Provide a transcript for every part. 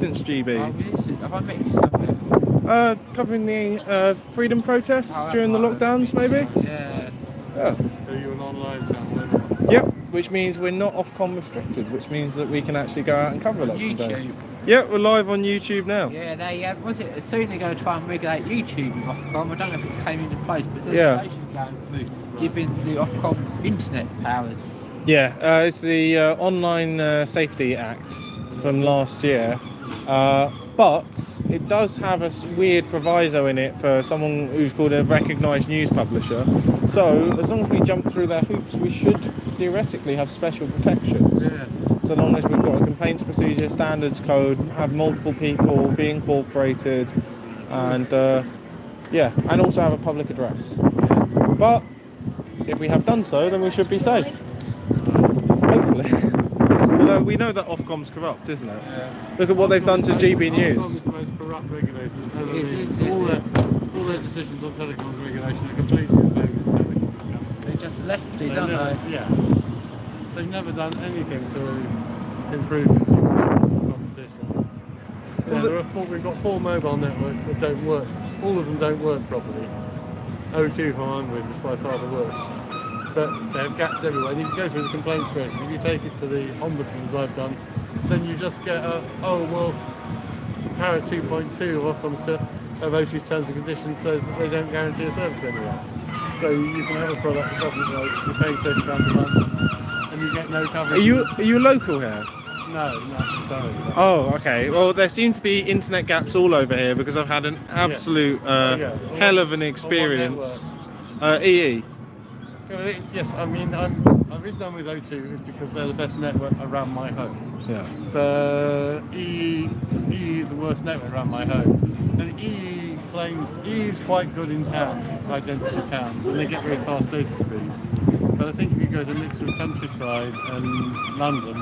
Resistance GB. Oh, Resistance. Have I met you somewhere? Covering the freedom protests during the lockdowns, maybe? Yeah. Yeah. So you're an online channel? Yep, which means we're not Ofcom restricted, which means that we can actually go out and cover election day. YouTube. Yeah, we're live on YouTube now. Yeah, they was it soon they're going to try and regulate YouTube with Ofcom. I don't know if it's came into place, but there's legislation going through giving the Ofcom internet powers. Yeah, it's the Online Safety Act from last year, but it does have a weird proviso in it for someone who's called a recognised news publisher. So as long as we jump through their hoops, we should theoretically have special protections. Yeah. So long as we've got a complaints procedure, standards code, have multiple people, be incorporated, and and also have a public address. But if we have done so, then we should be safe. Hopefully. Although we know that Ofcom's corrupt, isn't it? Yeah. Look at what they've done to GB News. Ofcom is the most corrupt regulators. All their decisions on telecoms regulation are completely in favour of telecoms companies. They just left it, don't they? Yeah. They've never done anything to improve consumer competition. We've got 4 mobile networks that don't work. All of them don't work properly. O2, who I'm with, is by far the worst. But they have gaps everywhere. And you can go through the complaints process. If you take it to the ombudsman, as I've done, then you just get Parrot 2.2 of O2's terms and conditions says that they don't guarantee a service anywhere. So you can have a product that doesn't work, you're paying £30 a month, and you get no coverage. Are you local here? No, I'm sorry. Oh, okay. Well, there seem to be internet gaps all over here because I've had an absolute hell of an experience. EE. Yes, I mean, the reason I'm with O2 is because they're the best network around my home. Yeah. The EE is the worst network around my home. And EE claims EE is quite good in towns, high density towns, and they get very fast data speeds. But I think if you go to mixed with countryside and London,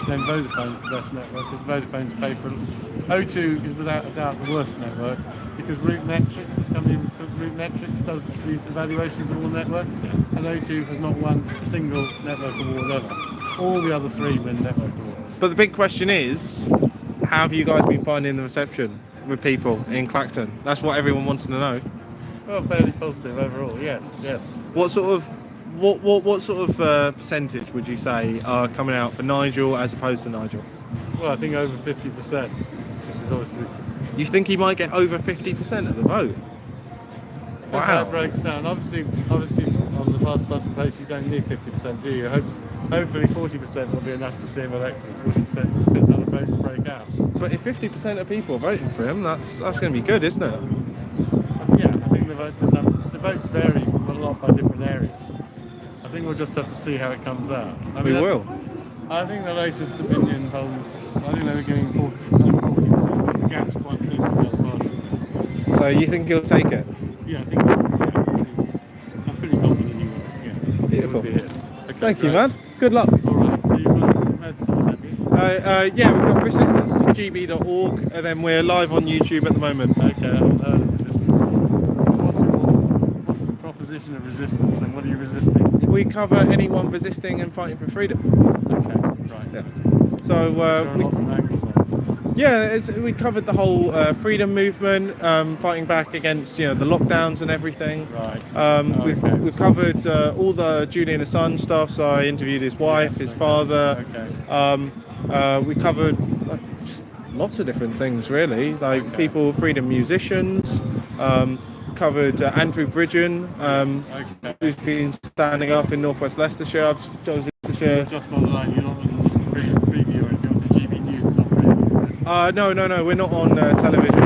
then Vodafone's the best network because Vodafone's paid for it. O2 is without a doubt the worst network because RouteMetrics has come in, because RouteMetrics does these evaluations of all network, and O2 has not won a single network award ever. All the other 3 win network awards. But the big question is, how have you guys been finding the reception with people in Clacton? That's what everyone wants to know. Well, fairly positive overall. Yes. What sort of percentage would you say are coming out for Nigel as opposed to Nigel? Well, I think over 50%, which is obviously. You think he might get over 50% of the vote? That's how it breaks down. Obviously, on the first place, you don't need 50%, do you? Hopefully 40% will be enough to see him elected. 40% depends how the votes break out. But if 50% of people are voting for him, that's going to be good, isn't it? Yeah, I think the votes vary a lot by different areas. I think we'll just have to see how it comes out. We will. I think the latest opinion polls, I think they were getting 40%. The gap's quite big with the other parties. So you think he'll take it? Yeah, I think I'm pretty confident he will. Yeah. Beautiful. He will be here. Okay, Thank you, great. man. Good luck. All right. So you've had some, have you? Yeah, we've got resistance2gb.org, and then we're live on YouTube at the moment. Okay, I haven't heard of resistance. What's the proposition of resistance then? What are you resisting? We cover anyone resisting and fighting for freedom. Okay, right. Yeah. So lots of angles on. we covered the whole freedom movement, fighting back against the lockdowns and everything. Right. We've covered all the Julian Assange stuff. So I interviewed his wife, his father. Okay. We covered just lots of different things, really, like people, freedom musicians. Covered Andrew Bridgen, who's been standing up in northwest Leicestershire. I've chosen Leicestershire. Just on the line, you're not on preview or anything. Obviously, GB News is on preview. No, we're not on television.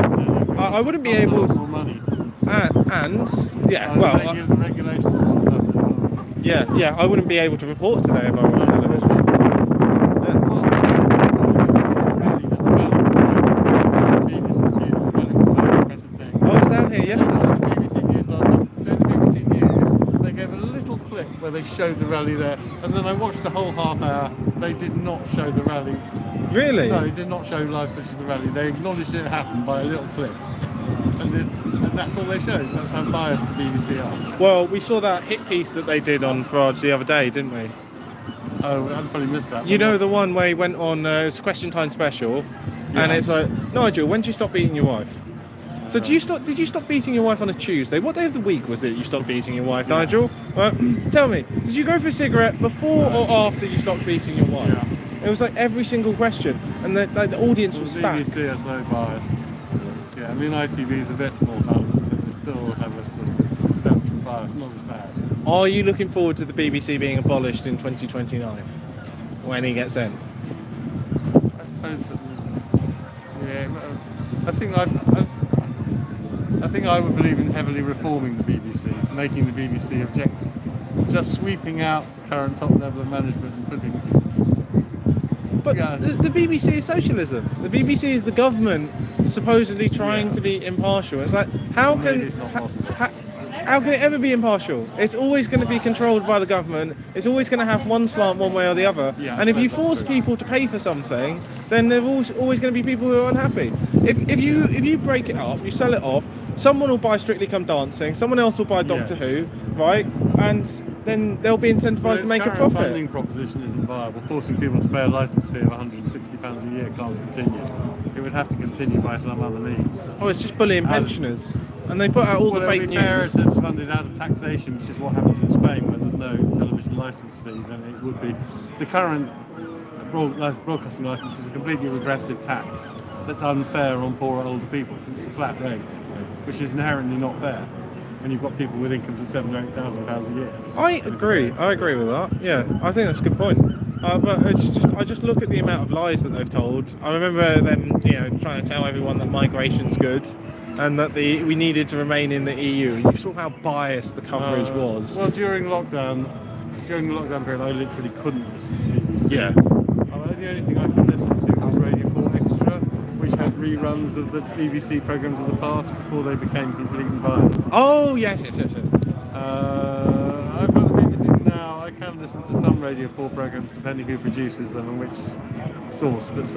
I wouldn't be able to. More money, the regulations are up as well. Yeah, I wouldn't be able to report today if I were on television. I was down here yesterday. BBC News last night. So in the BBC News, they gave a little clip where they showed the rally there, and then I watched the whole half hour. They did not show the rally. Really? No, they did not show live footage of the rally. They acknowledged it happened by a little clip, and that's all they showed. That's how biased the BBC are. Well, we saw that hit piece that they did on Farage the other day, didn't we? Oh, I probably missed that. You know the one where he went on it's a Question Time special, And it's like, Nigel, when did you stop beating your wife? So did you stop beating your wife on a Tuesday? What day of the week was it you stopped beating your wife, Nigel? Well, tell me, did you go for a cigarette before or after you stopped beating your wife? Yeah. It was like every single question, and the audience was stacked. BBC are so biased. Yeah, I mean ITV is a bit more balanced, but they still have a sort of stamp from bias, not as bad. Are you looking forward to the BBC being abolished in 2029 when he gets in? I suppose. I think I would believe in heavily reforming the BBC, making the BBC objective, just sweeping out the current top level of management and putting. But the BBC is socialism. The BBC is the government supposedly trying to be impartial. It's like, how can it ever be impartial? It's always going to be controlled by the government. It's always going to have one slant one way or the other. Yeah, and if you force people to pay for something, then there's always going to be people who are unhappy. If you break it up, you sell it off, someone will buy Strictly Come Dancing, someone else will buy Doctor Who, right? And then they'll be incentivized to make a profit. The funding proposition isn't viable. Forcing people to pay a licence fee of £160 a year can't continue. It would have to continue by some other means. Oh, it's just bullying pensioners. And they put out all the fake news. If it was funded out of taxation, which is what happens in Spain, where there's no television licence fee, then it would be. The current broadcasting licence is a completely regressive tax that's unfair on poorer older people because it's a flat rate, which is inherently not fair when you've got people with incomes of £7,000 or £8,000 a year. I agree with that. Yeah, I think that's a good point. But I just look at the amount of lies that they've told. I remember them, trying to tell everyone that migration's good, and that we needed to remain in the EU. You saw how biased the coverage was. Well, during the lockdown period, I literally couldn't listen to BBC. Yeah. The only thing I could listen to was Radio 4 Extra, which had reruns of the BBC programmes of the past before they became completely biased. Oh, yes. I've got the BBC now. I can listen to some Radio 4 programmes depending who produces them and which source, but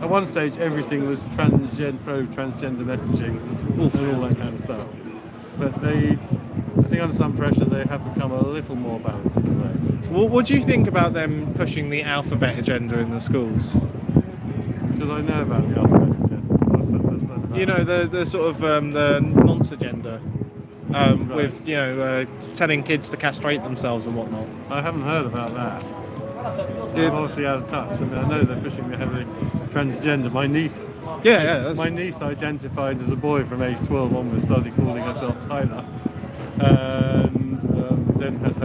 at one stage everything was pro-transgender messaging and all that kind of stuff. But I think under some pressure they have become a little more balanced than that. What do you think about them pushing the alphabet agenda in the schools? Should I know about the alphabet agenda? What's that about? The sort of the nonce agenda. With telling kids to castrate themselves and whatnot. I haven't heard about that. I'm obviously out of touch. I mean, I know they're pushing the heavily transgender. My niece, my niece identified as a boy from age 12 onwards, started calling herself Tyler, and then had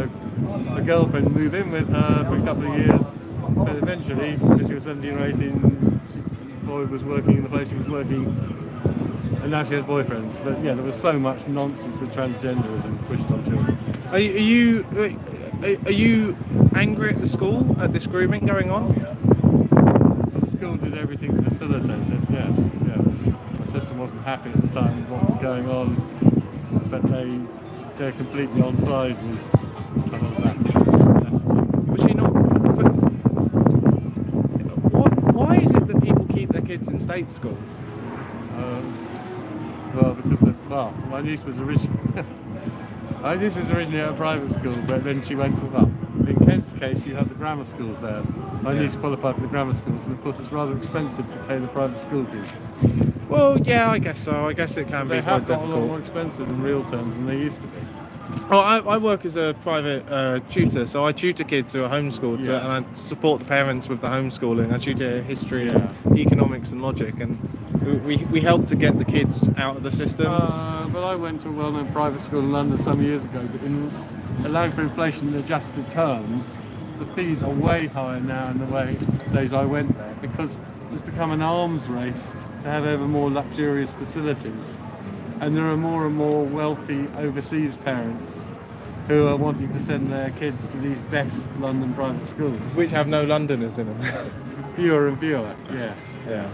a girlfriend move in with her for a couple of years. But eventually, when she was 17 or 18, the boy was working in the place she was working. And now she has boyfriends. But yeah, there was so much nonsense with transgenderism pushed on children. Are you angry at the school at this grooming going on? The school did everything to facilitate it. Yes. Yeah. My sister wasn't happy at the time with what was going on, but they're completely on side with the whole that messaging. Was she not? Why is it that people keep their kids in state school? My niece was originally at a private school, but then she went to, in Kent's case, you have the grammar schools there. My niece qualified for the grammar schools, and of course it's rather expensive to pay the private school fees. Well, yeah, I guess so. I guess it can be quite difficult. They have got a lot more expensive in real terms than they used to be. Well, I work as a private tutor, so I tutor kids who are homeschooled, and I support the parents with the homeschooling. I tutor history and economics and logic, and we help to get the kids out of the system. But I went to a well-known private school in London some years ago, but in allowing for inflation in adjusted terms, the fees are way higher now in the days I went there, because it's become an arms race to have ever more luxurious facilities. And there are more and more wealthy overseas parents who are wanting to send their kids to these best London private schools. Which have no Londoners in them. Fewer and fewer, yes. Yeah.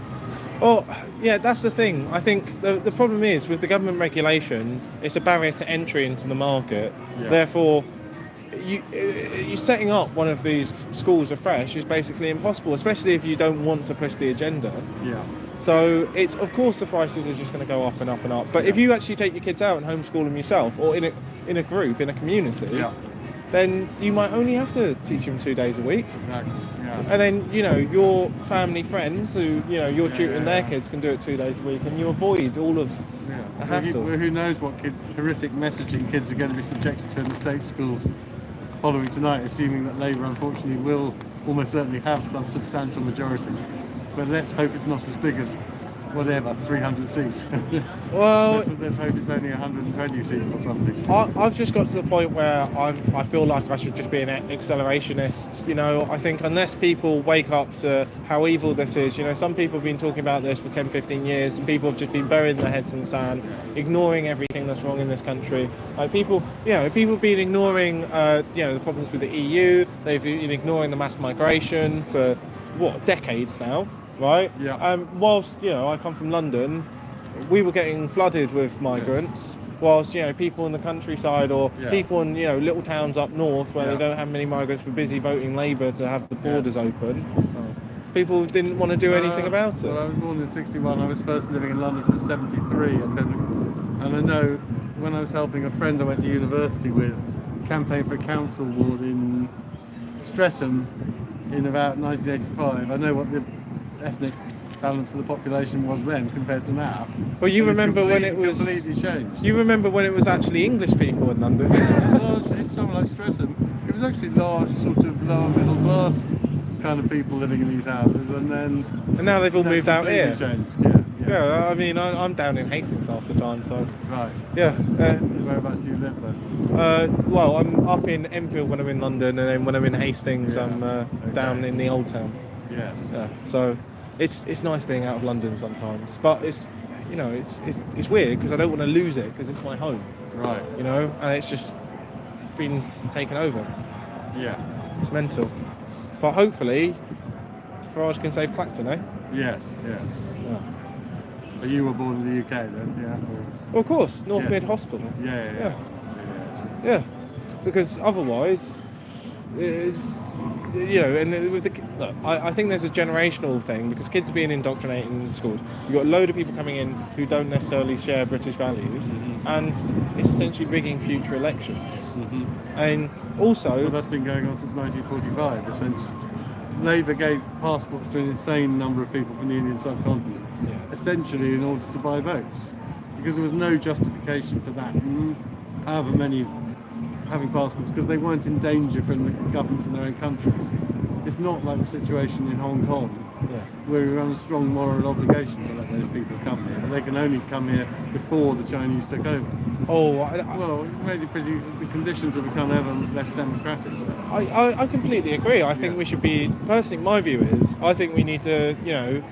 Well, yeah, that's the thing. I think the problem is with the government regulation, it's a barrier to entry into the market. Yeah. Therefore, you setting up one of these schools afresh is basically impossible, especially if you don't want to push the agenda. Yeah. So it's, of course, the prices are just going to go up and up and up. But if you actually take your kids out and homeschool them yourself, or in a group, in a community, then you might only have to teach them 2 days a week. Exactly. Yeah. And then, you know, your family friends who, you know, you're tutoring their yeah. kids can do it 2 days a week, and you avoid all of the hassle. Who knows what horrific messaging kids are going to be subjected to in the state schools following tonight, assuming that Labour unfortunately will almost certainly have some substantial majority. But let's hope it's not as big as whatever, 300 seats. Well, let's hope it's only 120 seats or something. I've just got to the point where I feel like I should just be an accelerationist. You know, I think unless people wake up to how evil this is, you know, some people have been talking about this for 10, 15 years, and people have just been burying their heads in the sand, ignoring everything that's wrong in this country. Like people have been ignoring, you know, the problems with the EU. They've been ignoring the mass migration for decades now. Right? Yeah. Whilst, you know, I come from London, we were getting flooded with migrants, whilst, you know, people in the countryside or people in, you know, little towns up north where they don't have many migrants were busy voting Labour to have the borders open. People didn't want to do anything about it. Well, I was born in 61. I was first living in London from 73. And I know when I was helping a friend I went to university with campaign for a council ward in Streatham in about 1985, I know what the ethnic balance of the population was then compared to now. Well, you remember when it was completely changed. You remember when it was actually English people in London? It's large, it's somewhere like Streatham. It was actually large, sort of lower middle class kind of people living in these houses, and now they've all moved out here. Changed. Yeah. I mean, I'm down in Hastings half the time, so. Right. Yeah. Whereabouts do you live then? Well, I'm up in Enfield when I'm in London, and then when I'm in Hastings, I'm down in the Old Town. Yes. Yeah. So. It's nice being out of London sometimes, but it's, you know, it's weird because I don't want to lose it because it's my home. Right. You know, and it's just been taken over. Yeah. It's mental. But hopefully, Farage can save Clacton, eh? Yes. Yeah. But you were born in the UK then, yeah? Well, of course, North Mid Hospital. Yeah. Because otherwise, it's, you know, and with look, I think there's a generational thing because kids are being indoctrinated in schools. You've got a load of people coming in who don't necessarily share British values, and it's essentially rigging future elections. And also, well, that's been going on since 1945. Essentially, Labour gave passports to an insane number of people from the Indian subcontinent, essentially in order to buy votes, because there was no justification for that. However many having passports, because they weren't in danger from the governments in their own countries. It's not like the situation in Hong Kong, where we're on a strong moral obligation to let those people come here. They can only come here before the Chinese took over. Well, it made it pretty. The conditions have become ever less democratic. I completely agree. I think we should be. Personally, my view is, I think we need to, you know,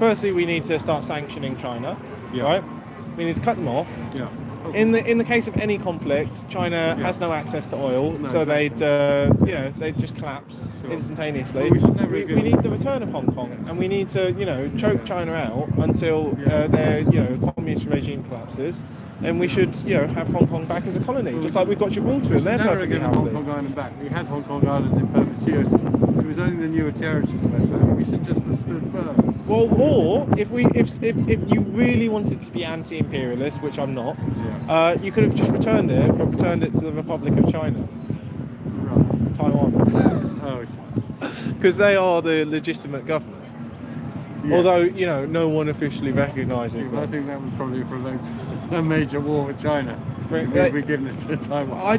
firstly we need to start sanctioning China, right? We need to cut them off. Yeah. In the case of any conflict, China has no access to oil, so they'd just collapse instantaneously. Well, we need the return of Hong Kong, and we need to, you know, choke China out until their, you know, communist regime collapses. And we should, you know, have Hong Kong back as a colony, just like we've got Gibraltar, and they're perfectly happy. Hong Kong Island back. We had Hong Kong Island in perpetuity. It was only the newer territories that went back. We should just have stood firm. Well, or if you really wanted to be anti-imperialist, which I'm not, you could have just returned it, but returned it to the Republic of China, right? Taiwan. Oh, because they are the legitimate government. Yeah. Although, you know, no one officially recognises them. I think that would probably provoke a major war with China. We've given it to Taiwan. I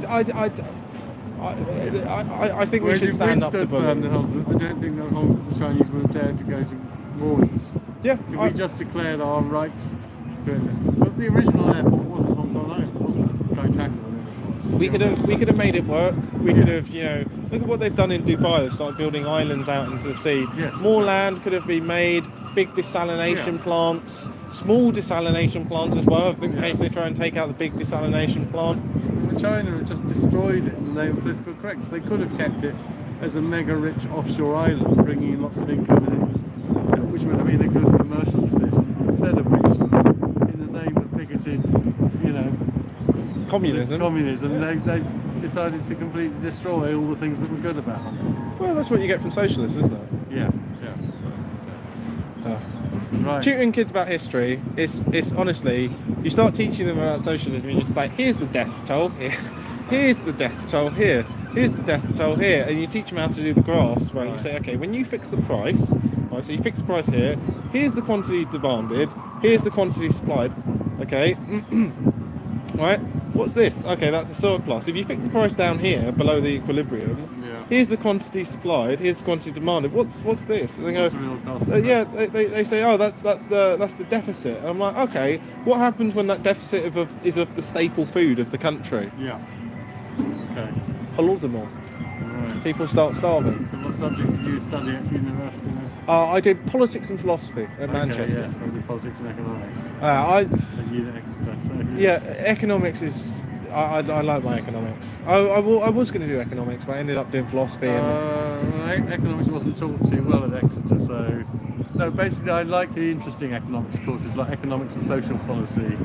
think we should stand up to bullies. I don't think the Chinese would have dared to go to war with us. Yeah. If we just declared our rights to it. Because the original airport wasn't Hong Kong Island, it wasn't Clacton. We could have made it work. We could have, you know, look at what they've done in Dubai. They've started building islands out into the sea. More land could have been made. Big desalination plants, small desalination plants as well. I think in case they try and take out the big desalination plant. China have just destroyed it in the name of political correctness. They could have kept it as a mega rich offshore island, bringing in lots of income in, which would have been a good commercial decision. Instead of which, in the name of bigoted, you know, communism, they decided to completely destroy all the things that were good about Hong Kong. Well, that's what you get from socialists, isn't it? Yeah. Right. Tutoring kids about history, it's honestly, you start teaching them about socialism, you're just like, here's the death toll here, here's the death toll here. here's the death toll here, and you teach them how to do the graphs, right? You say, okay, when you fix the price, right, so you fix the price here, here's the quantity demanded, here's the quantity supplied, okay, right, what's this? Okay, that's a surplus. If you fix the price down here, below the equilibrium, here's the quantity supplied, here's the quantity demanded, what's this? And they go, yeah, they say, oh, that's the deficit. And I'm like, okay, what happens when that deficit is of the staple food of the country? Yeah. Okay. Holodomor. Right. People start starving. So what subject did you study at university? I did politics and philosophy at Manchester. Yes, I did politics and economics. At Exeter. So yeah, economics is. I like my economics. I was going to do economics, but I ended up doing philosophy. Economics wasn't taught too well at Exeter, so no. Basically, I like the interesting economics courses like economics and social policy.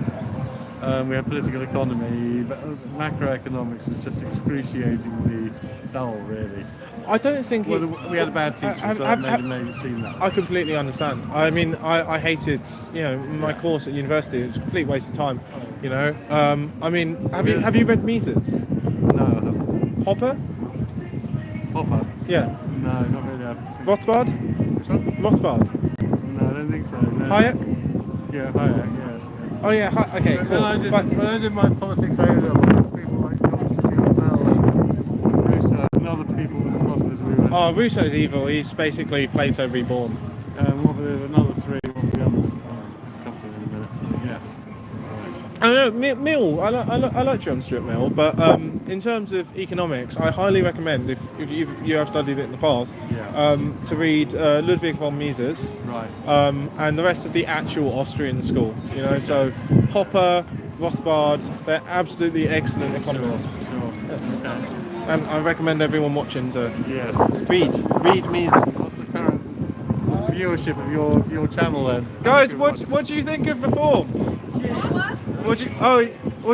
We have political economy, but macroeconomics is just excruciatingly dull, really. I don't think we had a bad teacher, so that made it seem that way. I completely understand. I mean, I hated, my course at university. It was a complete waste of time, I mean, have you read Mises? No, I haven't. Hopper? Yeah. No, not really. Rothbard? Which one? Rothbard? No, I don't think so. No. Hayek? Yeah, Hayek, yes. Oh yeah, okay, cool. When I did my politics A-level, people like George Stuart Mill and Rousseau and other people, philosophers we went. Oh, Rousseau's evil. He's basically Plato reborn. What were another three? What were the others? I'll come to them in a minute. Yes. I don't know, Mill. I like John Stuart Mill, but in terms of economics, I highly recommend if you have studied it in the past, to read Ludwig von Mises, right, and the rest of the actual Austrian school. So Popper, Rothbard, they're absolutely excellent economists. Sure. Okay. And I recommend everyone watching to read Mises. What's the current viewership of your channel then? Guys, what do you think of reform? What do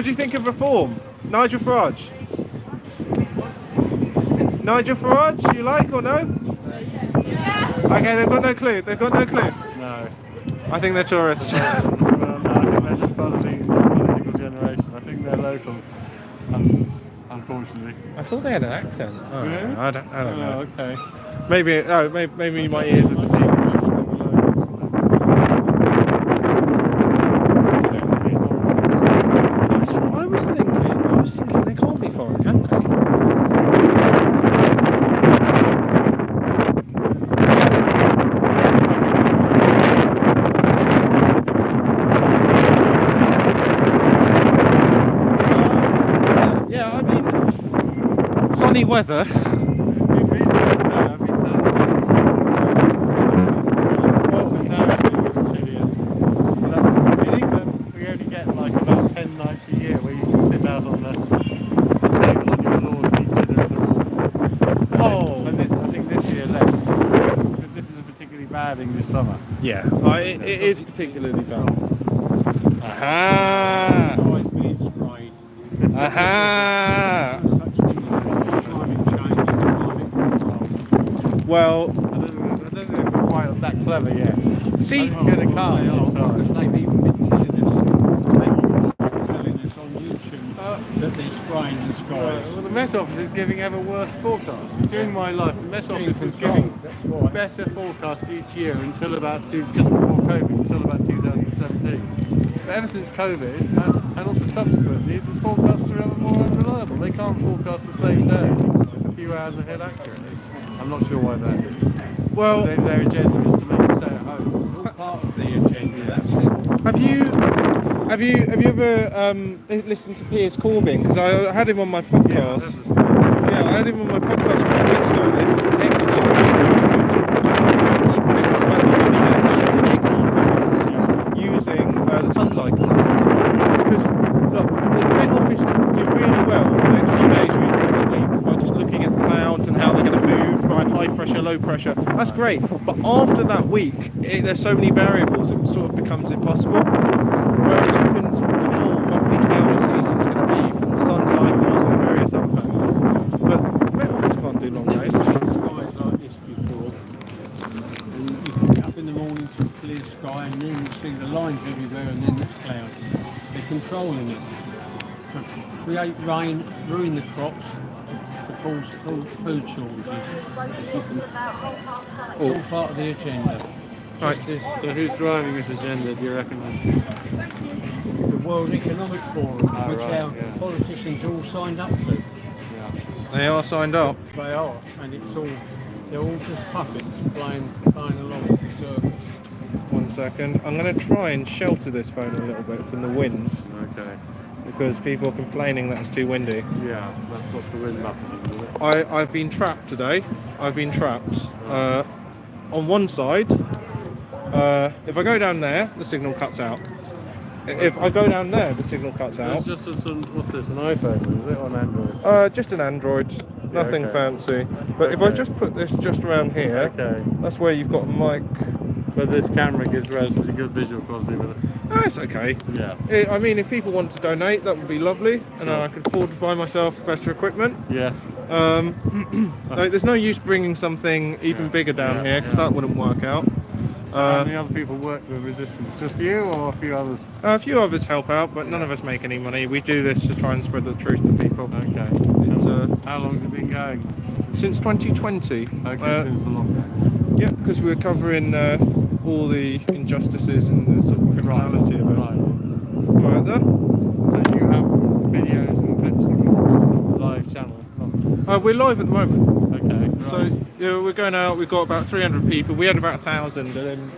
you think of reform? Nigel Farage. Nigel Farage, you like or no? Okay, they've got no clue. No. I think they're tourists. Well, no, I think they're just part of the political generation. I think they're locals, unfortunately. I thought they had an accent. Oh, really? I don't know. Okay. Maybe my ears are deceiving. That's what I was thinking. They can't be foreign, can they? Yeah, I mean, sunny weather. English summer. Yeah, it is particularly bad. Aha! Aha! Well, I don't think we're quite that clever yet. See, it's going to come. They've even been telling us on YouTube that they're spraying the skies. Well, the Met Office is giving ever worse forecasts. During my life, the Met Office was giving better forecasts each year until just before COVID, until about 2017. But ever since COVID, and also subsequently, the forecasts are ever more unreliable. They can't forecast the same day, a few hours ahead accurately. I'm not sure why that is. well, Their agenda is to make us stay at home. It's all part of the agenda, that's it. have you ever listened to Piers Corbyn? Because I had him on my podcast. Yeah, I had him on my podcast a couple of weeks ago, and it was excellent. He predicts the weather, and he does 98 forecasts using the sun cycles. Because look, the Met Office can do really well for the next few days or even next week by just looking at the clouds and how they're going to move, right? High pressure, low pressure. That's great. But after that week, there's so many variables, it sort of becomes impossible. Whereas you can sort of tell roughly how the season's going to be from the sun cycles and various other factors. But the Met Office can't do long I've days. never seen skies like this before. And you can get up in the morning to a clear sky and then you see the lines everywhere and then there's clouds. They're controlling it. To create rain, ruin the crops, to cause food shortages. It's all part of the agenda. Right. Just as So who's driving this agenda, do you reckon? the World Economic Forum, which right, our yeah. politicians are all signed up to. Yeah. They are signed up. They are, and they're all just puppets playing along with the circus. 1 second. I'm going to try and shelter this phone a little bit from the winds Okay. because people are complaining that it's too windy. Yeah, that's got the wind buffeting, is it? I've been trapped today. I've been trapped. On one side, if I go down there, the signal cuts out. If I go down there, the signal cuts out. It's just what's this, an iPhone, is it, or an Android? Just an Android, nothing okay. fancy. But if I Okay. just put this just around here, Okay. that's where you've got a mic. But this camera gives relatively good visual quality with it. Oh, it's okay. Yeah. I mean, if people want to donate, that would be lovely, and then I could afford to buy myself better equipment. Yes. Like, there's no use bringing something even bigger down here because that wouldn't work out. How many other people work with Resistance? Just you or a few others? A few others help out, but none of us make any money. We do this to try and spread the truth to people. Okay. It's How long has it been going? since 2020. Okay, since the lockdown. Yeah, because we're covering all the injustices and the sort of criminality of it. Right there. So you have videos and clips and just a live channel? We're live at the moment. Okay. So yeah, we're going out. We've got about 300 people. We had about 1,000, and then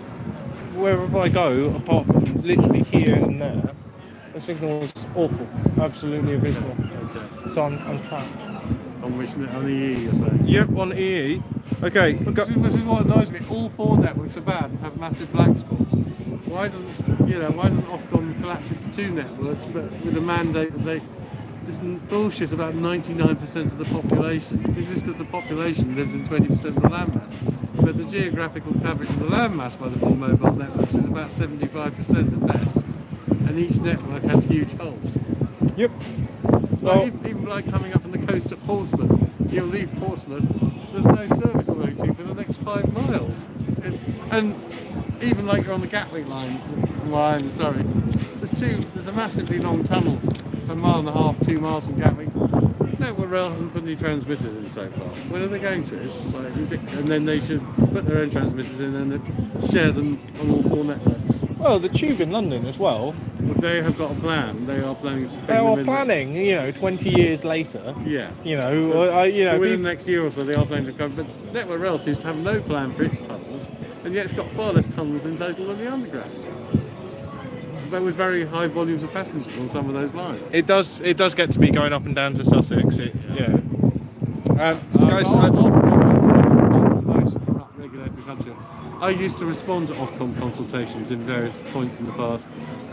wherever I go, apart from literally here and there, the signal is awful, absolutely abysmal. Okay. So I'm trapped. On the EE, you're saying? Yep, on EE. Okay. This is what annoys me. All four networks are bad and have massive black spots. Why doesn't Ofcom collapse it to two networks, but with a mandate that they this bullshit about 99% of the population? Is this because the population lives in 20% of the landmass? But the geographical coverage of the landmass by the four mobile networks is about 75% at best, and each network has huge holes. Yep. Like, even like coming up on the coast at Portsmouth, you'll leave Portsmouth, there's no service on O2 for the next 5 miles. And even like you're on the Gatwick line, sorry, there's a massively long tunnel, a mile and a half, 2 miles from Gatwick. Network Rail hasn't put any transmitters in so far. When are they going to? It's like ridiculous. And then they should put their own transmitters in and share them on all four networks. Well, the tube in London as well. They have got a plan. They are planning to. They are planning. 20 years later. Yeah. People, Within the next year or so, they are planning to cover. But Network Rail seems to have no plan for its tunnels, and yet it's got far less tunnels in total than the underground. But with very high volumes of passengers on some of those lines. It does get to be going up and down to Sussex. Guys, regulated country. I used to respond to Ofcom consultations in various points in the past,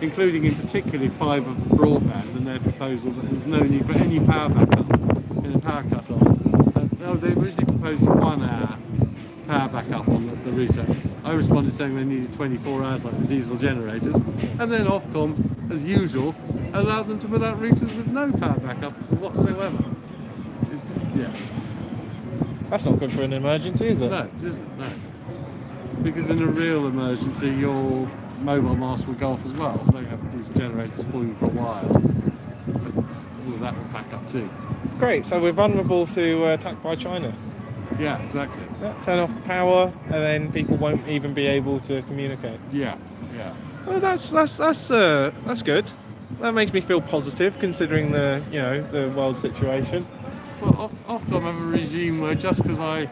including in particularly fibre broadband and their proposal that there's no need for any power backup in a power cut off. They originally proposed a 1 hour power backup on the router. I responded saying they needed 24 hours like the diesel generators, and then Ofcom, as usual, allowed them to put out routers with no power backup whatsoever. that's not good for an emergency, is it? No, it isn't, no. Because in a real emergency, your mobile mast will go off as well. So you have diesel generators spooling for a while. But all of that will back up too. Great, so we're vulnerable to attack by China. Yeah, exactly. Yeah, turn off the power, and then people won't even be able to communicate. Yeah. Well, that's good. That makes me feel positive, considering the world situation. Well, Ofcom have a regime where just because I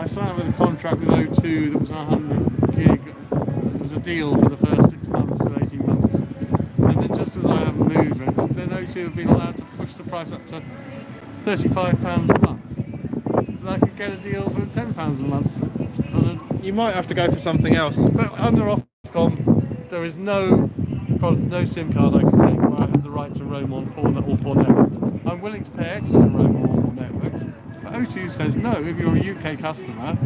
signed up with a contract with O2 that was 100 gig, it was a deal for the first 6 months or 18 months, and then just because I haven't moved, then O2 have been allowed to push the price up to £35 a month. And I could get a deal for £10 a month. You might have to go for something else. But under Ofcom, there is no SIM card I can take where I have the right to roam on all four networks. I'm willing to pay extra to roam on all four networks, but O2 says no. If you're a UK customer,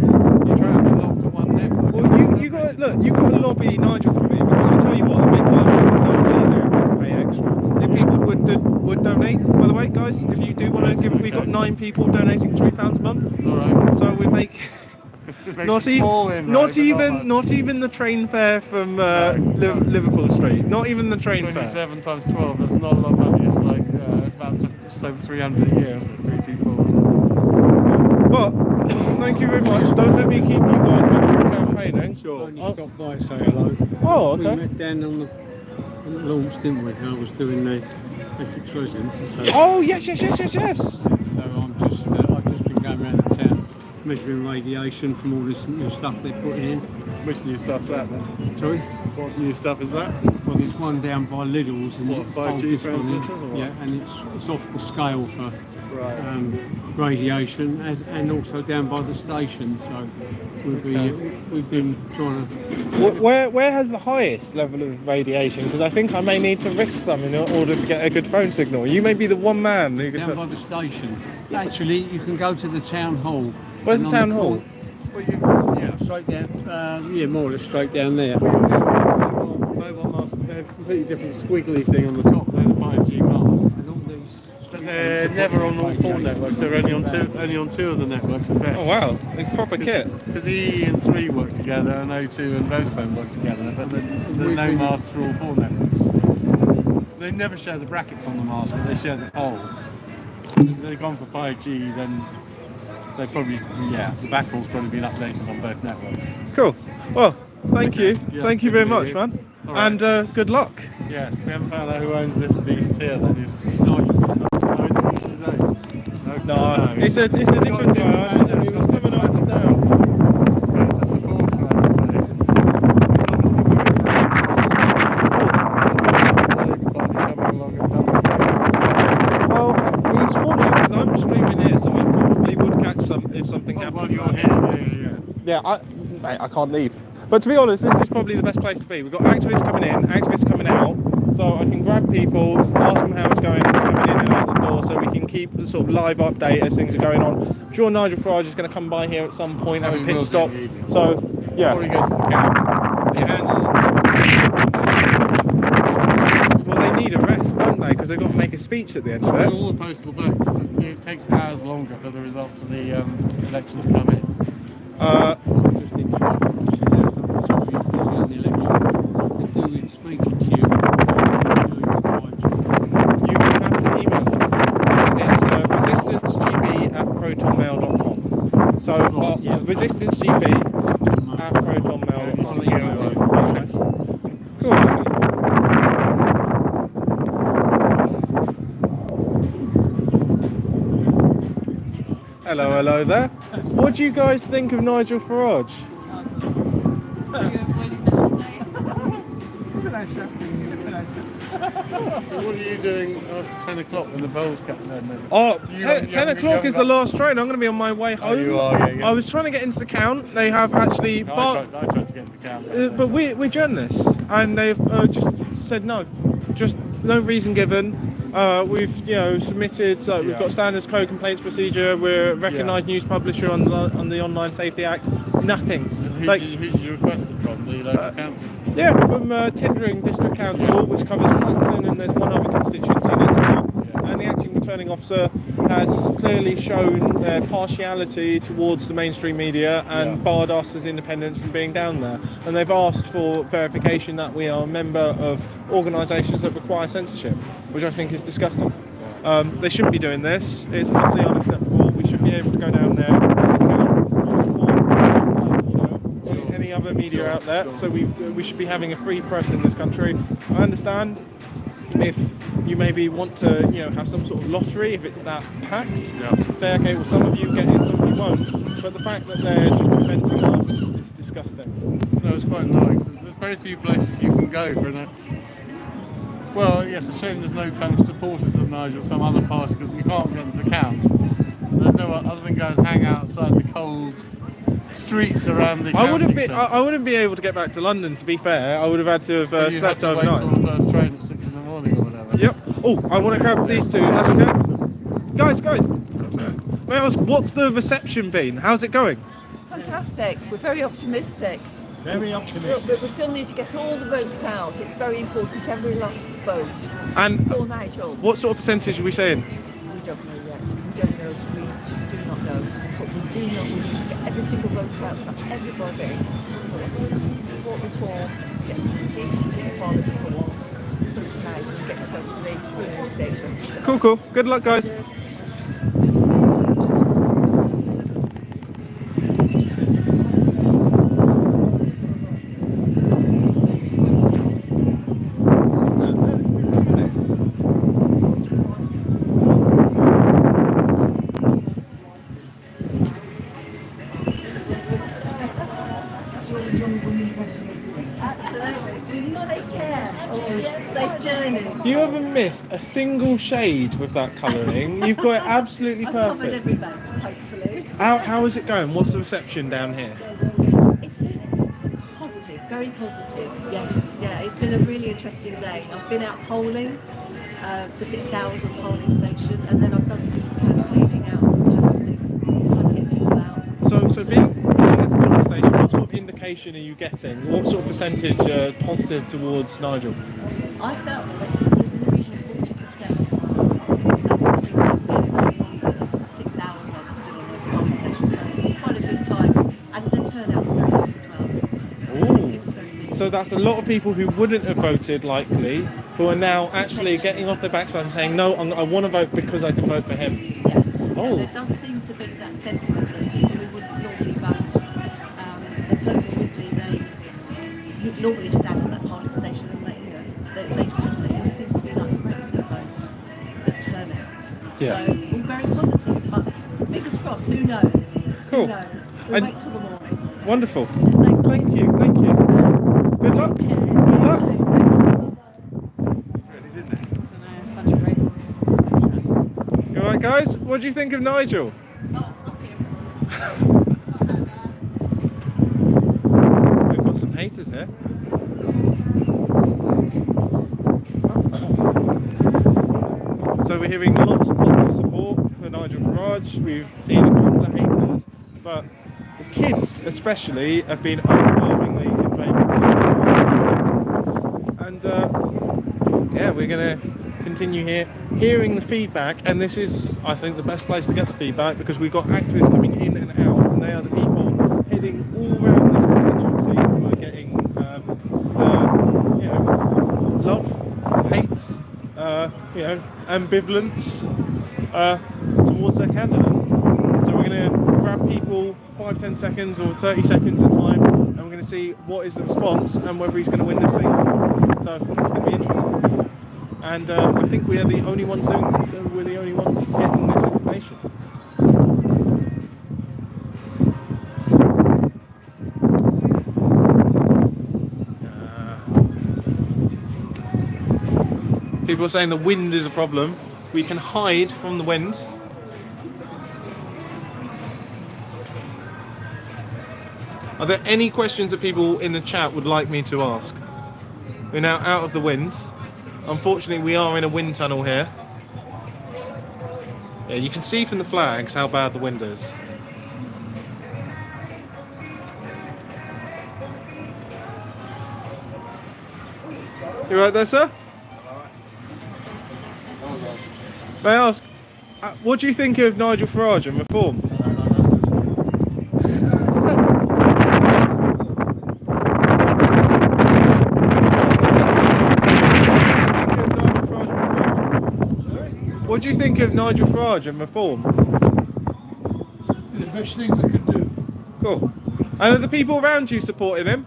you try to be locked to one network. Well, you've got to lobby Nigel for me, because I tell you what, it'd make Nigel concerns easier if we could pay extra. If people would donate, by the way, guys, if you do want to give, we've got 9 people donating £3 a month. All right. So we make. Not even the train fare from Liverpool Street. Not even the train fare. 27 times 12. That's not a lot of money. It's like about just over 300 a year. Isn't it? 324. But thank you very much. Don't let me keep you guys campaigning. Sure. Only stopped by to say hello. Oh, okay. We met down on the launch, didn't we? I was doing the Essex residence. So, Oh yes. so I've just been going around the town measuring radiation from all this new stuff they're putting in. Which new stuff's that then? Sorry? What new stuff is that? Well, there's one down by Lidl's and What, 5G transmitter or what? yeah, and it's off the scale for Right. radiation, and also down by the station. So we've been trying to. Where has the highest level of radiation? Because I think I may need to risk some in order to get a good phone signal. You may be the one man who can. Down by the station. Actually, you can go to the town hall. Where's the town hall? Yeah, straight down. Yeah, more or less straight down there. Mobile masts, they're a completely different squiggly thing on the top. They're the 5G masts. And all these. But they're never on all 4 networks. They're only on two of the networks at best. Oh wow, like proper kit. Because EE and 3 work together, and O2 and Vodafone work together, but there's no masts for all 4 networks. They never share the brackets on the mast, but they share the pole. If they've gone for 5G, then they probably, the backhaul's probably been updated on both networks. Cool. Well, thank you. Yeah, Thank you very much, man. All right. And good luck. Yes, we haven't found out who owns this beast here then. It's Nigel. Oh, is it his own? No, it's a different guy. He was coming up and down. So it's a supporter, I would say. He's obviously coming along and dumping. Well, he's fortunate because I'm streaming here, so I probably would catch some if something Well, happens. you're here, Yeah, mate, I can't leave. But to be honest, this is probably the best place to be. We've got activists coming in, activists coming out, so I can grab people, ask them how it's going as they're coming in and out the door, so we can keep a sort of live update as things are going on. I'm sure Nigel Farage is going to come by here at some point, have a pit stop. So, yeah. Before he goes to the camp. Well, they need a rest, don't they? Because they've got to make a speech at the end of it. All the postal votes, it takes hours longer for the results of the elections to come in. Just interested. Some of you busy on the election. I could do with speaking to you. Doing the 5G. You will have to email us then. It's resistancegb@protonmail.com. So, resistancegb@protonmail.com. Yes. Cool. Hello there. What do you guys think of Nigel Farage? So what are you doing after 10 o'clock when the bell's cut then? Oh, 10 o'clock is the last train. I'm going to be on my way home. Oh, you are, yeah. I was trying to get into the count. They have actually... No, I tried to get into the camp. but we're journalists, and they've just said no. Just no reason given. We've submitted. We've got standards code complaints procedure. We're a recognised news publisher on the Online Safety Act. Nothing. Who did you request it from? The local council? Yeah, from Tendring District Council, which covers Clacton, and there's one other constituency next door. And the acting returning officer has clearly shown their partiality towards the mainstream media and barred us as independents from being down there. And they've asked for verification that we are a member of organisations that require censorship, which I think is disgusting. They shouldn't be doing this. It's utterly unacceptable. We should be able to go down there and any other media out there. So we should be having a free press in this country. I understand if you maybe want to have some sort of lottery, if it's that packed, say okay, well some of you get in, some of you won't. But the fact that they're just preventing us is disgusting. No, it's quite nice. There's very few places you can go for an. Well, yes, it's a shame there's no kind of supporters of Nigel or some other party because we can't get into the count. There's no other than go and hang outside the cold streets around the counting centre. I wouldn't be able to get back to London, to be fair. I would have had to have slept overnight. Wait till the first train at 6 in the morning or whatever. Yep. Oh, I want to grab these two. That's okay. Guys. May I ask, what's the reception been? How's it going? Fantastic. We're very optimistic. Very optimistic. But we still need to get all the votes out. It's very important, every last vote. And For Nigel. what sort of percentage are we saying? We don't know yet. We don't know. We just do not know. But we do know we need to get every single vote out so everybody will support reform, get some decent equality for once, for Nigel, and get ourselves to the polling station. Cool. Good luck, guys. Safe journey. You haven't missed a single shade with that colouring. You've got it absolutely I've covered perfect. every base, hopefully. How is it going? What's the reception down here? It's been positive, very positive. Yes, yeah, it's been a really interesting day. I've been out polling for 6 hours on the polling station, and then I've done some campaigning out and canvassing, trying to get people out. So being at the polling station, what sort of indication are you getting? What sort of percentage positive towards Nigel? I felt that he was in the region of 40%. That was the thing I was getting on for 6 hours I was still on the polling station, so it was quite a good time. And the turnout was very good as well. Ooh. It was very busy. So that's a lot of people who wouldn't have voted likely, who are now actually getting off their backside and saying, no, I want to vote because I can vote for him. Yeah. Oh. Yeah, there does seem to be that sentiment that people who wouldn't normally vote, the person with me, they normally stand at that polling station and they sort of say it seems to be like the Brexit vote, the turnout. Yeah. So all very positive, but fingers crossed, who knows? Cool. Who knows? We'll And- wait till the morning. Wonderful. Thank you. Thank you. Good luck. Good luck. You alright, guys? What do you think of Nigel? We've got some haters here. So we're hearing lots of positive support for Nigel Farage. We've seen a couple of haters, but the kids especially have been overwhelmingly in favour. And yeah, we're going to continue here, hearing the feedback, and this is, I think, the best place to get the feedback because we've got actors coming in and out, and they are the people heading all around this constituency who are getting love, hate, ambivalence towards their candidate. So we're going to grab people 5-10 seconds or 30 seconds at a time, and we're going to see what is the response and whether he's going to win this thing. So it's going to be interesting. And I think we are the only ones doing this, so we're the only ones getting this information. People are saying the wind is a problem. We can hide from the wind. Are there any questions that people in the chat would like me to ask? We're now out of the wind. Unfortunately, we are in a wind tunnel here. Yeah, you can see from the flags how bad the wind is. You right there, sir? May I ask, what do you think of Nigel Farage and reform? What do you think of Nigel Farage and reform? The best thing we could do. Cool. And are the people around you supporting him?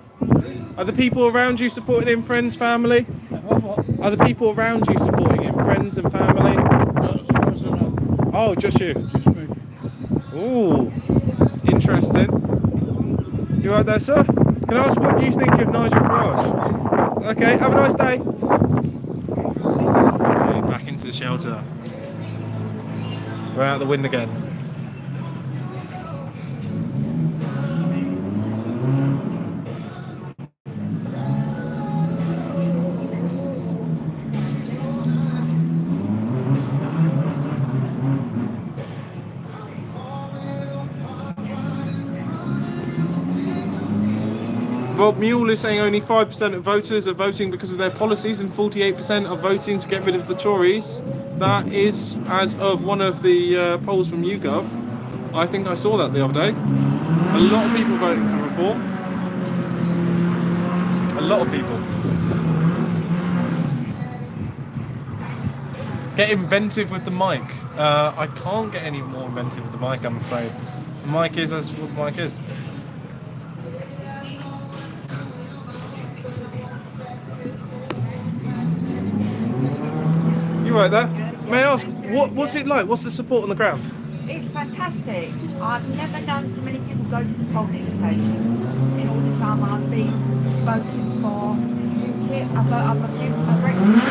Are the people around you supporting him, friends, family? What? Are the people around you supporting him, friends and family? Not as far as I know. Oh, just you. Just me. Ooh, interesting. You right there, sir? Can I ask what you think of Nigel Farage? Okay, have a nice day. Okay, back into the shelter. We're out the wind again. Rob Mule is saying only 5% of voters are voting because of their policies and 48% are voting to get rid of the Tories. That is as of one of the polls from YouGov. I think I saw that the other day. A lot of people voting for reform. A lot of people. Get inventive with the mic. I can't get any more inventive with the mic, I'm afraid. The mic is as what the mic is. You right there? May I ask, what's it like? What's the support on the ground? It's fantastic. I've never known so many people go to the polling stations in all the time I've been voting for I'm a Brexit,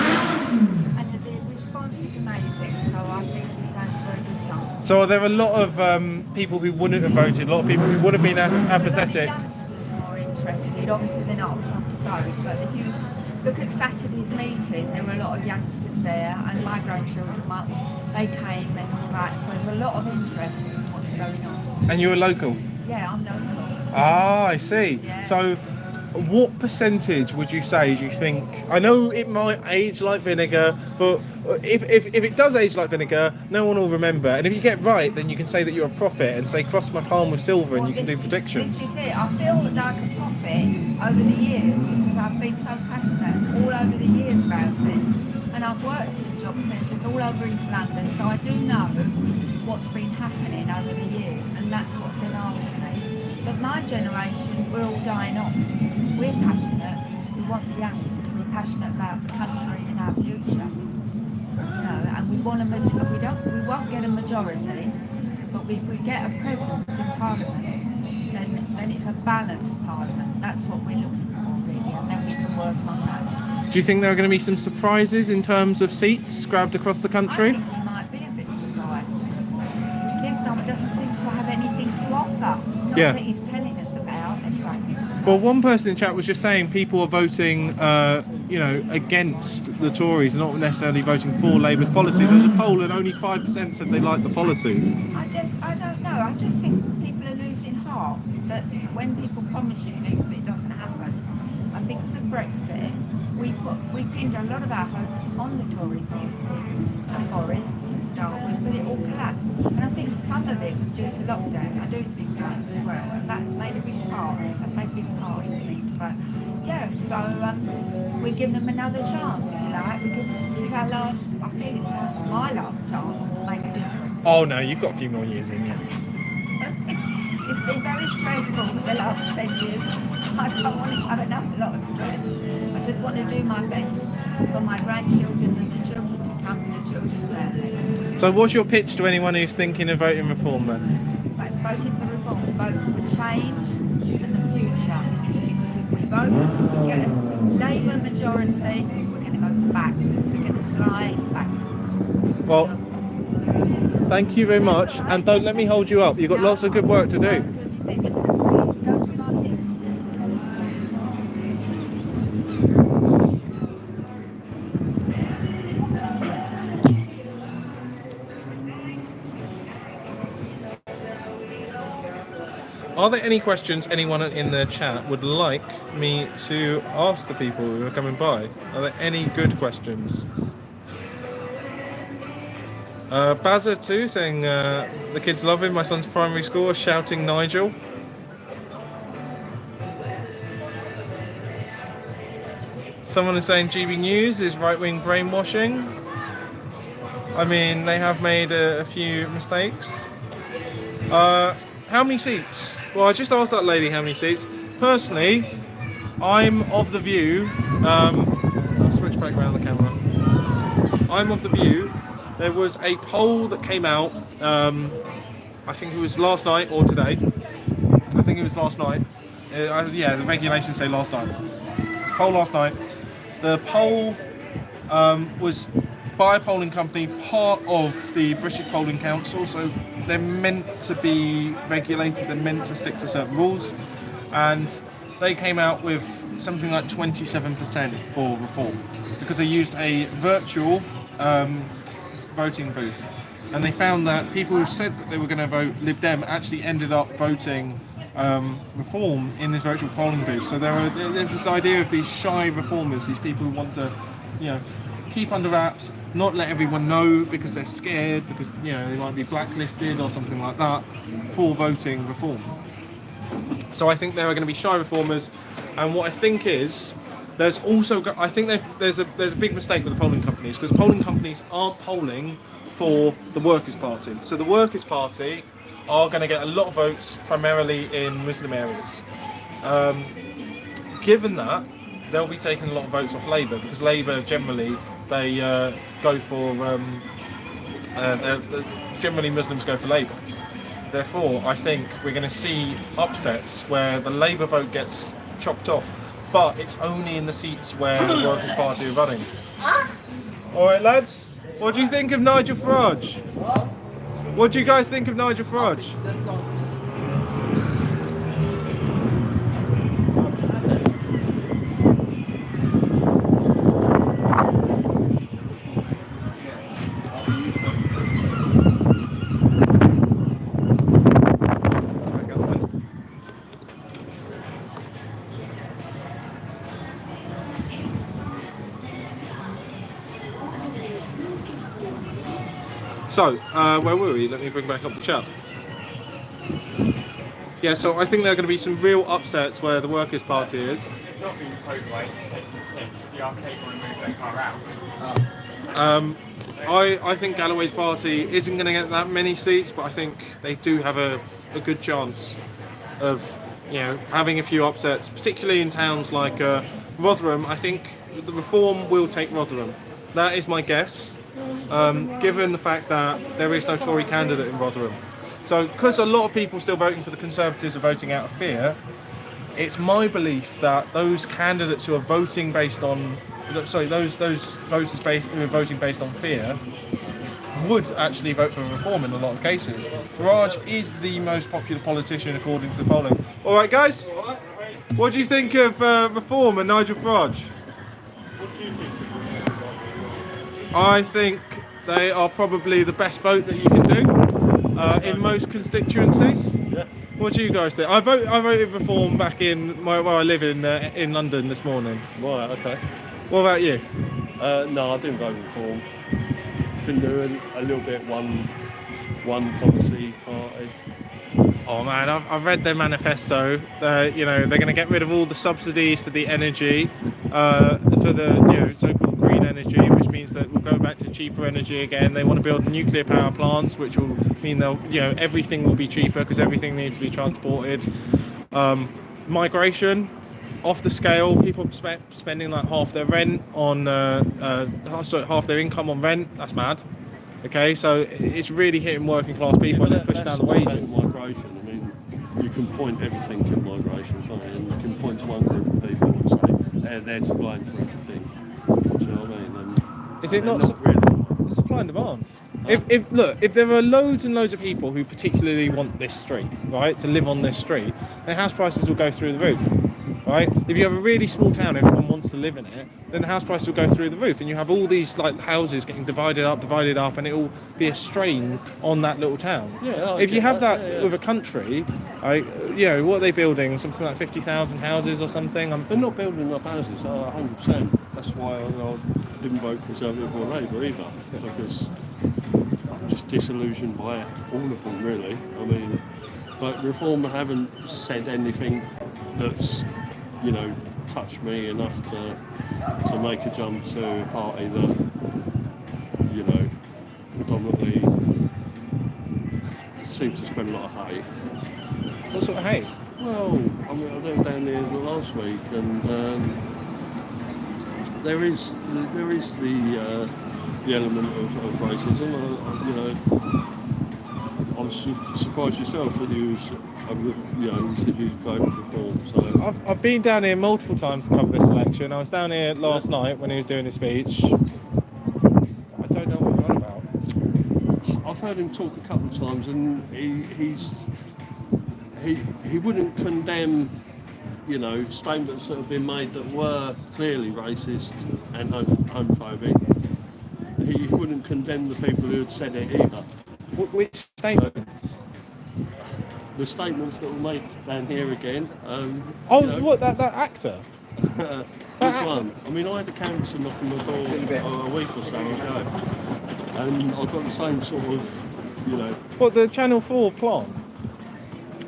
and the response is amazing. So I think he stands a very good chance. So are there a lot of people who wouldn't have voted, a lot of people who would have been apathetic? A lot of youngsters more interested. Obviously they're not old enough to vote, but if you look at Saturday's meeting, there were a lot of youngsters there, and my grandchildren, they came and all that. So there's a lot of interest in what's going on. And you're a local? Yeah, I'm local. Ah, I see. Yeah. So what percentage would you say do you think? I know it might age like vinegar, but if it does age like vinegar, no one will remember. And if you get right, then you can say that you're a prophet and say, cross my palm with silver, and you can do predictions. This is it. I feel like a prophet over the years because I've been so passionate all over the years about it. And I've worked in job centres all over East London, so I do know what's been happening over the years, and that's what's alarmed me. But my generation, we're all dying off. We're passionate. We want the young to be passionate about the country and our future. You know, and we want we won't get a majority, but if we get a presence in Parliament, then it's a balanced Parliament. That's what we're looking for, really, and then we can work on that. Do you think there are going to be some surprises in terms of seats grabbed across the country? I think we might be a bit surprised because Keir Starmer doesn't seem to have anything to offer. Not that he's telling us about, anyway. Well, one person in chat was just saying people are voting, against the Tories, not necessarily voting for Labour's policies. There's a poll and only 5% said they like the policies. I don't know. I just think people are losing heart that when people promise you things, it doesn't happen. And because of Brexit, we pinned a lot of our hopes on the Tory party and Boris to start with, but it all collapsed. And I think some of it was due to lockdown. I do think that as well, and that made a big part in things. But yeah, so we're giving them another chance, if you like. This is our last. I feel it's my last chance to make a difference. Oh no, you've got a few more years in you. It's been very stressful the last 10 years. I don't want to have a lot of stress. I just want to do my best for my grandchildren and the children to come and the children around me. So what's your pitch to anyone who's thinking of voting reform then? Like, voting for reform, vote for change and the future. Because if we vote, if we get a Labour majority, we're going to go backwards. We're going to slide backwards. Well, thank you very much, and don't let me hold you up. You've got lots of good work to do. Are there any questions anyone in the chat would like me to ask the people who are coming by? Are there any good questions? Bazza too, saying the kids love him. My son's primary school are shouting Nigel. Someone is saying GB News is right-wing brainwashing. I mean, they have made a few mistakes. How many seats? Well, I just asked that lady how many seats. Personally, I'm of the view. I'll switch back around the camera. I'm of the view. There was a poll that came out. I think it was last night or today. I think it was last night. Yeah, the regulations say last night. It's a poll last night. The poll was by a polling company, part of the British Polling Council, so they're meant to be regulated, they're meant to stick to certain rules, and they came out with something like 27% for reform, because they used a virtual voting booth, and they found that people who said that they were going to vote Lib Dem actually ended up voting reform in this virtual polling booth. So there's this idea of these shy reformers, these people who want to, keep under wraps, not let everyone know because they're scared, because they might be blacklisted or something like that, for voting reform. So I think there are going to be shy reformers, and what I think is there's a big mistake with the polling companies, because polling companies aren't polling for the Workers' Party. So the Workers' Party are going to get a lot of votes primarily in Muslim areas. Given that, they'll be taking a lot of votes off Labour, because Labour generally they go for generally Muslims go for Labour. Therefore, I think we're going to see upsets where the Labour vote gets chopped off. but it's only in the seats where the Workers' Party are running. Alright lads, what do you think of Nigel Farage? What do you guys think of Nigel Farage? So, where were we? Let me bring back up the chat. Yeah, so I think there are going to be some real upsets where the Workers' Party is. It's not been motorway, the arcade want to move their car out. I think Galloway's party isn't going to get that many seats, but I think they do have a good chance of, you know, having a few upsets, particularly in towns like Rotherham. I think the Reform will take Rotherham. That is my guess, given the fact that there is no Tory candidate in Rotherham. So, because a lot of people still voting for the Conservatives are voting out of fear, it's my belief that those candidates who are voting based on, those voters who are voting based on fear would actually vote for Reform in a lot of cases. Farage is the most popular politician according to the polling. All right, guys, what do you think of Reform and Nigel Farage? What do you think? I think they are probably the best vote that you can do in most constituencies. Yeah. What do you guys think? I voted Reform back in where I live in London this morning. Right, okay. What about you? No, I didn't vote Reform. Been doing a little bit one policy party. Oh man, I've read their manifesto. You know, they're going to get rid of all the subsidies for the energy, for the so-called green energy, which means that we'll go back to cheaper energy again. They want to build nuclear power plants, which will mean everything will be cheaper because everything needs to be transported. Migration, off the scale. People spending like half their rent on, half their income on rent. That's mad. Okay, so it's really hitting working class people and push down the wages. Migration. I mean, you can point everything at migration, can't you? And you can point to one group of people and say they're to blame for everything. Do you know what I mean? Is it not really? It's supply and demand. If there are loads and loads of people who particularly want this street, right, to live on this street, then house prices will go through the roof. Right? If you have a really small town, everyone wants to live in it, then the house price will go through the roof, and you have all these like houses getting divided up, and it will be a strain on that little town. Yeah, if you have that with a country, what are they building? Something like 50,000 houses or something. They're not building enough houses, 100%. That's why I didn't vote Conservative or Labour either, because I'm just disillusioned by all of them, really. I mean, but Reform haven't said anything that's touched me enough to make a jump to a party that, predominantly seems to spend a lot of hate. What sort of hate? Well, I mean, I went down there last week, and there is the element of racism. I was surprised yourself that you said you voted for Reform. So I've been down here multiple times to cover this election. I was down here last night when he was doing his speech. I don't know what he's on about. I've heard him talk a couple of times, and he wouldn't condemn, statements that have been made that were clearly racist and homophobic. He wouldn't condemn the people who had said it either. Which statements? The statements that were made down here again. What, that actor? Which one? I mean, I had a canvasser knock on my door a week or so ago, and I got the same sort of, What, the Channel 4 plant?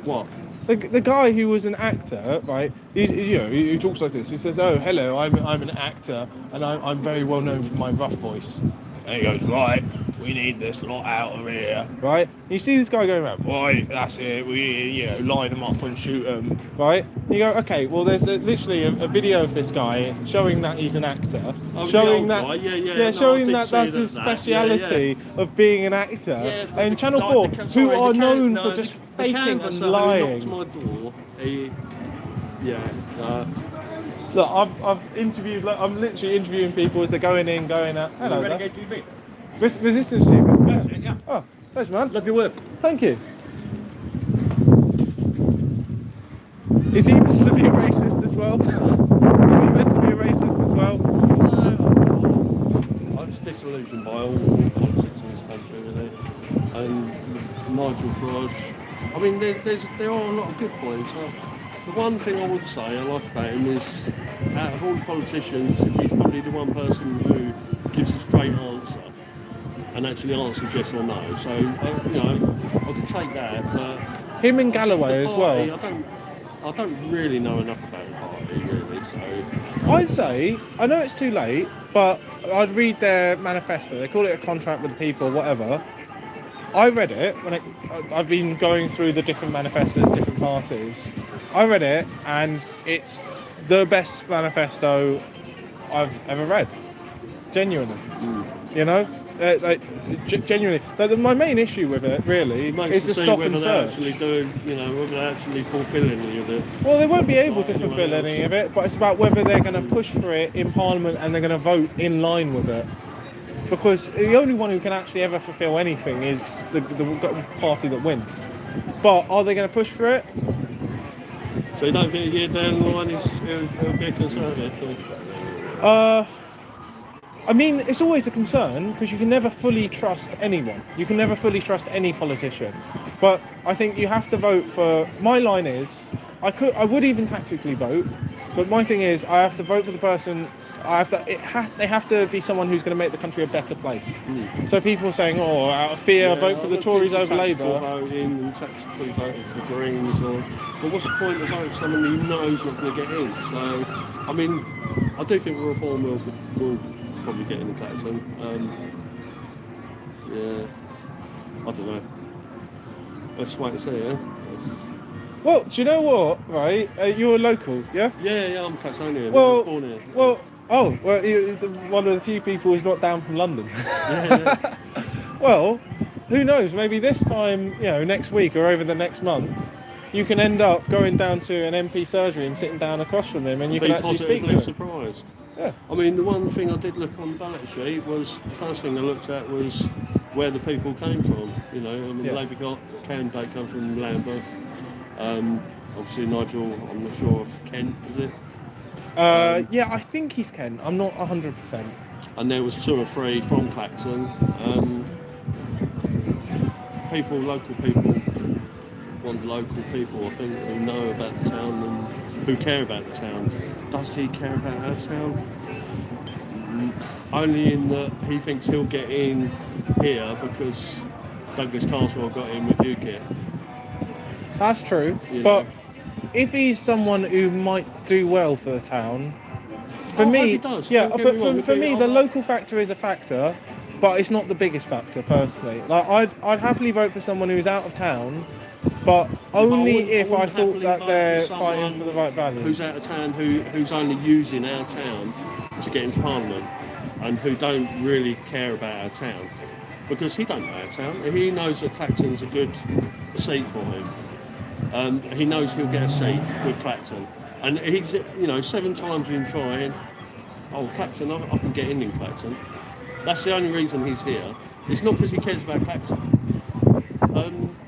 What? The guy who was an actor, right? He talks like this. He says, "Oh, hello, I'm an actor, and I'm very well known for my rough voice." And he goes, "Right, we need this lot out of here." Right? You see this guy going around, "Right, that's it. We, line them up and shoot them." Right? And you go, "Okay, well, there's literally a video of this guy showing that he's an actor, showing that, showing that that's his speciality of being an actor." And Channel 4, who are known for just faking and lying. He knocked my door. Look, I've interviewed. Like, I'm literally interviewing people as they're going in, going out. Hello there. Renegade TV. Resistance TV. That's it, yeah. Oh, thanks, man. Love your work. Thank you. Is he meant to be a racist as well? Is he meant to be a racist as well? I'm just disillusioned by all politics in this country, really. And Nigel Farage. I mean, there are a lot of good points. The one thing I would say I like about him is, out of all the politicians, he's probably the one person who gives a straight answer and actually answers yes or no. So, you know, I could take that. But Him and Galloway the as party, well. I don't really know enough about the party, really. So, I'd say, I know it's too late, but I'd read their manifesto. They call it a contract with the people, whatever. I read it when I've been going through the different manifestos, different parties. I read it, and it's the best manifesto I've ever read. Genuinely, you know, genuinely. My main issue with it really is the stop and whether search. they're actually doing, you know, whether they're actually fulfilling any of it. Well, they won't be able to Anyone fulfil else. any of it, but it's about whether they're going to push for it in Parliament and they're going to vote in line with it. Because the only one who can actually ever fulfil anything is the party that wins. But are they going to push for it? So you don't think a year down the line it'll be a conservative? I mean, it's always a concern because you can never fully trust anyone. You can never fully trust any politician. But I think you have to vote for. My line is, I would even tactically vote, but my thing is, I have to vote for the person. They have to be someone who's going to make the country a better place. So people saying, "Oh, out of fear, vote for the Tories over Labour." Voting and tactically voting for Greens, but what's the point of voting for someone who knows not going to get in? So, I mean, I do think reform will probably get in Clacton. Yeah, I don't know. Let's wait and see. Yeah. Well, do you know what? Right, you're local, yeah? Yeah, I'm Clactonian. Well, I was born here. you're one of the few people who's not down from London. Yeah. Well, who knows? Maybe this time, next week or over the next month, you can end up going down to an MP surgery and sitting down across from him, and you can actually speak to him. Surprised. Yeah. I mean, the one thing I did look on the ballot sheet was the first thing I looked at was where the people came from. You know, I mean, Yeah. Labour candidate come from Lambeth. Obviously Nigel, I'm not sure if Kent, is it? Yeah, I think he's Kent. I'm not 100%. And there was 2 or 3 from Clacton. Local people want local people, I think, who know about the town and who care about the town. Does he care about our town? Only in that he thinks he'll get in here because Douglas Carswell got in with UKIP. That's true, but if he's someone who might do well for the town, for me, for me, the local factor is a factor, but it's not the biggest factor personally. Like I'd happily vote for someone who's out of town, but only if I thought that they're fighting for the right values. Who's out of town, who's only using our town to get into Parliament, and who don't really care about our town, because he don't know our town. He knows that Clacton's a good seat for him. He knows he'll get a seat with Clacton, and he's 7 times been trying. Oh, Clacton, I can get in Clacton. That's the only reason he's here. It's not because he cares about Clacton.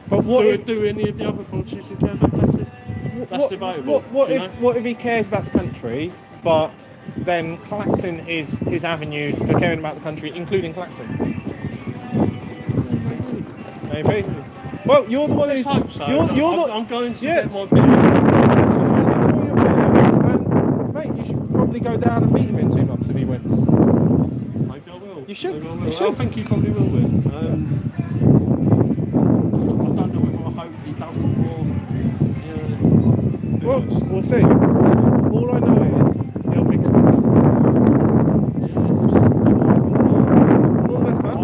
But do any of the other politicians care about Clacton? That's debatable. What if he cares about the country, but then Clacton is his avenue for caring about the country, including Clacton? Maybe. Well, you're the one who's. Let's hope so. I'm going to get my Mate, you should probably go down and meet him in 2 months if he wins. Maybe I will. You should. Maybe I will. You should. I think he probably will win. I don't know if I hope he doesn't or. Well, we'll see. All I know is he'll mix things up. All the best, man.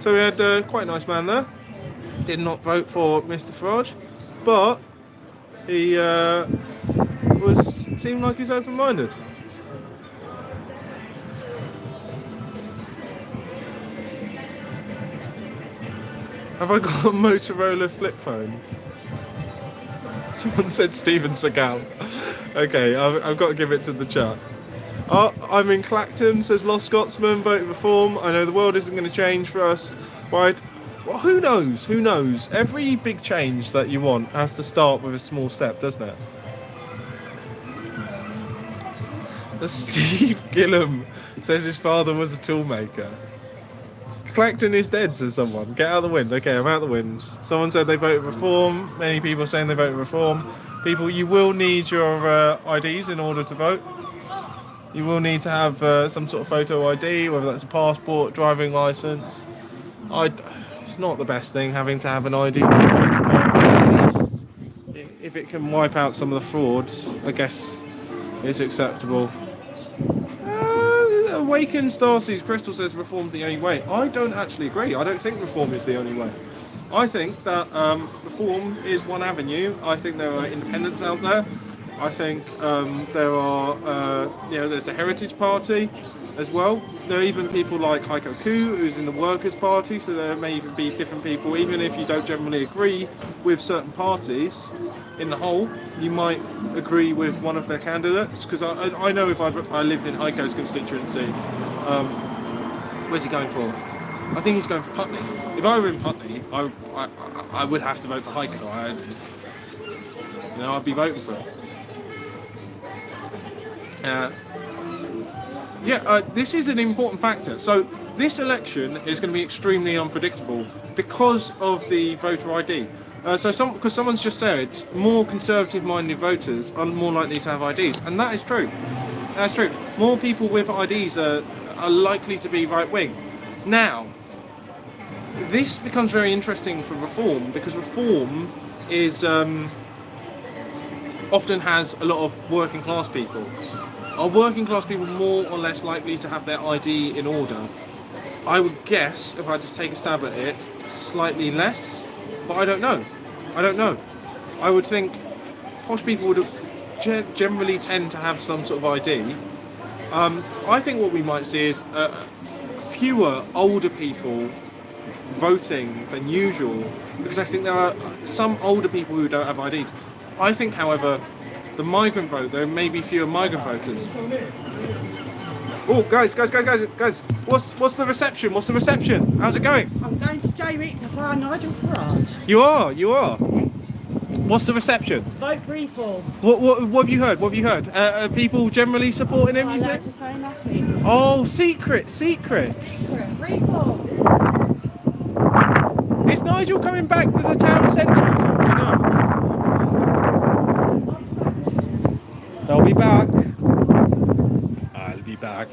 So we had quite a nice man there. Did not vote for Mr. Farage, but he seemed like he's open-minded. Have I got a Motorola flip phone? Someone said Steven Seagal. Okay, I've got to give it to the chat. I'm in Clacton, says Lost Scotsman, vote reform. I know the world isn't going to change for us, but well, who knows? Who knows? Every big change that you want has to start with a small step, doesn't it? Steve Gillum says his father was a toolmaker. Clacton is dead, says someone. Get out of the wind. Okay, I'm out of the wind. Someone said they voted reform. Many people saying they voted reform. People, you will need your IDs in order to vote. You will need to have some sort of photo ID, whether that's a passport, driving license. It's not the best thing having to have an ID. At least, if it can wipe out some of the frauds, I guess it's acceptable. Awakened Starseeds Crystal says reform's the only way. I don't actually agree. I don't think reform is the only way. I think that reform is one avenue. I think there are independents out there. I think there are, there's a Heritage Party as well. There are even people like Heiko Koo, who's in the Workers' Party, so there may even be different people, even if you don't generally agree with certain parties. In the whole, you might agree with one of their candidates, because I know if I lived in Heiko's constituency, where's he going for? I think he's going for Putney. If I were in Putney, I would have to vote for Heiko. I'd be voting for him. This is an important factor. So this election is going to be extremely unpredictable because of the voter ID. Because someone's just said more conservative-minded voters are more likely to have IDs, and that is true. That's true. More people with IDs are likely to be right-wing. Now, this becomes very interesting for reform, because reform is often has a lot of working-class people. Are working-class people more or less likely to have their ID in order? I would guess, if I just take a stab at it, slightly less. But I don't know. I would think posh people would generally tend to have some sort of ID. I think what we might see is fewer older people voting than usual, because I think there are some older people who don't have IDs. I think, however, the migrant vote, there may be fewer migrant voters. Oh, guys! What's the reception? How's it going? I'm going to J-Rick to find Nigel Farage. You are? Yes. What's the reception? Vote reform. What have you heard? Are people generally supporting him, I'm you allowed think? to say nothing. Oh, secrets. Reform. Is Nigel coming back to the town centre? Do you know? I'll be back.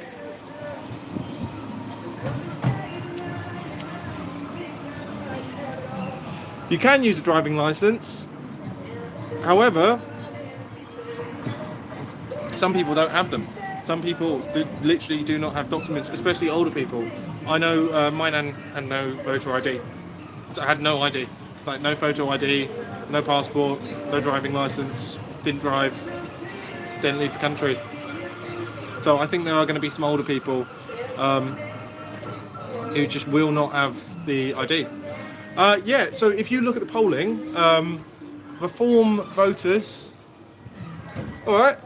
You can use a driving licence. However, some people don't have them. Some people literally do not have documents, especially older people. I know my nan had no voter ID. I had no ID. Like, no photo ID, no passport, no driving licence, didn't drive, didn't leave the country. So I think there are going to be some older people who just will not have the ID. So if you look at the polling, reform voters... Alright.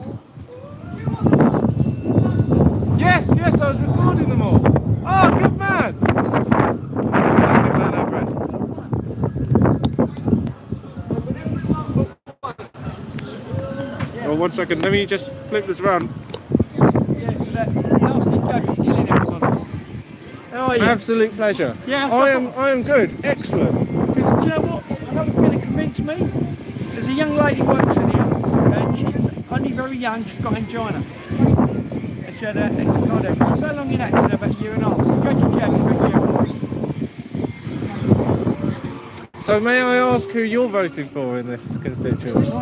Yes, I was recording them all. Oh, good man! Good man, Alfred. Oh, 1 second, let me just flip this around. How are you? Absolute pleasure. Yeah. I am good. Excellent. Because do you know what? Another thing that convinced me. There's a young lady who works in here, and she's only very young. She's got angina. And she had a cardiac arrest. So long in that? She had about a year and a half. So go to jail for a year. So may I ask who you're voting for in this constituency? Do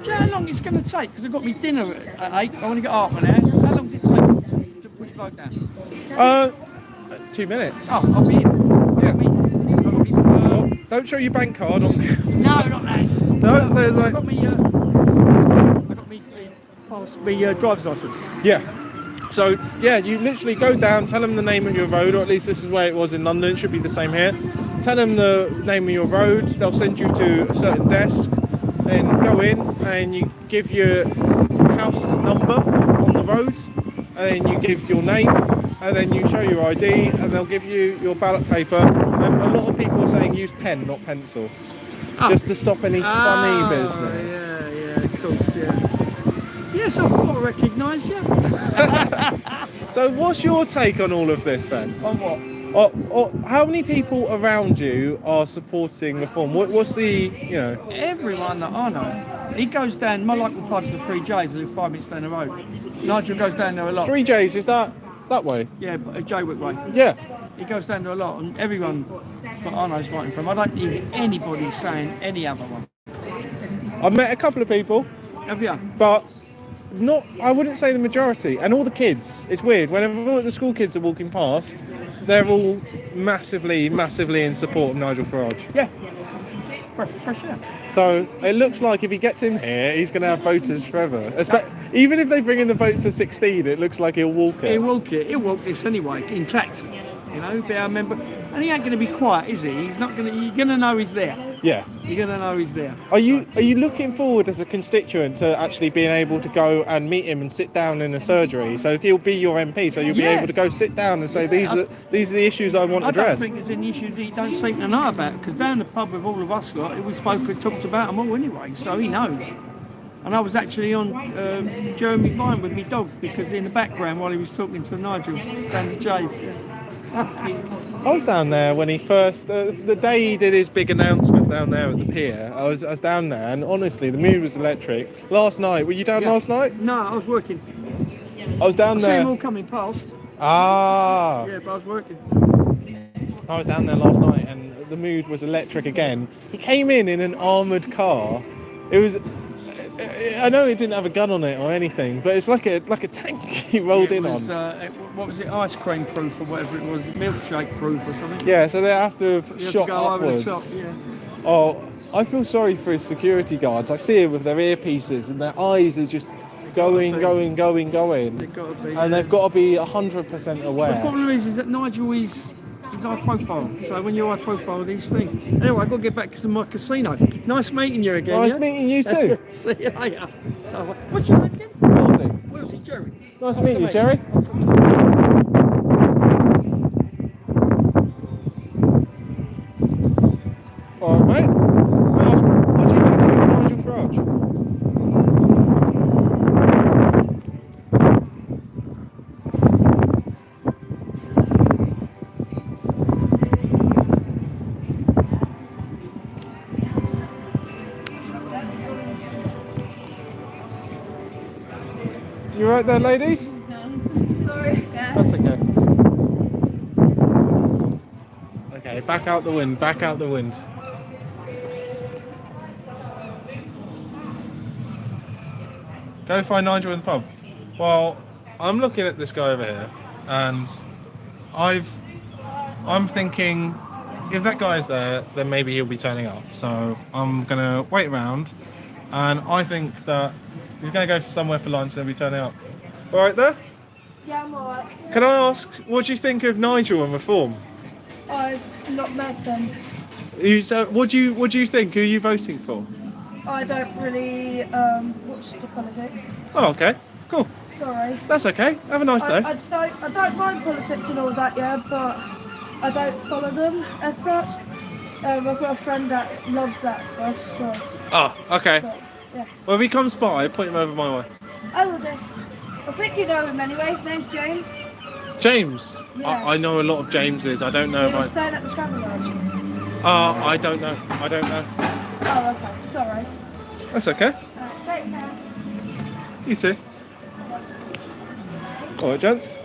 you know how long it's going to take? Because I've got me dinner at 8. I want to get half an hour. How long does it take to put your vote down? 2 minutes. Oh, I'll be in. Yeah. Don't show your bank card on. No, not that. No, there's like. I got me driver's license. Yeah. So yeah, you literally go down, tell them the name of your road, or at least this is where it was in London. It should be the same here. tell them the name of your road. They'll send you to a certain desk. Then go in and you give your house number on the road, and then you give your name, and then you show your ID, and they'll give you your ballot paper. And a lot of people are saying use pen, not pencil, just to stop any funny business. Yeah, of course, yeah. Yes, I thought I recognised you. So what's your take on all of this then? On what? How many people around you are supporting reform? What's the, Everyone that I know. He goes down, my local pub's the 3Js, I live 5 minutes down the road. Nigel goes down there a lot. 3Js, is that way? Yeah, Jaywick way. Yeah. He goes down there a lot, and everyone that I know is fighting for him. I don't hear anybody saying any other one. I've met a couple of people. Have you? But I wouldn't say the majority. And all the kids, it's weird, whenever the school kids are walking past, they're all massively in support of Nigel Farage. Yeah. Fresh air. So it looks like if he gets in here, he's going to have voters forever. Even if they bring in the vote for 16, it looks like he'll walk it. He'll walk this anyway, in Clacton. Be our member. And he ain't going to be quiet, is he? You're going to know he's there. Yeah. You're going to know he's there. Are you looking forward as a constituent to actually being able to go and meet him and sit down in a surgery? So he'll be your MP, so you'll be able to go sit down and say, these are the issues I want addressed. I don't think there's any issues he don't seem to know about, because down the pub with all of us lot, we talked about them all anyway, so he knows. And I was actually on Jeremy Vine with my dog, because in the background while he was talking to Nigel, down the J's. I was down there when he first, the day he did his big announcement down there at the pier. I was down there, and honestly, the mood was electric. Last night, were you down last night? No, I was working. I was down there. I see them all coming past. Ah. Yeah, but I was working. I was down there last night, and the mood was electric again. He came in an armoured car. It was. I know it didn't have a gun on it or anything, but it's like a tank he rolled in on. What was it? Ice cream proof or whatever it was, milkshake proof or something. Yeah, so they have to have shot upwards. Over the top, yeah. Oh, I feel sorry for his security guards. I see him with their earpieces and their eyes is just going. They've got to be, and they've got to be 100% aware. The problem is that Nigel is high profile. So when you're high profile, these things. Anyway, I've got to get back to my casino. Nice meeting you again. Nice meeting you too. See you later. So, what's your name again? Wilsey, Jerry. Nice meeting you, Jerry. All right, mate. What do you think of Nigel Farage? You right there, ladies? Sorry. That's okay. Okay, back out the wind, back out the wind. Go find Nigel in the pub. Well, I'm looking at this guy over here, and I'm thinking, if that guy's there, then maybe he'll be turning up. So I'm gonna wait around, and I think that he's going to go somewhere for lunch and then be turning up. All right there? Yeah, I'm alright. Can I ask, what do you think of Nigel and reform? I've not met him. What do you think? Who are you voting for? I don't really watch the politics. Oh, okay. Cool. Sorry. That's okay. Have a nice day. I don't mind politics and all that, yeah, but I don't follow them as such. I've got a friend that loves that stuff, so... Oh, okay. But, yeah. Well, if he comes by, point him over my way. I will do. I think you know him anyway. His name's James. James? Yeah. I know a lot of Jameses. I don't know He if was staying at the travel lodge. I don't know. I don't know. Oh, okay. Sorry. That's okay. Take care. You too. Alright, gents.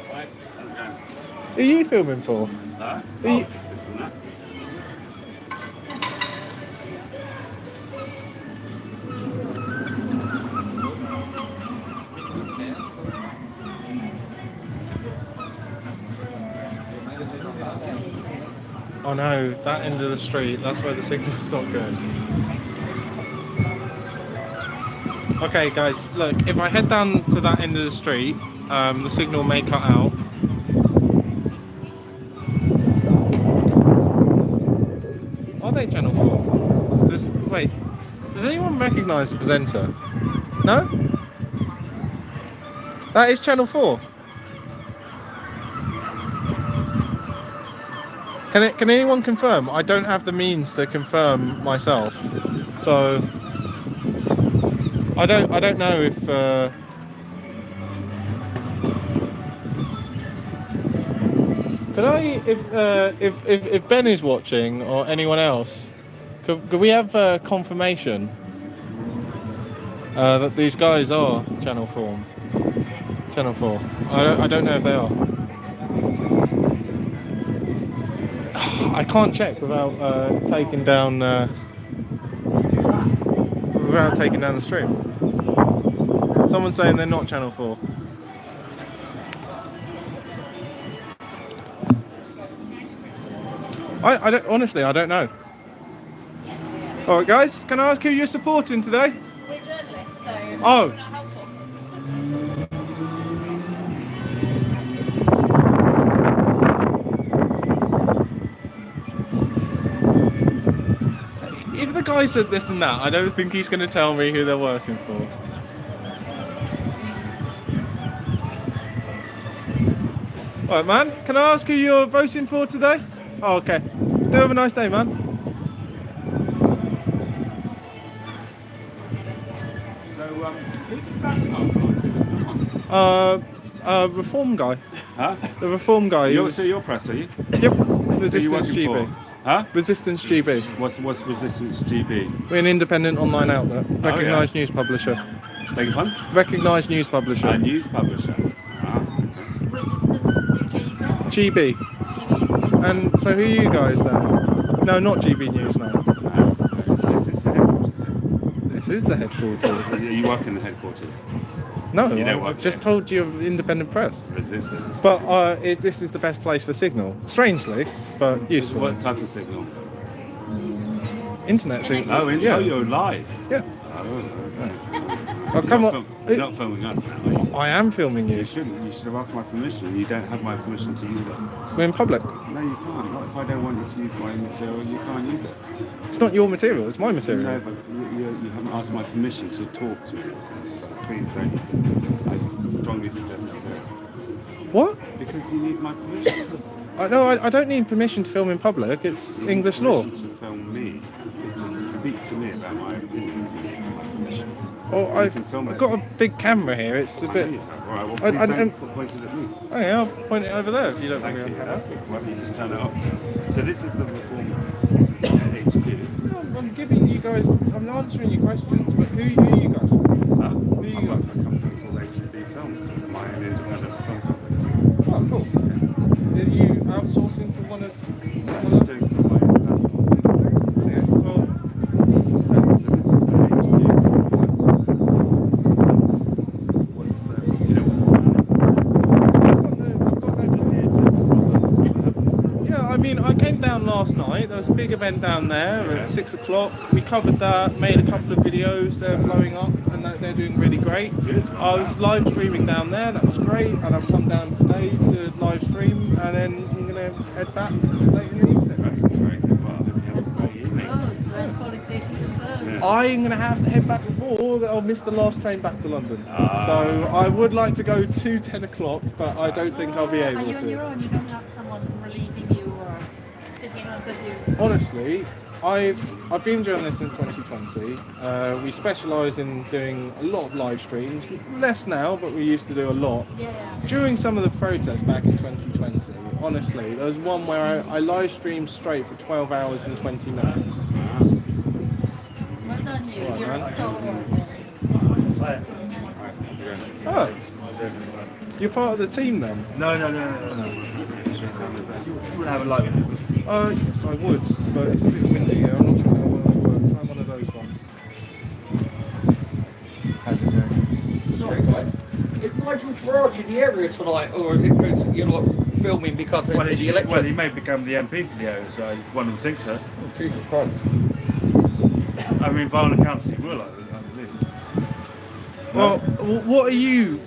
Who are you filming for? Just this and that. Oh no, that end of the street, that's where the signal's not good. Okay guys, look, if I head down to that end of the street, the signal may cut out. recognise the presenter? No? That is Channel 4. Can anyone confirm? I don't have the means to confirm myself, so I don't know if. Could I, if Ben is watching or anyone else, could we have confirmation that these guys are Channel 4? Channel 4. I don't know if they are. I can't check without taking down the stream. Someone's saying they're not Channel 4. I don't, honestly, I don't know. All right, guys, can I ask who you're supporting today? We're journalists, so Oh. we're not helpful. If the guy said this and that, I don't think he's going to tell me who they're working for. All right, man, can I ask who you're voting for today? Oh, okay. Do have a nice day, man. So, who does that come Reform guy. Huh? The Reform guy. So you're press, are you? Yep. Who Resistance you working GB. for? Huh? Resistance GB. What's Resistance GB? We're an independent online outlet. Recognised news publisher. Beg your pardon? Recognised news publisher. A news publisher. Resistance UK, you said? GB. GB. And so who are you guys then? No, not GB News, no. Is this the headquarters? This is the headquarters. You work in the headquarters? No, You don't I work just there. told you of independent press. Resistance. But this is the best place for signal. Strangely, but useful. What type of signal? Internet signal. Oh, yeah. Oh, you're live? Yeah. Oh, okay. Oh, come on. You're not filming us now, are you? I am filming you. You shouldn't. You should have asked my permission. You don't have my permission to use it. We're in public. No, you can't. What if I don't want you to use my material? You can't use it. It's not your material, it's my material. No, but you haven't asked my permission to talk to me. So please don't use it. I strongly suggest you don't. What? Because you need my permission. I don't need permission to film in public. It's You need English law. permission to film me. To speak to me about my opinions. You need my permission. Well, You can film I've it. got a big camera here. It's a I bit. know you have. All right, well, I- please I- don't point it at me. Okay, I'll point it over there if you don't want Thank me you. on That's camera. good. Why don't you just turn it off? So this is the reform. This is the HQ. No, I'm giving you guys. I'm answering your questions, but who are you guys? I Who are work you for a company called HB Films, my own independent film company. Oh, cool. Are you outsourcing to one of? I'm just doing some of my own personal thing. Yeah. Well, So this is the HQ. What's do you know what the plan is? Just here to see what happens. yeah. I mean, I came down last night. There was a big event down there at 6 o'clock. We covered that. Made a couple of videos. They're blowing up, and they're doing really great. Good. I was live streaming down there. That was great, and I've come down today to live stream, and then I'm gonna head back late in the evening. Great. Well, I hope you have a great evening. Oh, so the polling stations are closed. Yeah. I'm going to have to head back before I'll miss the last train back to London. So I would like to go to 10 o'clock, but I don't think I'll be Are able you on your to. own? You don't have someone relieving you or sticking on because you... Honestly, I've been a journalist since 2020. We specialise in doing a lot of live streams. Less now, but we used to do a lot. Yeah. During some of the protests back in 2020, honestly, there was one where I live streamed straight for 12 hours and 20 minutes. Well done you. You're a stalwart. Oh, you're part of the team then? No. You would have a light. Yes, I would, but it's a bit windy here. I'm not sure how well it works. I'm one of those ones. How's it going? Sorry guys. Is Nigel Farage in the area tonight, or is it because you're not filming because of the election? Well, he may become the MP for the area, so one would think so. Oh, Jesus Christ. I mean, by all accounts, he will, I believe. Well, who are you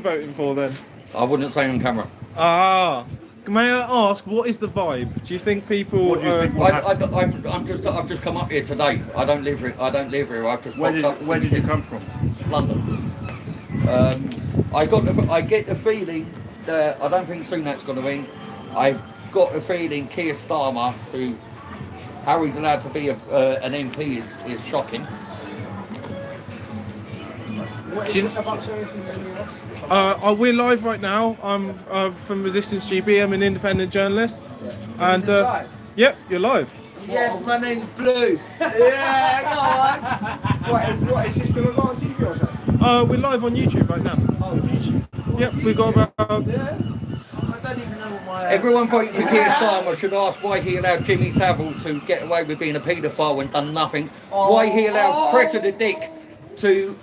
voting for then? I wouldn't say on camera. Ah, may I ask, what is the vibe? Do you think people? What do you think will happen? I've just come up here today. I don't live here. I've just Where did you come from? London. I get the feeling that I don't think Sunak's going to win. I've got the feeling Keir Starmer, how he's allowed to be an MP is shocking. What is this about, sir, if you we're live right now. I'm from Resistance GB. I'm an independent journalist. And yep, you're live. Yes, my name's Blue. Yeah, go on. What is this going to go on TV or something? We're live on YouTube right now. Oh, YouTube. Yep, we've got about. I don't even know what my. Everyone voting for Keir Starmer should ask why he allowed Jimmy Savile to get away with being a paedophile and done nothing. Why he allowed Greta the Dick to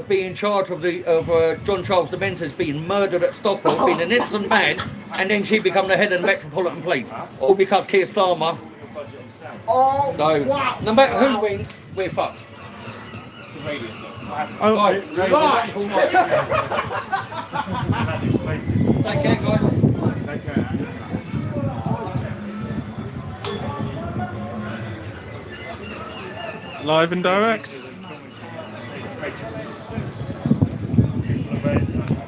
be in charge of John Charles Dementors being murdered at Stockport, being an innocent man, and then she become the head of the Metropolitan Police. All because Keir Starmer. So, no matter who wins, we're fucked. Right. Take care, guys. Take care. Live and direct.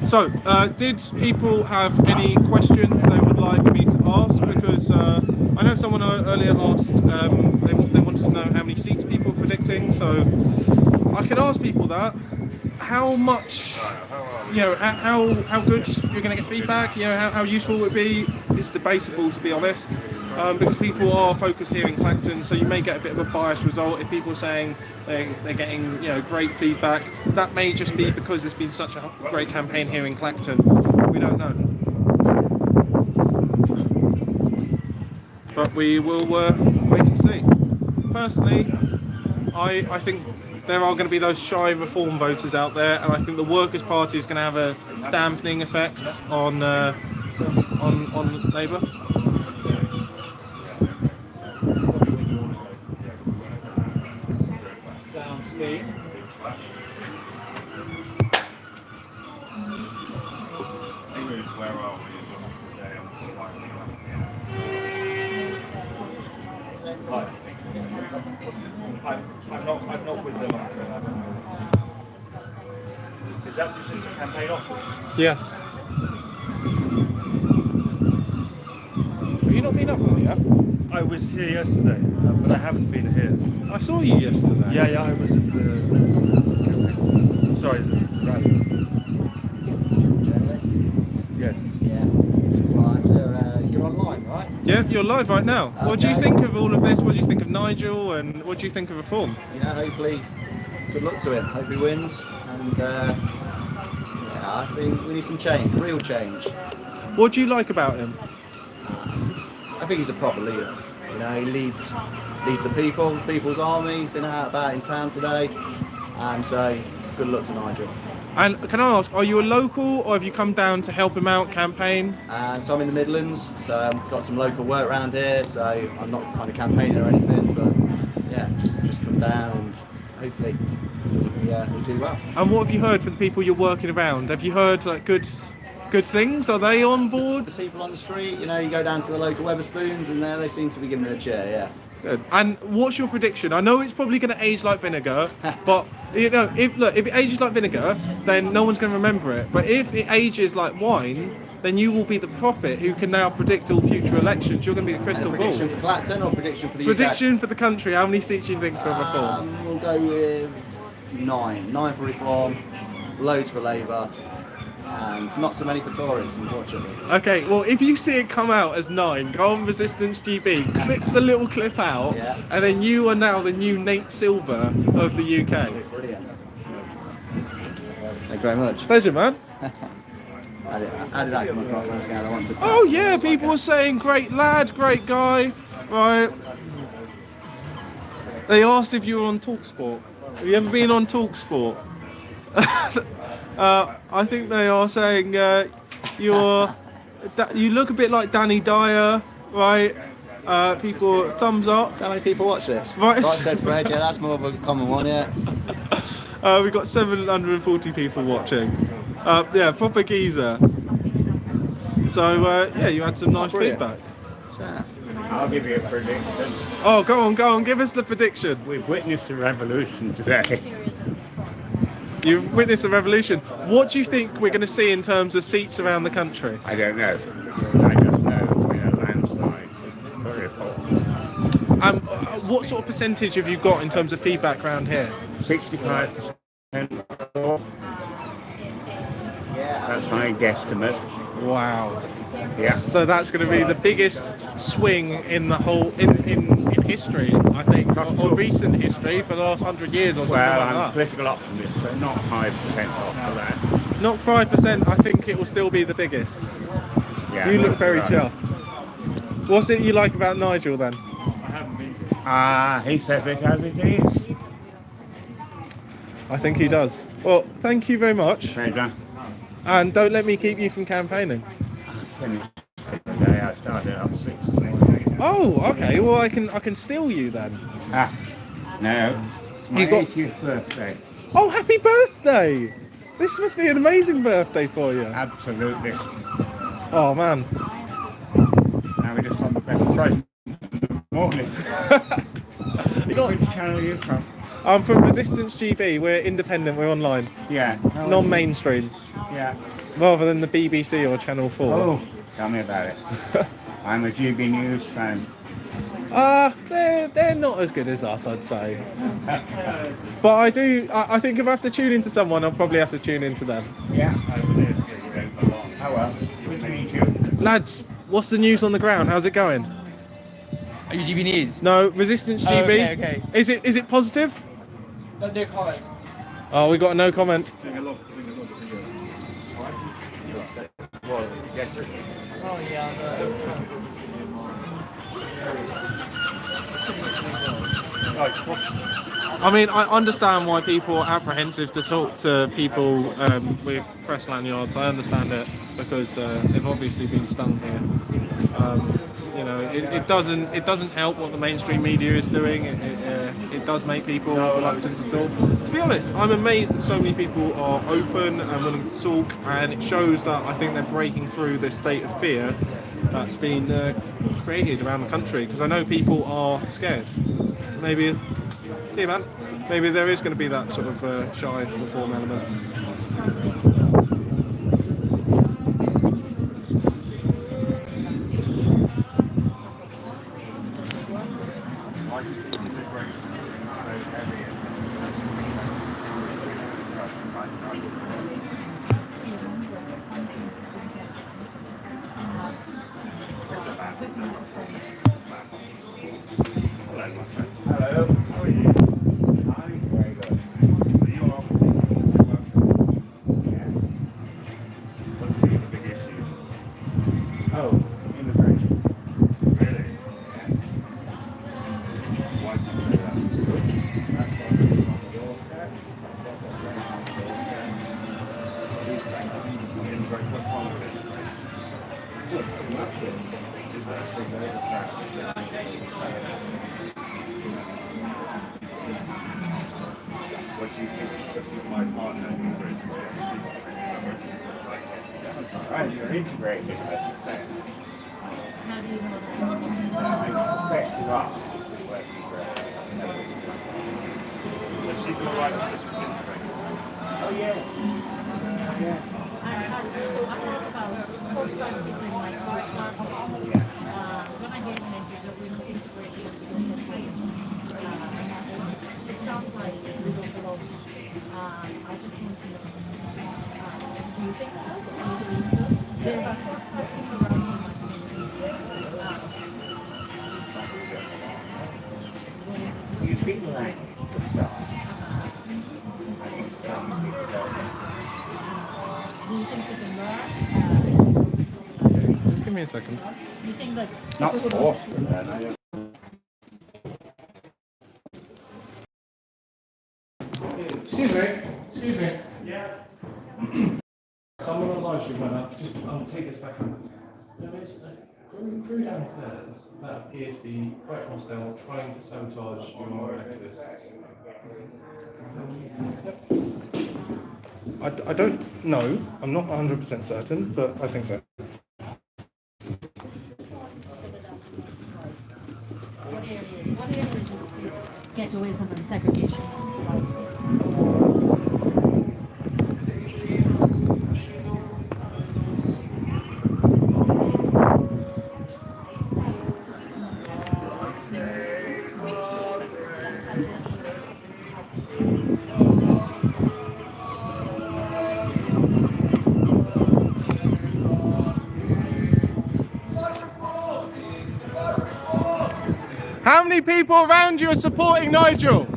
So, did people have any questions they would like me to ask? Because I know someone earlier asked, they wanted to know how many seats people are predicting, so I can ask people that. How much, how good you're going to get feedback, how useful it would be, is debatable, to be honest, because people are focused here in Clacton, so you may get a bit of a biased result. If people are saying they're getting great feedback, that may just be because there's been such a great campaign here in Clacton. We don't know. But we will wait and see. Personally, I think there are going to be those shy reform voters out there, and I think the Workers' Party is going to have a dampening effect on Labour. Sounds good. Where are we? I'm not with them. Is this the campaign office? Yes. Have you not been up there yet? I was here yesterday, but I haven't been here. I saw you yesterday. Yeah, I was at the campaign. Sorry, the rally. Journalist? Yes. Yeah. So you're online, right? Yeah, you're live right now. Okay. What do you think of all of this? What do you think of Nigel, and what do you think of reform? Hopefully, good luck to him. Hope he wins. And I think we need some change, real change. What do you like about him? I think he's a proper leader. He leads the people, people's army. Been out about in town today, so good luck to Nigel. And can I ask, are you a local, or have you come down to help him out campaign? So I'm in the Midlands, so I've got some local work around here, so I'm not kind of campaigning or anything, but yeah, just come down and hopefully we do well. And what have you heard from the people you're working around? Have you heard good things? Are they on board? The people on the street, you go down to the local Weatherspoons and they seem to be giving it a cheer, yeah. Good. And what's your prediction? I know it's probably going to age like vinegar, but if it ages like vinegar, then no one's going to remember it. But if it ages like wine, then you will be the prophet who can now predict all future elections. You're going to be the crystal ball. Prediction for Clacton or prediction for the UK? Prediction for the country. How many seats do you think for reform? We'll go with 9. 9 for reform, loads for Labour, and not so many for Tories, unfortunately. Okay, well, if you see it come out as 9, go on Resistance GB, click the little clip out, and then you are now the new Nate Silver of the UK. Brilliant. Thank you very much. Pleasure, man. How did that come across? That's I wanted to Oh yeah, people were saying great lad, great guy, right? They asked if you were on TalkSport. Have you ever been on TalkSport? I think they are saying you look a bit like Danny Dyer, right? People, thumbs up. So how many people watch this? Right, said Fred. Yeah, that's more of a common one. Yeah. We've got 740 people watching. Yeah, proper geezer. So yeah, you had some nice brilliant. feedback. I'll give you a prediction. Oh, go on, give us the prediction. We've witnessed a revolution today. You've witnessed a revolution. What do you think we're going to see in terms of seats around the country? I don't know. I just know it's been a landslide. It's very important. What sort of percentage have you got in terms of feedback around here? 65%. That's my guesstimate. Wow. Yeah. So that's going to be the biggest swing in the whole in history, I think, or recent history for the last 100 years or something Well, like I'm a that. political optimist, but not 5% off for that. Not 5%. I think it will still be the biggest. Yeah, You look very right. chuffed. What's it you like about Nigel then? He says it as it is. I think he does. Well, thank you very much. Pleasure. And don't let me keep you from campaigning. Finished today. I started at 6. Oh, okay. Well, I can steal you then. No. It's my You got- 80th birthday. Oh, happy birthday! This must be an amazing birthday for you. Absolutely. Oh man. Now we just on the best present in the morning. Which channel are you from? I'm from Resistance GB. We're independent. We're online. Yeah. Non-mainstream. Yeah. Rather than the BBC or Channel 4. Oh, tell me about it. I'm a GB News fan. They're not as good as us, I'd say. But I think if I have to tune into someone, I'll probably have to tune into them. Yeah. Oh well, good to meet you. Lads, what's the news on the ground? How's it going? Are you GB News? No, Resistance Oh, GB. okay. Is it positive? No comment. Oh, we got a no comment. Oh yeah. I mean, I understand why people are apprehensive to talk to people with press lanyards. I understand it because they've obviously been stung here. You know, it doesn't help what the mainstream media is doing. It does make people reluctant to talk. To be honest, I'm amazed that so many people are open and willing to talk, and it shows that I think they're breaking through this state of fear that's been created around the country. Because I know people are scared. Maybe see you, man. Maybe there is going to be that sort of shy reform element. Hello. How are you? I'm very good. So you're obviously what's the big issue? Oh, immigration. Really? Yeah. Why do you say that? That's what's on the doorstep. Who's saying that? Immigration. What's wrong with immigration? Look, pretty much it. Is that a big what do you think of my partner integrated? Right, you're integrated, I should say. How do you know that? I expect you are. So she's all right with this integrated? Oh, yeah. Yeah. So I have about 45 people in my class. When I get a message that we're not integrated into the it sounds like we don't belong. I just want to know, do you think so? Do you believe so? There are about 4 or 5 people around me in my community. You speak the language to start. Do you think we can learn? Just give me a second. Do you think that... Not forced to learn. Excuse me. Yeah. Someone on live stream went up. Just take this back up. There is a crew downstairs that appear to be quite hostile, trying to sabotage your activists. I don't know. I'm not 100% certain, but I think so. How many people around you are supporting Nigel?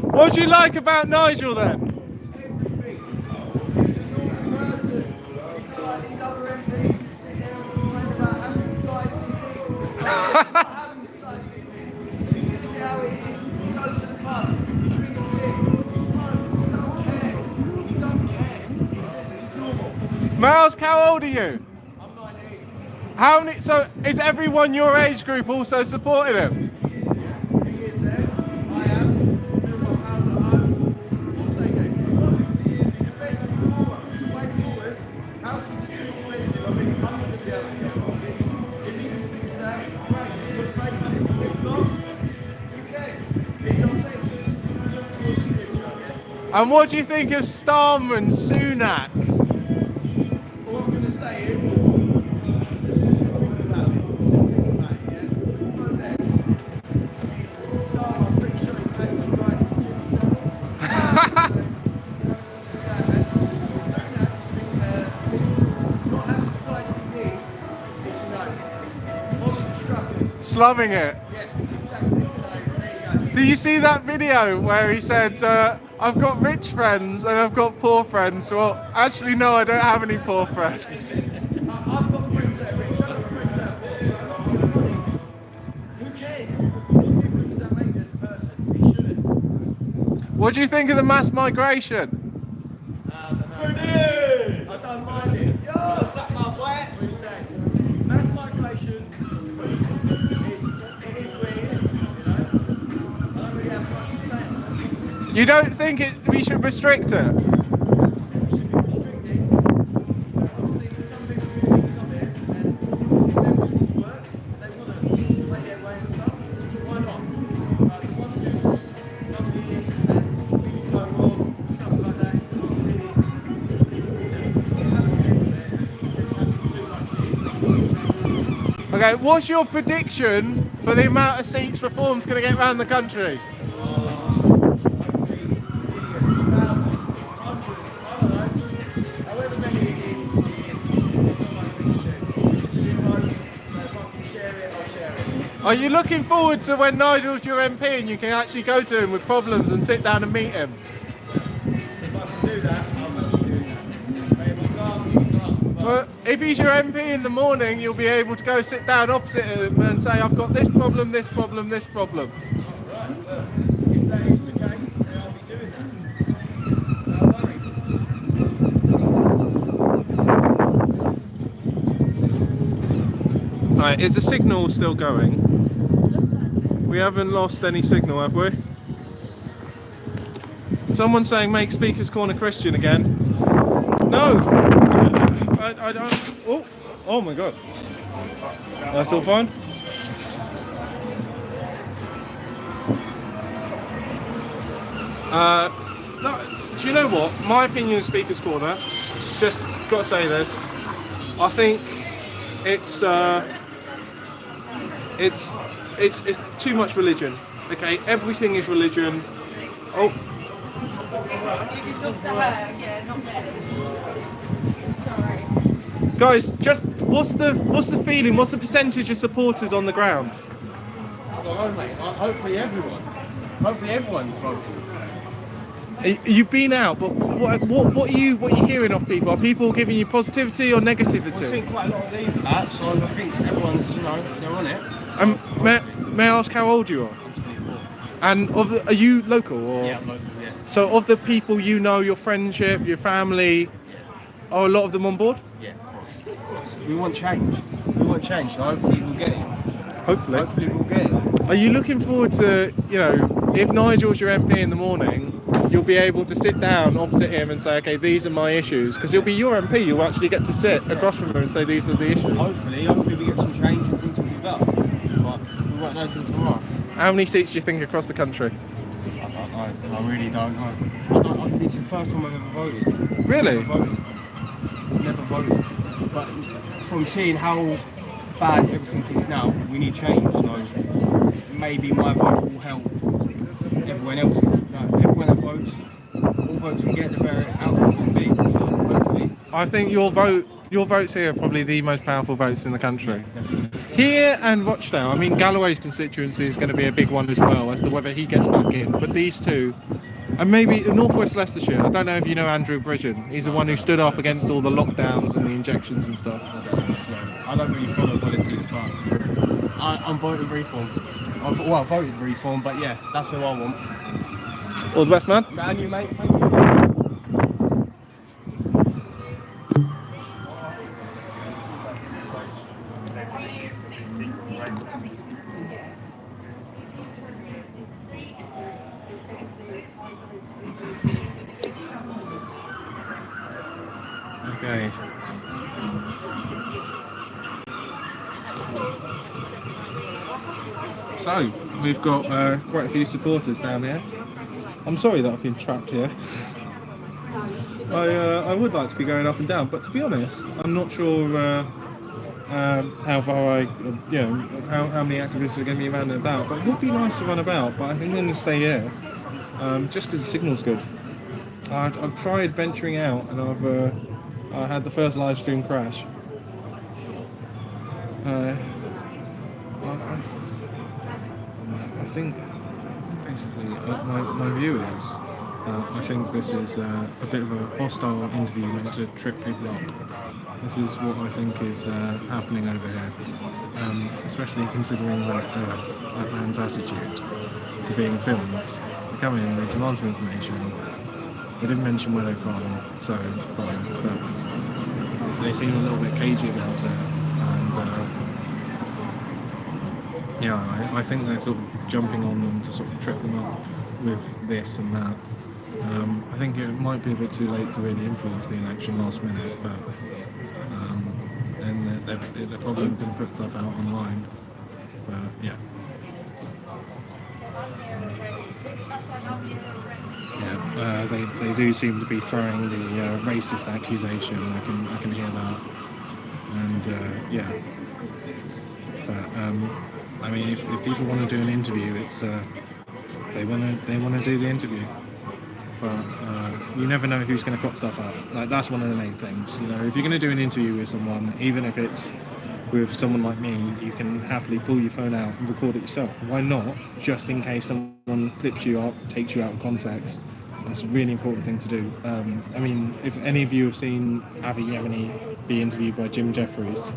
What do you like about Nigel then? Miles, how old are you? I'm 19. How many? So is everyone your age group also supporting him? And what do you think of Starmer and Sunak? All I'm going to say is, I'm pretty sure he's had some right not having Sky TV, it's Slumming it. Yeah, exactly. So there you go. Do you see that video where he said, I've got rich friends and I've got poor friends? Well, actually, no, I don't have any poor friends. I've got friends that are rich, I've got friends that are poor, but I'm not being funny. Who cares? What difference does that make as a person? It shouldn't. What do you think of the mass migration? I don't mind it. Yo, what's up, my boy? What are you saying? Mass migration, it is what it is, you know? I don't really have much to say on that. You don't think we should restrict it? Okay, what's your prediction for the amount of seats reform's going to get around the country? Are you looking forward to when Nigel's your MP and you can actually go to him with problems and sit down and meet him? If I can do that, I will be doing that. But if I can't, Well, if he's your MP in the morning, you'll be able to go sit down opposite him and say, I've got this problem, this problem, this problem. Right, well, if that is the case, then I'll be doing that. No worries. Right, is the signal still going? We haven't lost any signal, have we? Someone's saying make Speaker's Corner Christian again. No! I don't... Oh my god. That's all fine? No, do you know what? My opinion of Speaker's Corner, just got to say this, I think it's too much religion. Okay, everything is religion. Oh. You can talk to her, yeah, not me. Sorry. Guys, just what's the feeling? What's the percentage of supporters on the ground? I don't know, mate. Hopefully everyone. Hopefully everyone's voting. You've been out, but what are you hearing off people? Are people giving you positivity or negativity? I've seen quite a lot of these out, so I think everyone's, they're on it. May I ask how old you are? I'm 24. And are you local or? Yeah, I'm local. Yeah. So of the people you know, your friendship, your family, are a lot of them on board? Yeah, of course. We want change. So hopefully we'll get it. Hopefully we'll get it. Are you looking forward to, if Nigel's your MP in the morning, you'll be able to sit down opposite him and say, okay, these are my issues, because he'll be your MP, you'll actually get to sit across from him and say these are the issues. Hopefully we get some change and things will be better, but we won't know till tomorrow. How many seats do you think across the country? I don't I really don't know. This is the first time I've ever voted. Really? Never voted. But from seeing how bad everything is now, we need change. So maybe my vote will help everyone else. Everyone that votes, all votes we get, the better outcome will be. So hopefully. I think your votes here are probably the most powerful votes in the country. Here and Rochdale, I mean Galloway's constituency is going to be a big one as well as to whether he gets back in. But these two, and maybe North West Leicestershire, I don't know if you know Andrew Bridgen. He's the one who stood up against all the lockdowns and the injections and stuff. I don't really follow politics, but I'm voting reform. I voted reform, but yeah, that's who I want. All the best, man. And you, mate. Okay. So, we've got quite a few supporters down here. I'm sorry that I've been trapped here. I would like to be going up and down, but to be honest, I'm not sure how far how many activists are going to be around and about. But it would be nice to run about, but I think they're going to stay here, just because the signal's good. I've tried venturing out, and I had the first live stream crash. I think basically my view is I think this is a bit of a hostile interview meant to trip people up. This is what I think is happening over here, especially considering that man's attitude to being filmed. They come in, they demand some information. They didn't mention where they're from, so fine, but they seem a little bit cagey about it, and I think they're sort of jumping on them to sort of trip them up with this and that. I think it might be a bit too late to really influence the election last minute, but and they're probably going to put stuff out online, but yeah. Yeah, they do seem to be throwing the racist accusation. I can hear that, and yeah. But I mean, if people want to do an interview, it's they want to do the interview. But you never know who's going to crop stuff up. Like, that's one of the main things. You know, if you're going to do an interview with someone, even if it's with someone like me, you can happily pull your phone out and record it yourself. Why not? Just in case someone clips you up, takes you out of context. That's a really important thing to do. I mean, if any of you have seen Avi Yemeni be interviewed by Jim Jeffries,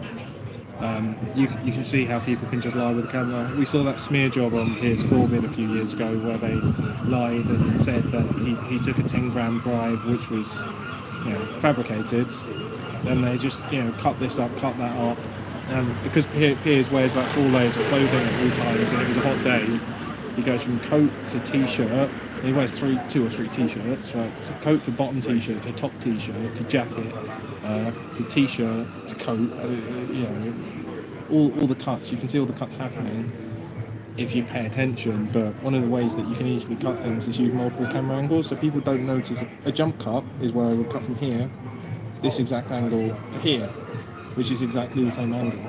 you can see how people can just lie with the camera. We saw that smear job on Piers Corbyn a few years ago where they lied and said that he took a 10-gram bribe, which was fabricated. Then they just cut this up, cut that up. And because Piers wears about 4 layers of clothing at all times, and it was a hot day, he goes from coat to t-shirt. And he wears 2 or 3 t-shirts, right? So coat to bottom t-shirt to top t-shirt to jacket to t-shirt to coat. All the cuts. You can see all the cuts happening if you pay attention. But one of the ways that you can easily cut things is use multiple camera angles, so people don't notice. A jump cut is where I would cut from here, this exact angle to here, which is exactly the same angle.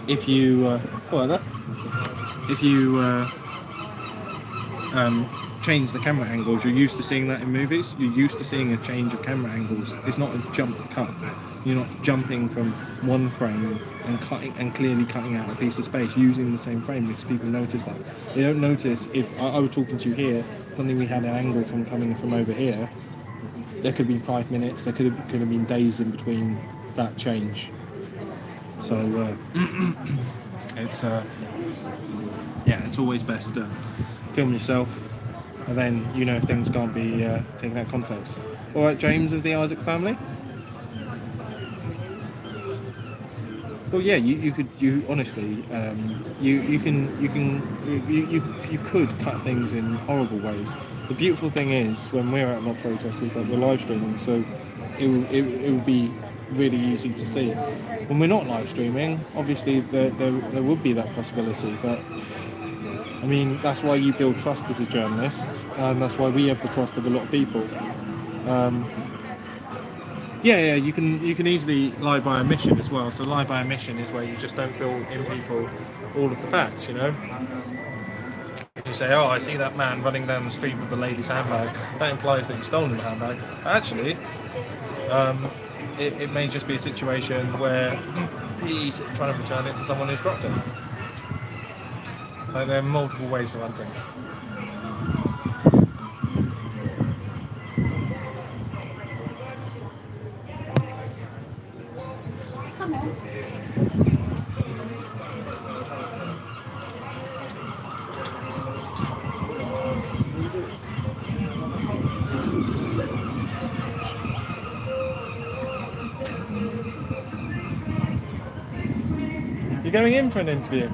If you change the camera angles, you're used to seeing that in movies. You're used to seeing a change of camera angles. It's not a jump cut. You're not jumping from one frame and clearly cutting out a piece of space using the same frame, because people notice that. They don't notice if I was talking to you here, suddenly we had an angle from coming from over here. There could have been 5 minutes. There could have been days in between that change. So it's it's always best to film yourself, and then if things can't be taken out of context. All right, James of the Isaac family. Well, yeah, you could honestly you could cut things in horrible ways. The beautiful thing is when we're at mock protests is that we're live streaming, so it would be really easy to see. When we're not live streaming, obviously there would be that possibility, but I mean, that's why you build trust as a journalist, and that's why we have the trust of a lot of people. Yeah, you can easily lie by omission as well. So lie by omission is where you just don't fill in people all of the facts, you know. You say, oh, I see that man running down the street with the lady's handbag. That implies that he's stolen the handbag. Actually, it may just be a situation where he's trying to return it to someone who's dropped it. Like, there are multiple ways to run things. You're going in for an interview?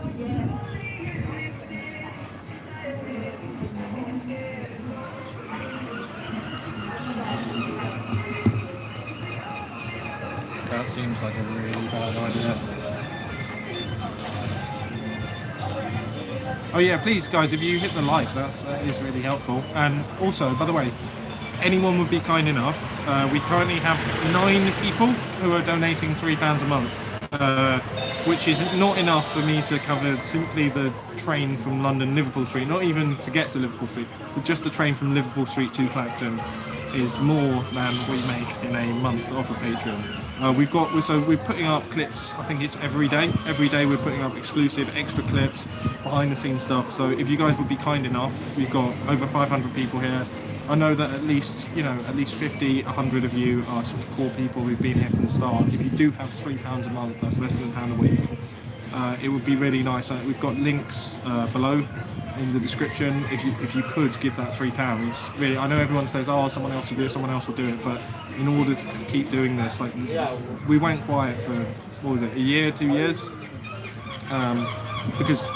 That seems like a really bad idea. Oh yeah, please guys, if you hit the like, that is really helpful. And also, by the way, anyone would be kind enough. We currently have 9 people who are donating £3 a month. Which is not enough for me to cover simply the train from London Liverpool Street, not even to get to Liverpool Street, but just the train from Liverpool Street to Clacton is more than we make in a month off of Patreon. We're putting up clips, I think it's every day we're putting up exclusive extra clips, behind the scenes stuff. So if you guys would be kind enough, we've got over 500 people here. I know that at least 50, 100 of you are sort of core people who've been here from the start. If you do have £3 a month, that's less than £1 a week. It would be really nice. We've got links below in the description. If you could give that £3, really, I know everyone says, oh, someone else will do it, someone else will do it, but in order to keep doing this, like, we went quiet for, what was it, a year, 2 years? Because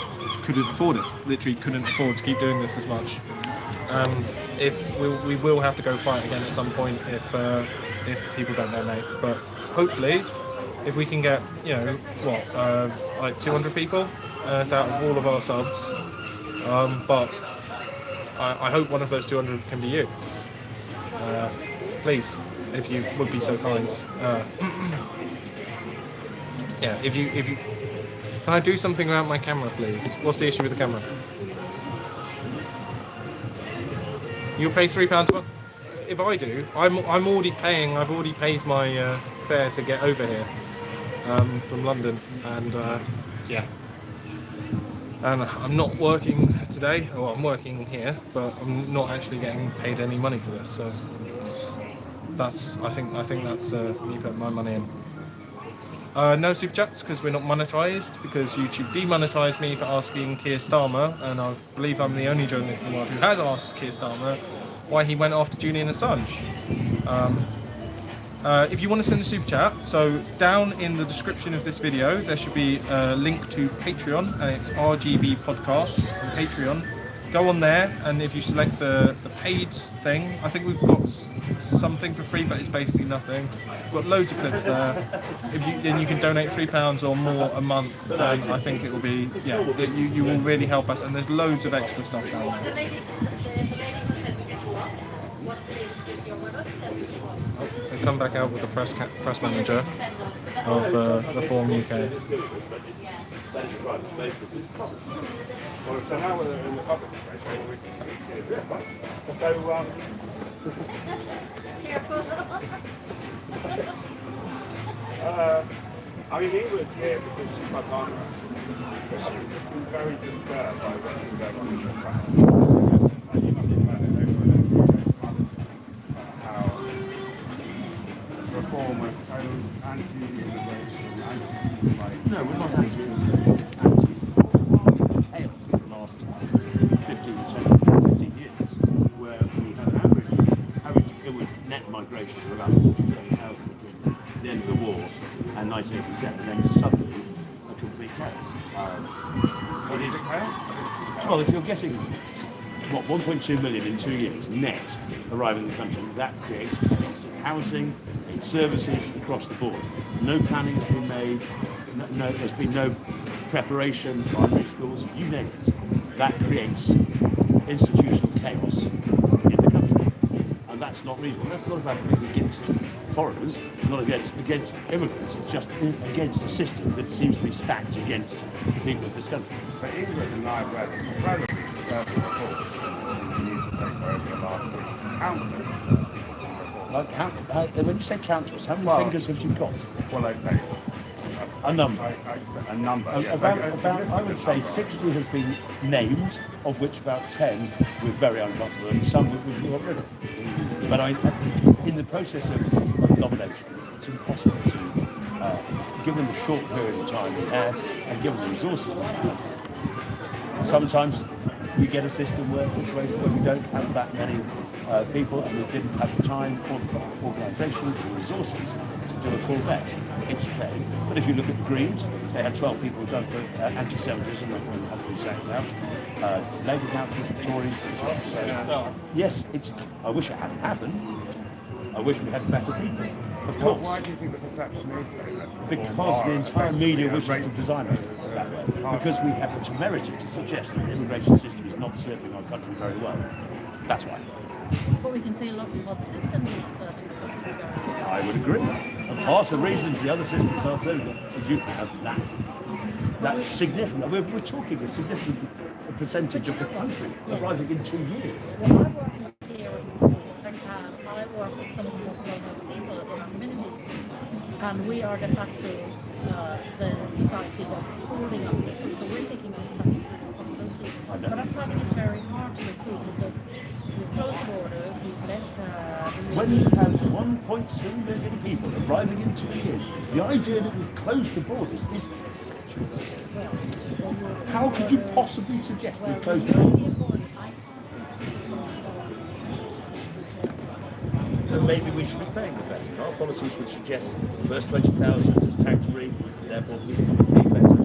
couldn't afford it, literally couldn't afford to keep doing this as much. If we will have to go quiet again at some point if people don't donate, but hopefully if we can get like 200 people out of all of our subs, but I hope one of those 200 can be you. Please, if you would be so kind. Yeah, if you can I do something about my camera, please? What's the issue with the camera? You'll pay £3 a month. If I do, I'm already paying. I've already paid my fare to get over here from London, and yeah. And I'm not working today. Well, I'm working here, but I'm not actually getting paid any money for this. So I think that's me putting my money in. No super chats because we're not monetized, because YouTube demonetized me for asking Keir Starmer, and I believe I'm the only journalist in the world who has asked Keir Starmer why he went after Julian Assange. If you want to send a super chat, so down in the description of this video there should be a link to Patreon, and it's RGB Podcast on Patreon. Go on there, and if you select the paid thing, I think we've got something for free, but it's basically nothing. We've got loads of clips there. Then you can donate £3 or more a month, and I think it will be, yeah, you will really help us. And there's loads of extra stuff down there. They come back out with the press manager of Reform UK. So now we're in the public space, maybe we can so I mean, he was here because she's my partner, but she's been very disturbed by what's been going on in the past. You must have heard it how Reform was so anti-immigration, anti-human rights. No, we're not anti-immigration. Migration of about 47,000 between the end of the war and 1987, and then suddenly a complete chaos. What is it chaos? Well, if you're getting 1.2 million in 2 years net arriving in the country, that creates chaos in housing, in services across the board. No planning has been made. There's been no preparation, primary schools, you name it. that creates institutional chaos in the country. And that's not reasonable. That's not about being against foreigners, not against immigrants. It's just against a system that seems to be stacked against the people of this country. But England, and I've read incredibly disturbing reports in the newspaper over the last week. Countless people from reform. When you say countless, how many fingers have you got? Well, okay. A number. A number. Yes. About, I would say 60 have been named, of which about 10 we're very uncomfortable, and some we've got rid of. But in the process of nominations, it's impossible to, given the short period of time we had, and given the resources we had, sometimes we get a situation where we don't have that many people, and we didn't have the time, or organisation, or resources to do a full vet. It's okay. But if you look at the Greens, they had 12 people done for anti-Semitism and Humphrey sacked out. Labour councils, Tories. So, yes, I wish it hadn't happened. I wish we had better people. Of course. Why do you think the perception is so? Because the entire media wishes to design us that way. Because we have the temerity to suggest that the immigration system is not serving our country very well. That's why. But we can see lots of other systems are not serving the country very well. I would agree. And part of the reasons the other systems are so good is you have that. That's significant. We're talking a significant percentage of the country arriving in 2 years. Well, I work in here at school, and I work with some of the most vulnerable people in our communities. And we are de facto the society that is holding up people. So we're taking on statutory responsibilities. But I'm finding it very hard to recruit because we've closed borders, we've left when you have 1.2 million people arriving in 2 years, the idea that we've closed the borders is fatuous. How could you possibly suggest we've closed the borders? And maybe we should be paying the best. Our policies would suggest the first 20,000 is tax-free, therefore people can pay better.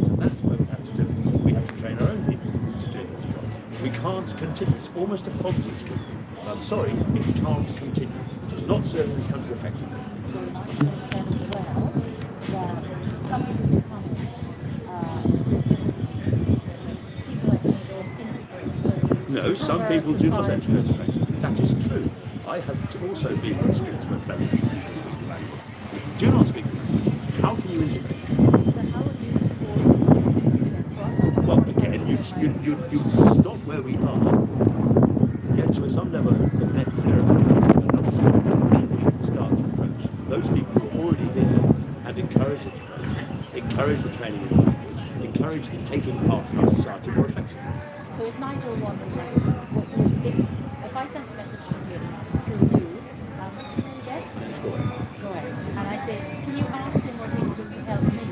So that's what we have to do. We have to train our own people to do this job. We can't continue. It's almost a Ponzi scheme. I'm sorry, it can't continue. It is not serving this country effectively. So Nigel said as well that some people come people actually don't integrate. No, some people do not integrate effectively. That is true. I have also been on the streets where very few people speak the language. If you do not speak the language, how can you integrate? So how would you support? Well, again, you'd stop where we are, get to some level of net zero, and obviously then we can start to approach those people who are already here and encourage it, encourage the training in the language, encourage them taking part in our society more effectively. So if Nigel won the election, if I sent a message to him through you, what's your name again? Go ahead. And I say, can you ask him what he can do to help me,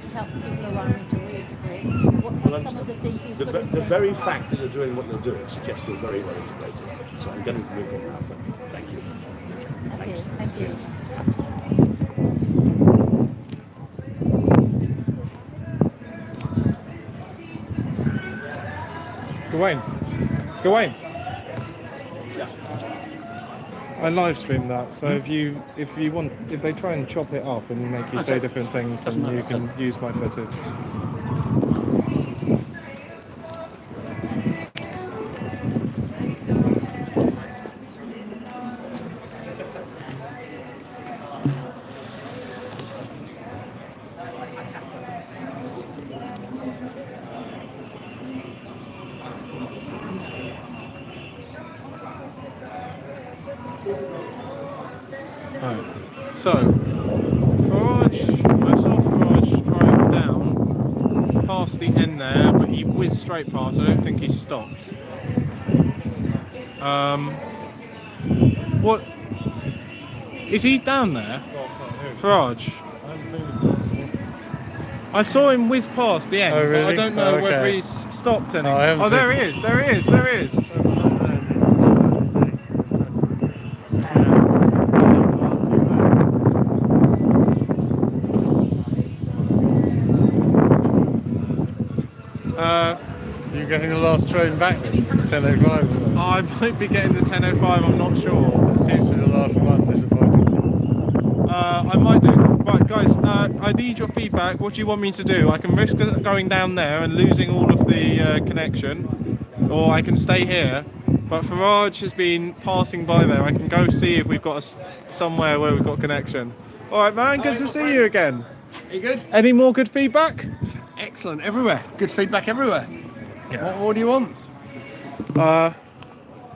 to help people around me to reintegrate? What are some of the things he put in The place? very fact that you're doing what you're doing suggests you're very well integrated. So I'm going to move on now. Thank you. Okay, thank you. Gawain. Yeah. I live stream that, so if they try and chop it up and make you say different things, then you can use my footage. So, I saw Farage drive down past the end there, but he whizzed straight past. I don't think he stopped. What? Is he down there? Farage? I saw him whiz past the end, Oh, really? but I don't know Okay. whether he's stopped any. Oh, There he is, there he is, there he is. You're getting the last train back then? 10:05? I might be getting the 10:05, I'm not sure. That seems to be the last one, disappointing. I might do, Right, guys, I need your feedback. What do you want me to do? I can risk going down there and losing all of the connection, or I can stay here. But Farage has been passing by there. I can go see if we've got somewhere where we've got connection. All right, man. Good to see you again. Are you good? Any more good feedback? Excellent. Everywhere. Good feedback everywhere. Yeah. What more do you want?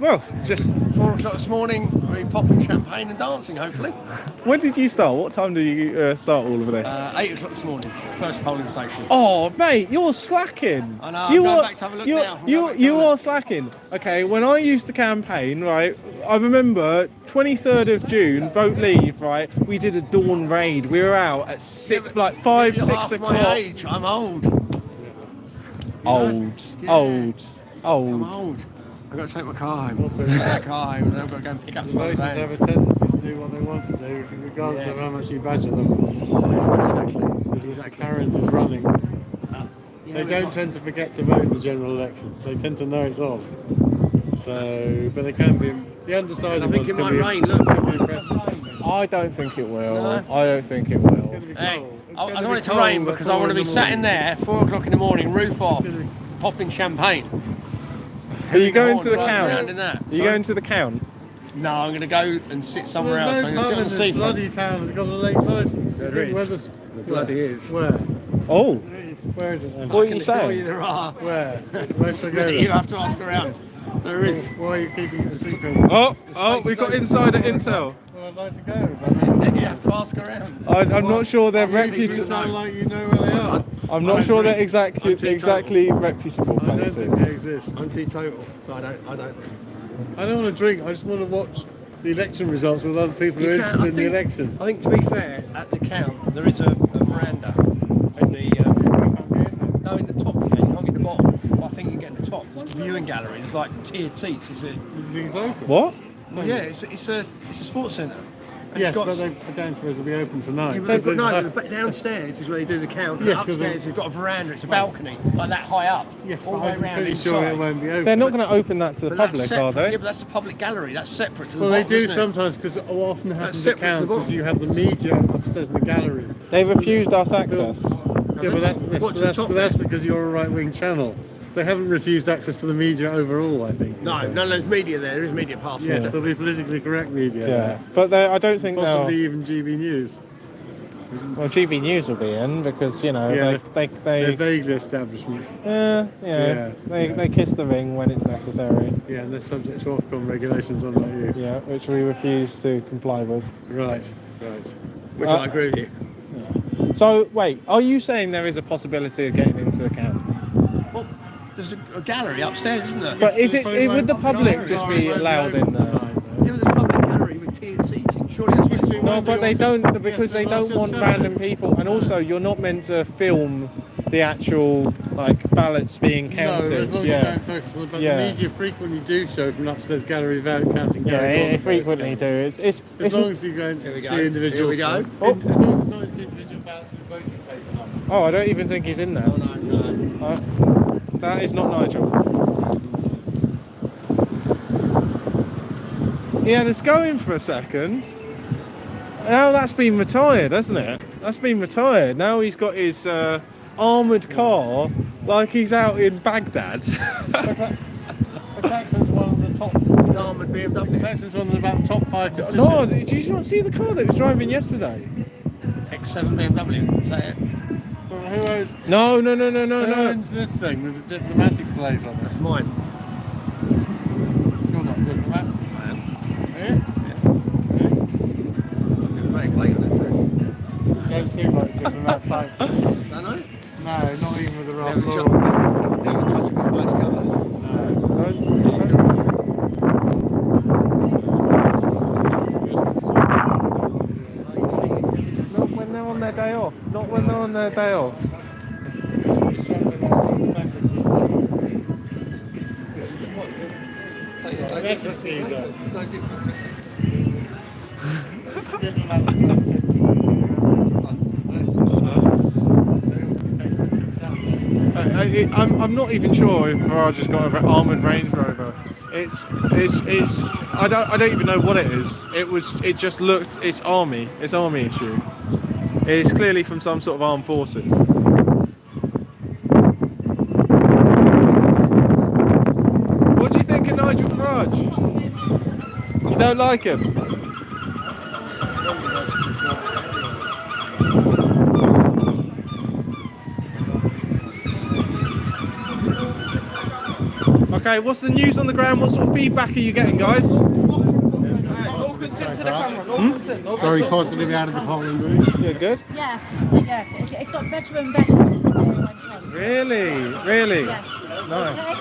Well, just 4 o'clock this morning. We're popping champagne and dancing. Hopefully. When did you start? What time did you start all of this? 8 o'clock this morning. First polling station. Oh, mate, you're slacking. I know. I'm going back to have a look now. You are slacking. Okay, when I used to campaign, right, I remember 23rd of June, vote leave, right, we did a dawn raid. We were out at 5, 6 half o'clock. my age. I'm old. Old. I'm old. I've got to take my car home. Back home, and then I've got to go and pick up some other Voters have bags. a tendency to do what they want to do, regardless of how much you badger them. This is current is running. They don't tend to forget to vote in the general election. They tend to know it's on. So, but they can be the undecided I think ones it can might be, rain. Look. can be impressive. I don't think it will. No? I don't think it will. Hey, I don't want it to rain because I want to be sat in there 4 o'clock in the morning, roof off, popping champagne. Are you going to the Right around count? in that. Are you going to the count? No, I'm going to go and sit somewhere else. There's I'm no going to sit pub on in the this seafront. bloody town has got a late licence. There is. Where There bloody is. Where? Oh. Where is it then? What are I you can assure saying? you there are. Where? Where should I go? You then? have to ask around. There is. Why are you keeping it a secret? Oh, we've got insider intel. Well, I'd like to go, but You have to ask around. I'm not sure they're you reputable. sound like you know where they are. I'm not sure they're exactly teetotal. reputable I don't think they places. exist. I'm teetotal, so I don't. I don't want to drink. I just want to watch the election results with other people who are interested in the election. I think to be fair, at the count there is a veranda in the no, in the top you can't get the bottom. But I think you can get in the top. There's a viewing gallery. There's like tiered seats. It's a Do you think it's open? What? well, yeah, it's a sports centre. And Yes, it's got but they don't suppose they'll be open tonight. Yeah, but because they've got, there's no, but downstairs is where they do the count. Yes, Yes, 'cause they- upstairs they've got a veranda. It's a balcony, like that high up. Yes, all but the way I'm around pretty sure inside. it won't be open. They're not going to open that to the But that's public, separate. are they? Yeah, but that's the public gallery. That's separate to the Well, they bottom, do isn't it? sometimes because what often happens at separate to the counts is bottom. you have the media upstairs in the gallery. They refused us access. Yeah, but that's because you're a right-wing channel. They haven't refused access to the media overall, I think. No, there's media there. There is media past. Yes, there'll be politically correct media. Yeah, but I don't think Possibly they'll. even GB News. Well, GB News will be in because you know Yeah, they They're vaguely establishment. they kiss the ring when it's necessary. Yeah, and they're subject to Ofcom regulations, unlike you. Yeah, which we refuse to comply with. Right. Which I agree with you. So wait, are you saying there is a possibility of getting into the camp? Well, there's a gallery upstairs, isn't there? But would the public just be allowed in there? Yeah, but there's a public gallery with tiered seating. Surely that's supposed to be. No, but they don't because they don't want random people, and also you're not meant to film the actual ballots being counted. No, as long as you don't focus on it. But the media frequently do show from an upstairs gallery without counting. Yeah, going on they in frequently those do. games. It's as long as you go and see individual. Here we go. As long as it's not individual ballots with voting paper numbers. Oh, I don't even think he's in there. Oh, no. That is not Nigel. He had us going for a second. Now that's been retired, hasn't it? That's been retired. Now he's got his armoured car like he's out in Baghdad. Clacton's one of the top. His armoured BMW. Clacton's one of about top 5 decisions. No, did you not see the car that was driving yesterday? X7 BMW. Say it. Who owns No. Who owns this thing with the diplomatic place on it? That's mine. You're not a diplomat. I am. Yeah? Diplomatic plate on this thing. You don't seem like a diplomat type. Don't I? No, not even with a Never rough never touched my wife's cover. Not when they're on their day off. Not when they're on their day off. I'm not even sure if Farage has got an armoured Range Rover. It's I don't even know what it is. It just looked, it's army issue. It's clearly from some sort of armed forces. What do you think of Nigel Farage? You don't like him? Okay, what's the news on the ground? What sort of feedback are you getting, guys? Very positive out of the polling booth. Yeah, good. Yeah, it got better and better as the day went on. Really? Really? Yes. Nice.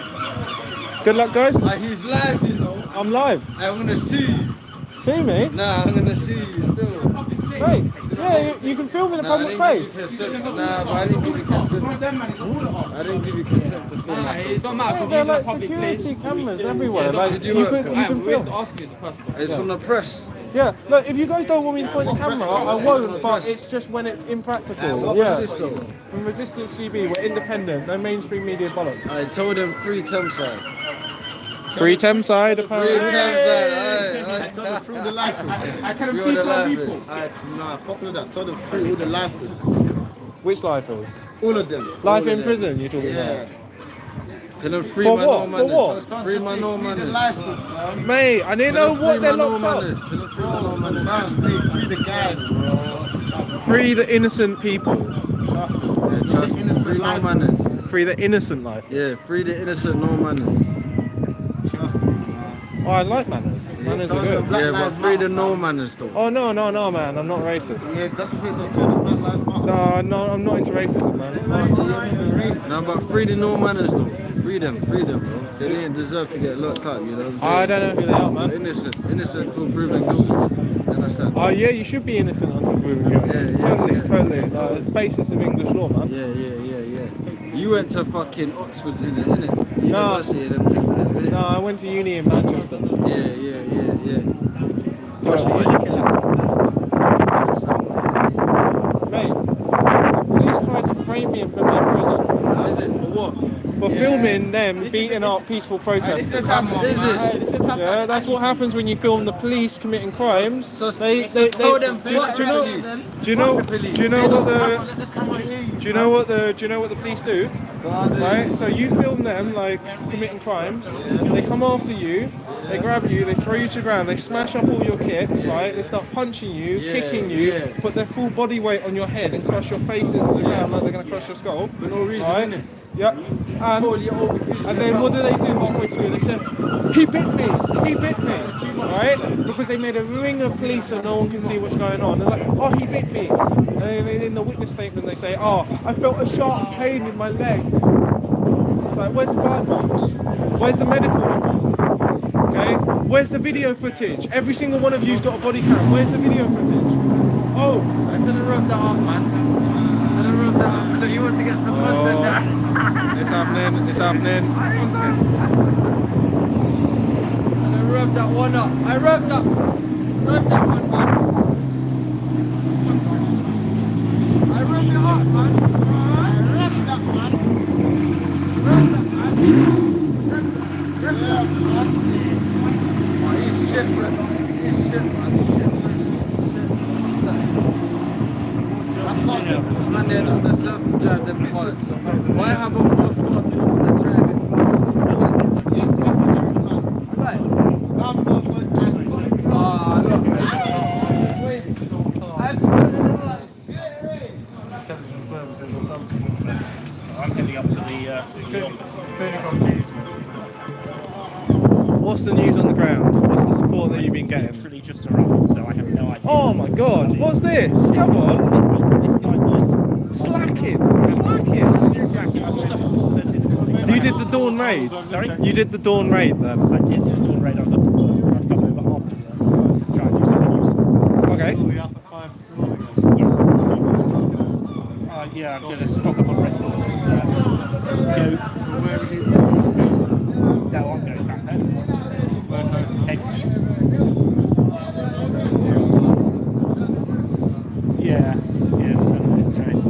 Good luck, guys. He's live, you know. I'm live. I'm gonna see you. See me? Nah, I'm gonna see you still. Hey, yeah, you can film in a public place. Nah, but I didn't give you consent. I didn't give you consent to film. It's not matter. Yeah, they're like security cameras everywhere. Like, you can film. It's from the press. Yeah, look, if you guys don't want me to point the camera, I won't, but it's just when it's impractical. Yeah. From Resistance GB, we're independent, no mainstream media bollocks. I told them free Thameside. Free Thameside, apparently. Free Thameside, I told them through the lifers. I tell them free to people. Nah, fuck with that. Told them free all the lifers. Which lifers? All of them. Life in prison, you're talking about? Tell them free For my what? no For manners. what? Free my no manners. Mate, I didn't know what they're locked up. Tell them free my no manners. Free the guys, bro. Free the innocent people. Trust me. Yeah, trust me. Free no manners. Free the innocent life. Yeah, free the innocent no manners. Trust me. Oh, I like manners. Manners are good. Yeah, but free the no manners though. Oh, no, man. I'm not racist. Yeah, just say so. Tell them Black Lives Matter. No, I'm not into racism, man. No, but free the no manners though. Free them, bro. They didn't deserve to get locked up, you know. I don't know who they are, man. Innocent till proven guilty. You understand? Oh, yeah, you should be innocent until proven guilty. Totally. Like, it's the basis of English law, man. Yeah. You went to fucking Oxford, innit? University, them things, innit? No, I went to uni in Manchester. Yeah. Mate, police tried to frame me and put me in prison. Is it? For what? For filming them beating up peaceful protesters. Yeah, that's what happens when you film the police committing crimes. Do you know what the police do? Right? So you film them like committing crimes, they come after you, they grab you, they throw you to the ground, they smash up all your kit, right? They start punching you, kicking you, put their full body weight on your head and crush your face into the ground like they're gonna crush your skull. For no reason, right? innit? Yep. And then what do they do halfway through? They say, he bit me, right? Because they made a ring of police so no one can see what's going on. They're like, oh, he bit me. And then in the witness statement they say, oh, I felt a sharp pain in my leg. It's like, where's the bite marks? Where's the medical report? Okay? Where's the video footage? Every single one of you's got a body cam. Where's the video footage? Oh, I'm gonna rub that up, man. Look, he wants to get some content now. It's happening. And I rubbed that one up. I rubbed that one, man. I rubbed it up, man. Oh, he's shit, man. Man, they don't deserve to drive them cars. Why have a boss car if you don't want to drive it fast? Right. Intelligence services or something. I'm heading up to the office. what's the news on the ground? What's the support that you've been getting? Literally just arrived, so I have no idea. Oh my god, what's this? Come on. Slacking. You did the dawn raid? Sorry? You did the dawn raid then? I did the dawn raid. I was up for work. I've come over afterwards to try and do something useful. Okay. We'll be up at 5 this morning. Yes. Yeah, I'm going to stock up on Red Bull and go. Where would you go? No, I'm going back home. Where's home? Cambridge. Yeah.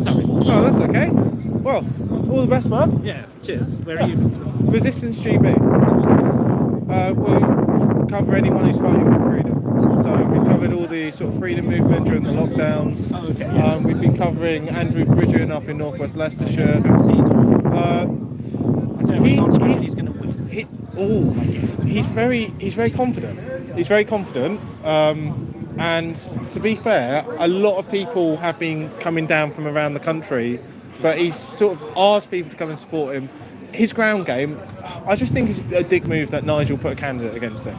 Sorry. Oh, that's okay. Well, all the best, man. Yeah, cheers. Where are you from? Resistance GB. We cover anyone who's fighting for freedom. So So we covered all the sort of freedom movement during the lockdowns. Oh, okay, yes. We've been covering Andrew Bridgen up in northwest Leicestershire. He's going to win. He's very confident. He's very confident. And to be fair, a lot of people have been coming down from around the country, but he's sort of asked people to come and support him. His ground game, I just think it's a dick move that Nigel put a candidate against him,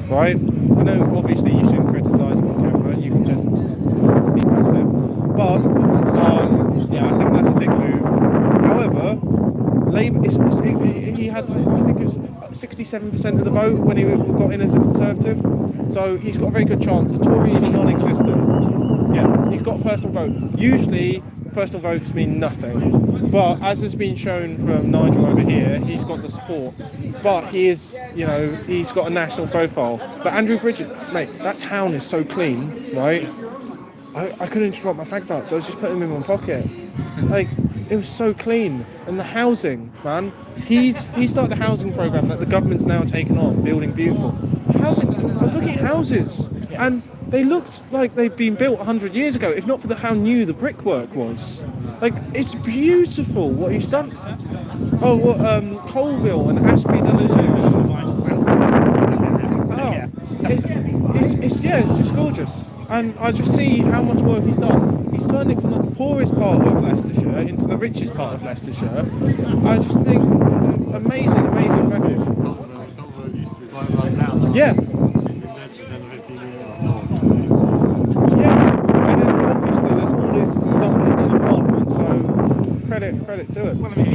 right? I know obviously you shouldn't criticise him on camera, you can just be passive, but yeah, I think that's a dick move. However, Labour, he had, I think it was 67% of the vote when he got in as a Conservative, so he's got a very good chance. The Tories are non-existent. Yeah, he's got a personal vote. Usually, personal votes mean nothing, but as has been shown from Nigel over here, he's got the support. But he is, you know, he's got a national profile. But Andrew Bridgen, mate, that town is so clean, right? I couldn't drop my fag belt, so I was just putting them in my pocket. Like, it was so clean. And the housing, man, he started a housing program that the government's now taken on, building beautiful housing. I was looking at houses, and they looked like they'd been built 100 years ago, if not for how new the brickwork was. Like, it's beautiful what he's done. Oh, well, Colville and Ashby de la Zouch. It's just gorgeous. And I just see how much work he's done. He's turned it from the poorest part of Leicestershire into the richest part of Leicestershire. I just think, amazing record. Colville used to be quite right now. Yeah. She's been dead for 10 or 15 years. Yeah, and then obviously there's all this stuff that he's done in Parliament, so credit to him. Well, I mean,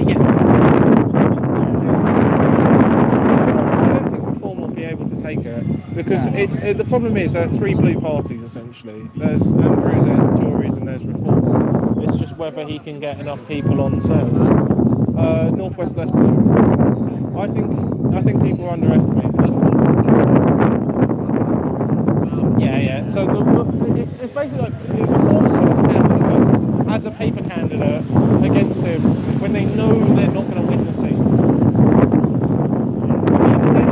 I don't think Reform will be able to take it, because the problem is there are three blue parties essentially. There's Andrew, there's the Tories, and there's Reform. It's just whether he can get enough people on side. Northwest Leicestershire. I think people underestimate it. Yeah. So it's basically like Reform's put up a candidate as a paper candidate against him when they know they're not going to win the seat. I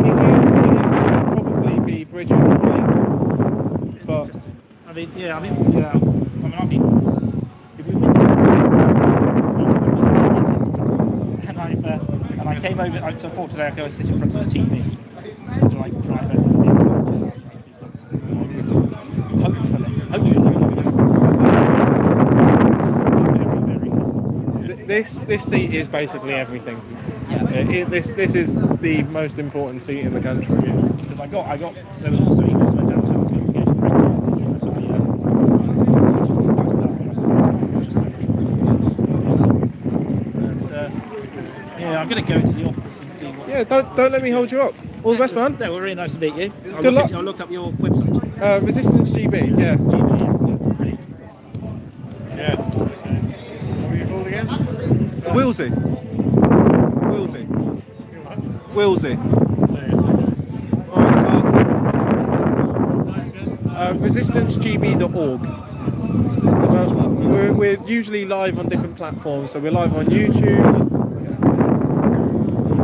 mean, it is going to probably be Bridgen or Labour, but I mean, if we win, and I came over. So I thought today I could sit in front of the TV to like drive over and see. This seat is basically everything. This is the most important seat in the country. Because I got. There was also emails went down to investigation. Yeah, I'm going to go to the office and see what. Yeah, don't let me hold you up. All the best, man. No, well, really nice to meet you. Good luck. I'll look up your website. Resistance GB. Yeah. Yes. What were you called again? Willsey. Resistancegb.org. We're usually live on different platforms, so we're live on YouTube.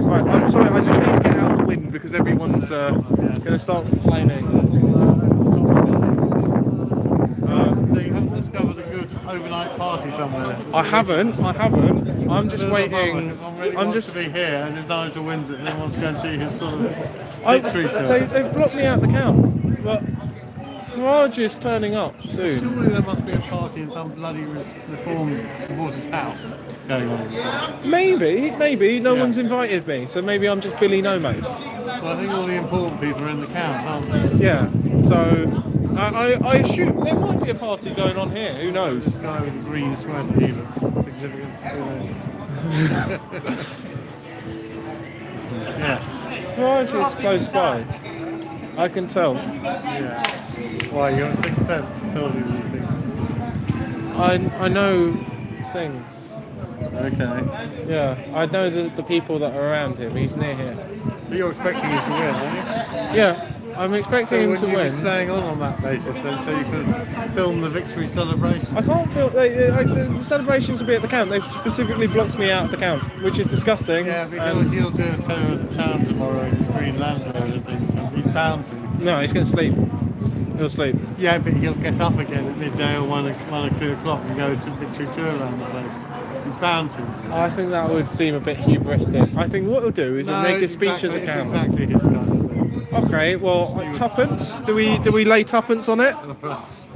Right, I'm sorry, I just need to get out of the wind because everyone's going to start complaining. So you haven't discovered a good overnight party somewhere? I haven't. I'm just waiting. I'm just to be here, and if Nigel wins it, then wants to go and see his sort of victory tour. They've blocked me out the count, but Farage is turning up soon. Surely there must be a party in some bloody Reform supporter's house going on. Maybe. No one's invited me, so maybe I'm just Billy No Mates. Well, I think all the important people are in the count, aren't they? Yeah, so I assume there might be a party going on here, who knows? This guy with the green sweater, he looks significant. Yes. Farage is close by. I can tell. Yeah. Why, you have a sixth sense that tells you these things? I know things. Okay. Yeah, I know the people that are around him. He's near here. But you're expecting him to win, aren't you? Yeah, I'm expecting him to win. win. So staying on that basis then, so you can film the victory celebration? I can't feel the celebrations will be at the count. They've specifically blocked me out of the count, which is disgusting. Yeah, because he'll do a tour of the town tomorrow in his green Land Rover and things. So he's bound to. No, he's going to sleep. He'll sleep. Yeah, but he'll get up again at midday or 1 or 2 o'clock and go to victory tour around the place. He's bound to. I think that would seem a bit hubristic. I think what he'll do is he'll make a speech at the It's council. exactly his kind of thing. Okay, well, tuppence. Do we lay tuppence on it?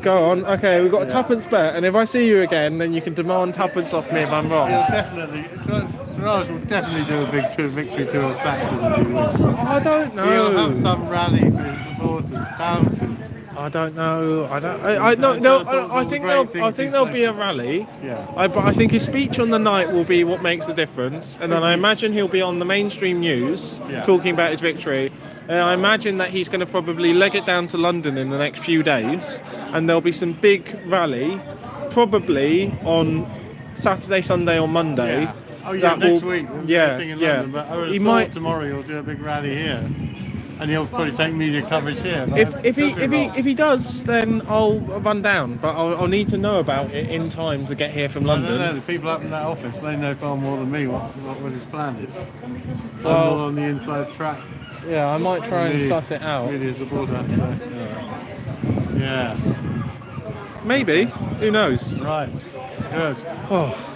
Go on. Okay, we've got a tuppence bet, and if I see you again, then you can demand tuppence off me if I'm wrong. He'll definitely, Farage will definitely do a big victory tour of Clacton if he wins. I don't know. He'll have some rally for his supporters, bound to. I don't know. I think there'll be a rally. Yeah. But I think his speech on the night will be what makes the difference. And then I imagine he'll be on the mainstream news talking about his victory. And I imagine that he's going to probably leg it down to London in the next few days. And there'll be some big rally, probably on Saturday, Sunday, or Monday. Yeah. Oh yeah, next week. Yeah, In yeah. London, but I would He have might. thought tomorrow he'll do a big rally here. And he'll probably take media coverage here. If he does, then I'll run down, but I'll need to know about it in time to get here from London. I don't know, the people up in that office, they know far more than me what his plan is. I'm Well, not on the inside track. Yeah, I might try and suss it out. Really is a border, so. Yes. Maybe. Who knows? Right. Good. Oh.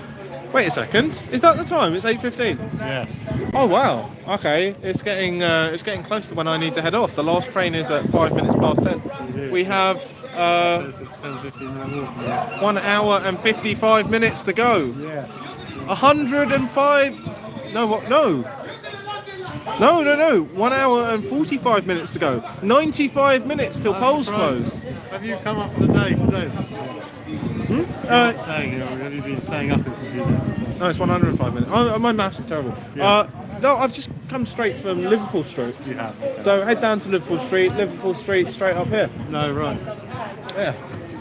Wait a second. Is that the time? It's 8:15. Yes. Oh wow. Okay. It's getting close to when I need to head off. The last train is at 5 minutes past 10. We have 1 hour and 55 minutes to go. Yeah. 105. No. What? No. No. 1 hour and 45 minutes to go. 95 minutes till polls close. Have you come up for the day today? Staying here, or have you been staying up in a few days? No, it's 105 minutes. My maths is terrible. Yeah. No, I've just come straight from Liverpool Street. You have. So head down to Liverpool Street, straight up here. No, right. Yeah.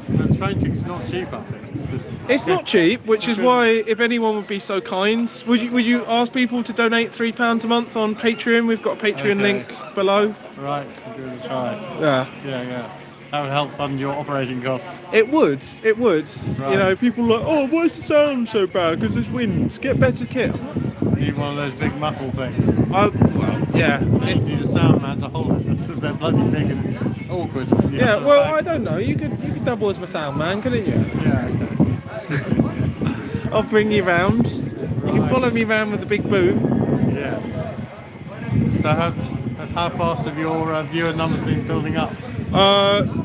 The train ticket's not cheap up here. It's not cheap, which is why if anyone would be so kind, would you ask people to donate £3 a month on Patreon? We've got a Patreon link below. Right, give it a try. Yeah. Yeah. That would help fund your operating costs. It would. Right. You know, people are like, oh, why is the sound so bad? Because there's wind. Get better kit. Need one of those big muffle things. Well, yeah. You need a sound man to hold it because they're bloody big and awkward. Yeah, well, I don't know. You could double as my sound man, couldn't you? Yeah, okay. I'll bring you round. You can follow me round with the big boot. Yes. So how fast have your viewer numbers been building up?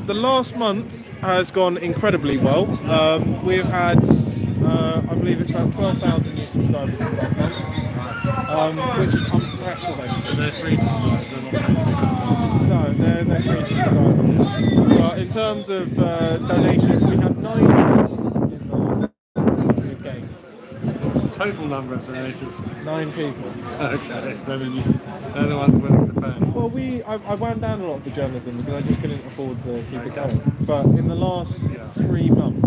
The last month has gone incredibly well. We've had, I believe it's about 12,000 new subscribers in the last month, which is unprecedented. So they're free subscribers, they're not paid. No, they're free subscribers. But in terms of donations, we have 9 game. What's the total number of donations? 9 people. Okay, so then they're the ones willing to pay. Well, I wound down a lot of the journalism because I just couldn't afford to keep it going. But in the last 3 months,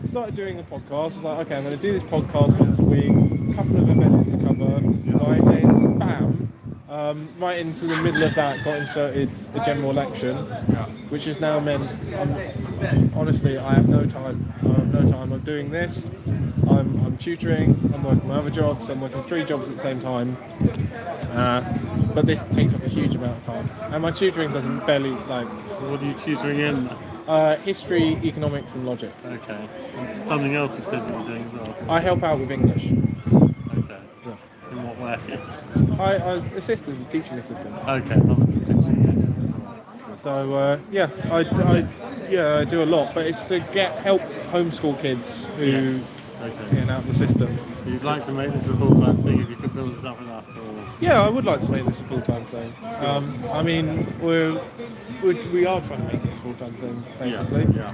I started doing a podcast. I was like, okay, I'm going to do this podcast once a week, a couple of events to cover. Right, then, bam, right into the middle of that got inserted a general election, which has now meant, honestly, I have no time. I'm doing this. I'm tutoring, I'm working my other jobs, I'm working 3 jobs at the same time, but this takes up a huge amount of time, and my tutoring doesn't barely, like... What are you tutoring in? History, economics and logic. Okay. And something else you said you were doing as well? I help out with English. Okay. Yeah. In what way? I assist as a teaching assistant. Okay, not a teaching, yes. So, I do a lot, but it's to help homeschool kids who... Yes. Okay. In out the system. You'd like to make this a full-time thing if you could build it up enough? Or... Yeah, I would like to make this a full-time thing. I mean, we are trying to make it a full-time thing, basically. Yeah.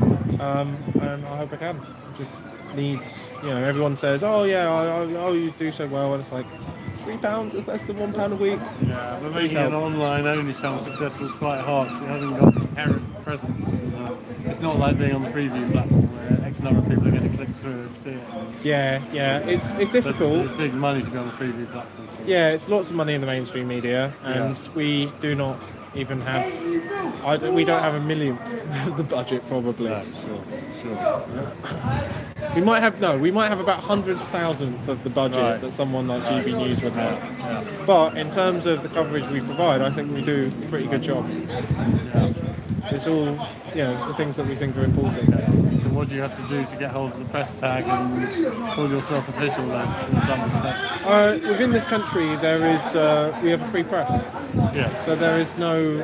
And I hope I can. Just needs, everyone says, oh yeah, you do so well, and it's like, £3 is less than £1 a week. Yeah, but making an online-only channel successful is quite hard because it hasn't got inherent presence. It's not like being on the Freeview platform where X number of people are going to click through and see it. Yeah, it's difficult. It's big money to be on the Freeview platform. So. Yeah, it's lots of money in the mainstream media, and we do not even have. We don't have a millionth of the budget, probably. No, sure. We might have about 100,000th of the budget that someone like GB News would have. But in terms of the coverage we provide, I think we do a pretty good job. It's all, the things that we think are important. So what do you have to do to get hold of the press tag and call yourself official then, in some respect? Within this country, we have a free press. Yes. So there is no.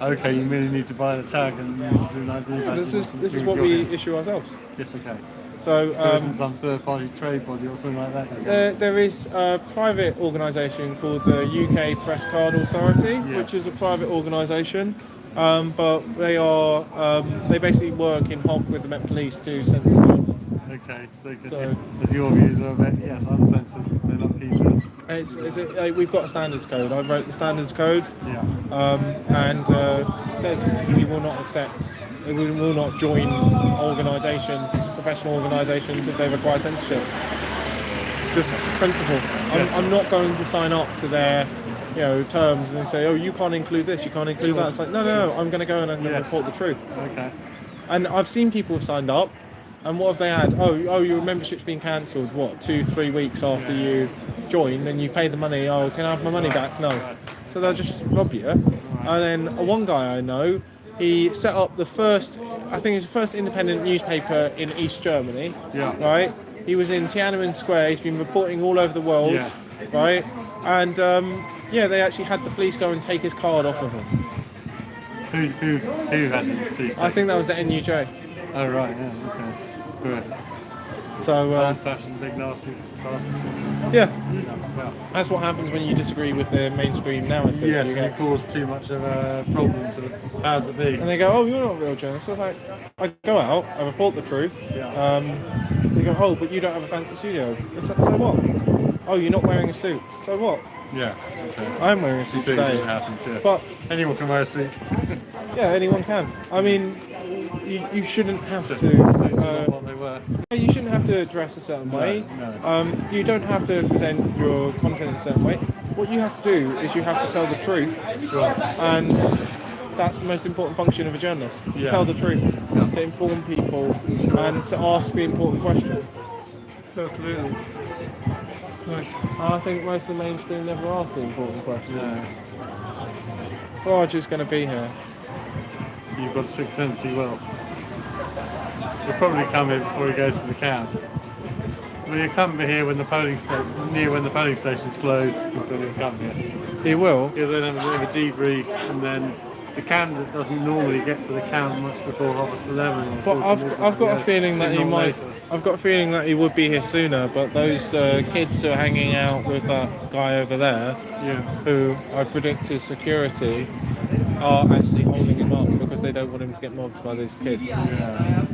Okay, you merely need to buy the tag and do an ID badge. This is what we issue ourselves. Yes, okay. So there isn't some third-party trade body or something like that. There is a private organisation called the UK Press Card Authority, which is a private organisation. But they basically work in hock with the Met Police to censor journalists. Okay, so as your views are a bit, yes, uncensored, they're not keen to. We've got a standards code. I wrote the standards code, and it says we will not join organisations, professional organisations, if they require censorship. Just principle. I'm not going to sign up to their terms and they say, oh, you can't include this, you can't include that. It's like, no, I'm going to go and I'm going to report the truth. Okay. And I've seen people have signed up, and what have they had? Oh, your membership's been cancelled, 2-3 weeks after you joined, and you pay the money, oh, can I have my money back? No. So they'll just rob you. And then one guy I know, he set up the first independent newspaper in East Germany, right? He was in Tiananmen Square, he's been reporting all over the world, right? And they actually had the police go and take his card off of him. Who had the police? I think that was the NUJ. Oh right, okay, good. So old-fashioned big nasty bastards. Yeah, that's what happens when you disagree with the mainstream narrative. Yes, and you cause too much of a problem to the powers that be. And they go, oh, you're not a real journalist. So like, I go out, I report the truth. They go, oh, but you don't have a fancy studio. So what? Oh, you're not wearing a suit. So what? Yeah, okay. I'm wearing a suit today. It just happens, yes. But anyone can wear a suit. Yeah, anyone can. I mean, you shouldn't have to. You shouldn't have to dress a certain way. No. You don't have to present your content a certain way. What you have to do is you have to tell the truth, and that's the most important function of a journalist: to tell the truth, to inform people, and to ask the important questions. Absolutely. I think most of the mainstream never ask the important questions. No. Farage is going to be here. You've got a sixth sense, he will. He'll probably come here before he goes to the camp. Will you come here when the polling stations close? He's going to come here. He will. He'll then have a bit of a debrief, and then the candidate doesn't normally get to the camp much before 11:30. But I've got a feeling that he might. I've got a feeling that he would be here sooner. But those kids who are hanging out with that guy over there, who I predict is security, are actually holding him up because they don't want him to get mobbed by these kids. Yeah.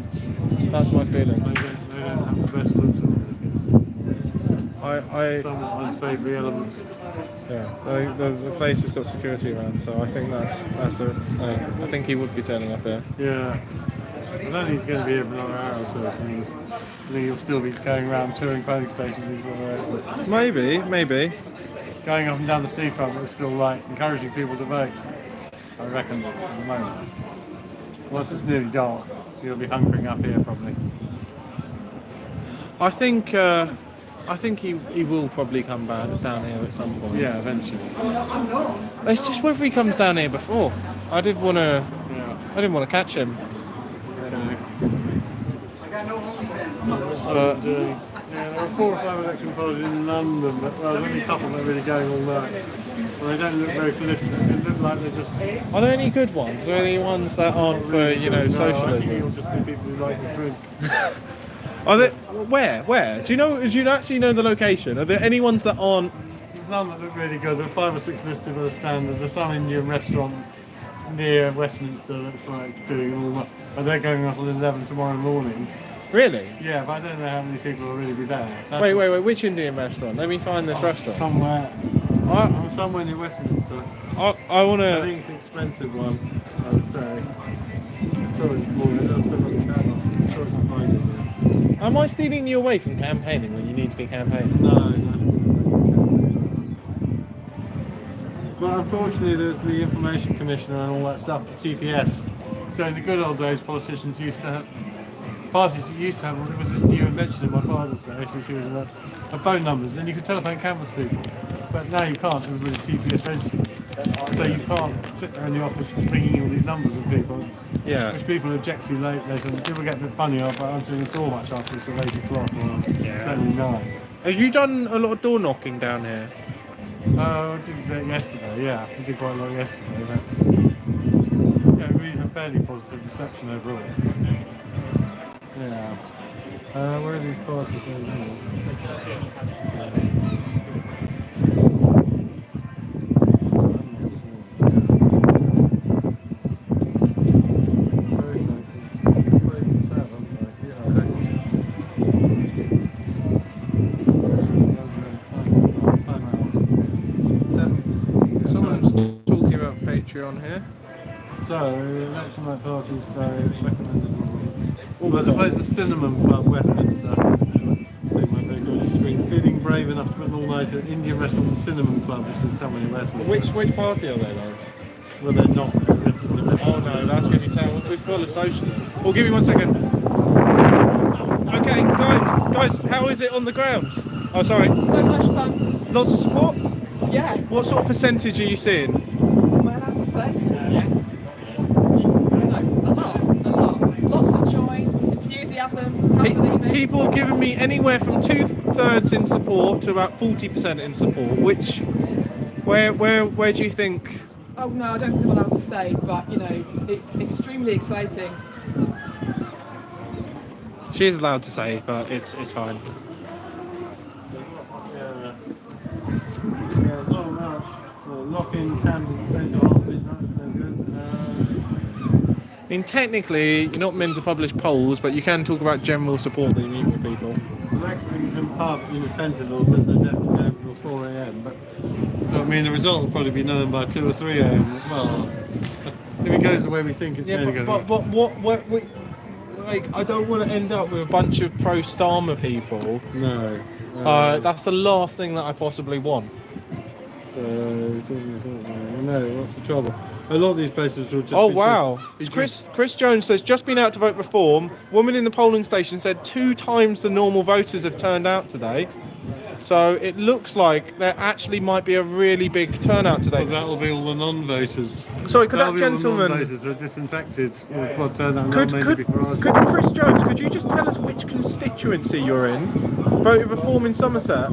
That's my feeling. They don't have the best looks on this. Some unsavoury elements. Yeah, the place has got security around, so I think I think he would be turning up there. Yeah. I don't think he's going to be here for another hour or so. I think he'll still be going around touring polling stations. Maybe. Going up and down the seafront, but still encouraging people to vote. I reckon at the moment. Once it's nearly dark, he'll be hunkering up here probably. I think he will probably come back down here at some point. Yeah, eventually. It's just whether he comes down here before. I didn't want to catch him. There are 4 or 5 election polls in London, but there's only a couple that are really going all night. Well, they don't look very political. They look like they're just. Are there any good ones? Are there any ones that aren't for socialism? I think it'll just be people who like to drink. Are there? Where? Do you actually know the location? Are there any ones that aren't? None that look really good. There are 5 or 6 listed by the standard. There's some Indian restaurant near Westminster that's doing all that. But they're going up on 11 tomorrow morning. Really? Yeah, but I don't know how many people will really be there. Wait, which Indian restaurant? Let me find this restaurant. Somewhere near Westminster. I want to. I think it's an expensive one, I would say. Sorry, this morning. I'll still got this hat on. I'm sure I can find it. Am I stealing you away from campaigning when you need to be campaigning? No. But unfortunately, there's the Information Commissioner and all that stuff, the TPS. So in the good old days, politicians used to parties you used to have, there was this new invention in my father's day, of phone numbers, and you could telephone canvas people. But now you can't, everybody's GPS registered. So you can't sit there in the office ringing all these numbers of people. Yeah. Which people object to later. People get a bit funny about answering the door much after it's 8 o'clock or certainly 9. Have you done a lot of door knocking down here? I did a bit yesterday, yeah. I did quite a lot yesterday, but yeah, we have a fairly positive reception overall. Yeah. Where are these parties over here? On here. So, election night parties, recommended. Well, there's a place, the Cinnamon Club, Westminster. I think my very good screen. Feeling brave enough to put an all-nighter at Indian restaurant, the Cinnamon Club, which is somewhere in Westminster. Which party are they though? Well, they're not. Oh no, that's going to be terrible. We're full of socialists. Well, give me 1 second. Okay, guys, how is it on the ground? Oh, sorry. So much fun. Lots of support? Yeah. What sort of percentage are you seeing? Lots of joy, enthusiasm, can't believe it. People have given me anywhere from 2/3 in support to about 40% in support. Where do you think? Oh no, I don't think I'm allowed to say, but you know, it's extremely exciting. She is allowed to say, but it's fine. Yeah, not much. Lock-in candles, 8 to half midnight, that's no good. I mean, technically, you're not meant to publish polls, but you can talk about general support that you meet with people. The Lexington pub independent all says they're definitely open till 4 a.m. But I mean, the result will probably be known by 2 or 3 a.m. Well, if it goes the way we think it's going to go. But what like, I don't want to end up with a bunch of pro-Starmer people. No. That's the last thing that I possibly want. So, no, what's the trouble? A lot of these places will just. Oh wow! Chris Jones says, just been out to vote reform. Woman in the polling station said 2 times the normal voters have turned out today. So it looks like there actually might be a really big turnout today. Well, that will be all the non-voters. Sorry, could That'll that be all the gentleman? non-voters who are disinfected. Will turn out. Could Chris Jones? Could you just tell us which constituency you're in? Voted reform in Somerset.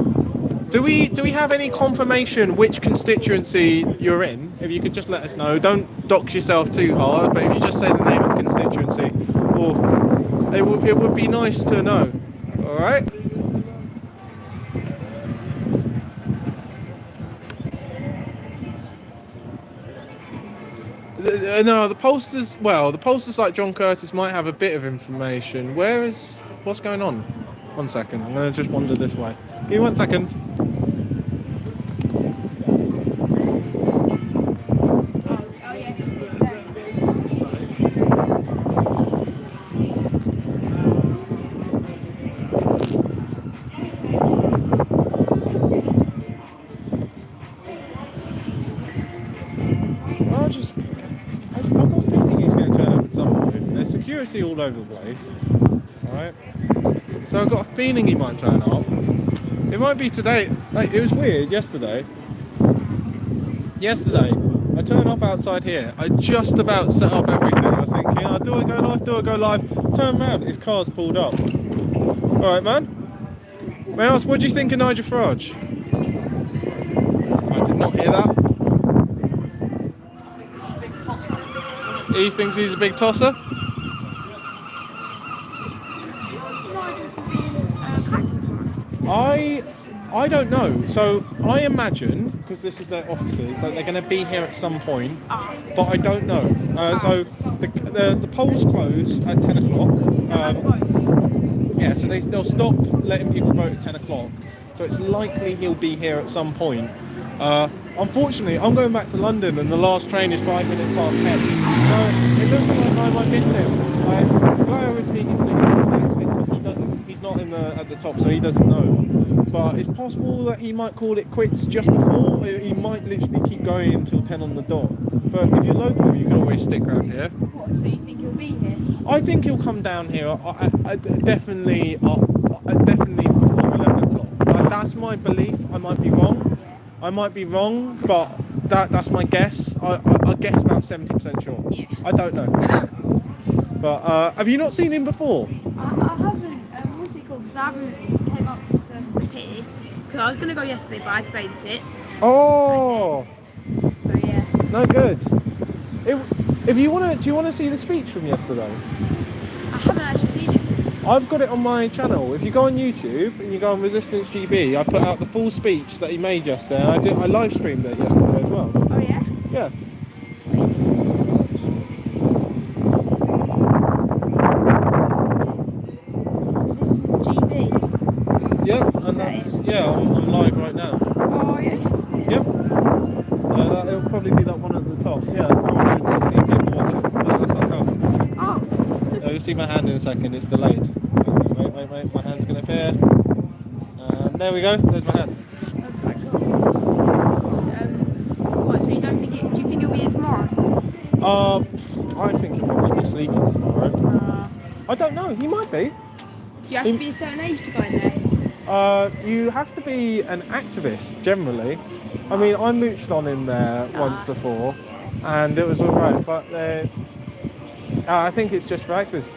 Do we have any confirmation which constituency you're in? If you could just let us know. Don't dox yourself too hard, but if you just say the name of the constituency, or it would be nice to know. All right. No, the pollsters. Well, the pollsters like John Curtis might have a bit of information. What's going on? 1 second. I'm going to just wander this way. Give me 1 second. All over the place, alright? So I've got a feeling he might turn up. It might be today. Like, it was weird yesterday. I turned up outside here. I just about set up everything. I was thinking, oh, do I go live? Do I go live? Turn around, his car's pulled up. Alright, man. May I ask, what do you think of Nigel Farage? I did not hear that. He thinks he's a big tosser? I don't know. So I imagine, because this is their offices, that they're going to be here at some point, but I don't know. So the polls close at 10 o'clock. Yeah, so they'll stop letting people vote at 10 o'clock. So it's likely he'll be here at some point. Unfortunately, I'm going back to London and the last train is 5 minutes past 10. So it looks like I might miss him. The guy I was speaking to, he's not at the top, so he doesn't know. But it's possible that he might call it quits just before. He might literally keep going until 10 on the dot. But if you're local, you can always stick around here. What, so you think you'll be here? I think he'll come down here. Definitely before 11 o'clock. That's my belief. I might be wrong. But that's my guess. I guess about 70% sure. Yeah. I don't know. But have you not seen him before? I haven't. What's it called? Because I haven't came up to the pier. Because I was going to go yesterday, but I had to babysit. Oh. So yeah. No good. If you want to, do you want to see the speech from yesterday? I haven't actually seen it. I've got it on my channel. If you go on YouTube and you go on Resistance GB, I put out the full speech that he made yesterday, and I live streamed it yesterday as well. Oh yeah? Yeah. Resistance GB. Yep, and that's I'm live right now. Oh yeah? Yep. It'll probably be that one at the top. Yeah, 416 people watching. That's not counting. Oh. You'll see my hand in a second. It's delayed. Wait. My hand's going to appear. And there we go. There's my hand. That's quite cool. What, so you don't think do you think it'll be here tomorrow? I think he'll probably be sleeping tomorrow. I don't know. He might be. Do you have to be a certain age to go in there? You have to be an activist generally. I mean, I mooched on in there once before, and it was all right. But I think it's just for activists.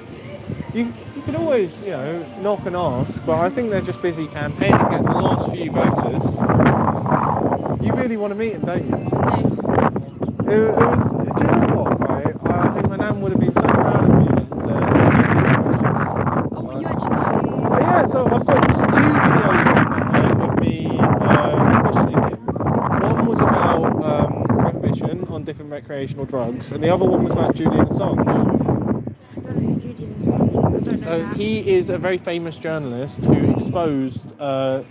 You could always, knock and ask, but I think they're just busy campaigning, getting the last few voters. You really want to meet him, don't you? I do. It was. Do you know what? Right? I think my nan would have been so proud of me and said. Oh, well, you actually know. Oh yeah, so I've got 2 videos on there of me questioning him. One was about prohibition on different recreational drugs, and the other one was about Julian Assange. So he is a very famous journalist who exposed our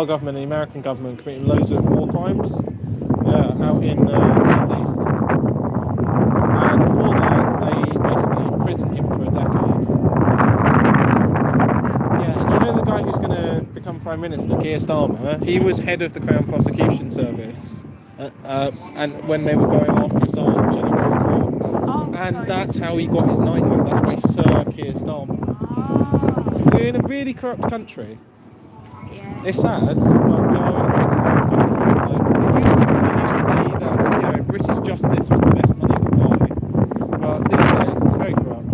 government, the American government, committing loads of war crimes out in the Middle East. And for that, they basically imprisoned him for a decade. Yeah, and you know the guy who's going to become Prime Minister, Keir Starmer, he was head of the Crown Prosecution Service. And when they were going after Assange, and it was all corrupt. And that's how he got his knighthood. That's why Sir Keir Starmer. We're in a really corrupt country. Yeah. It's sad, but we are in a very corrupt country. It used to be that British justice was the best money you could buy, but these days it's very corrupt.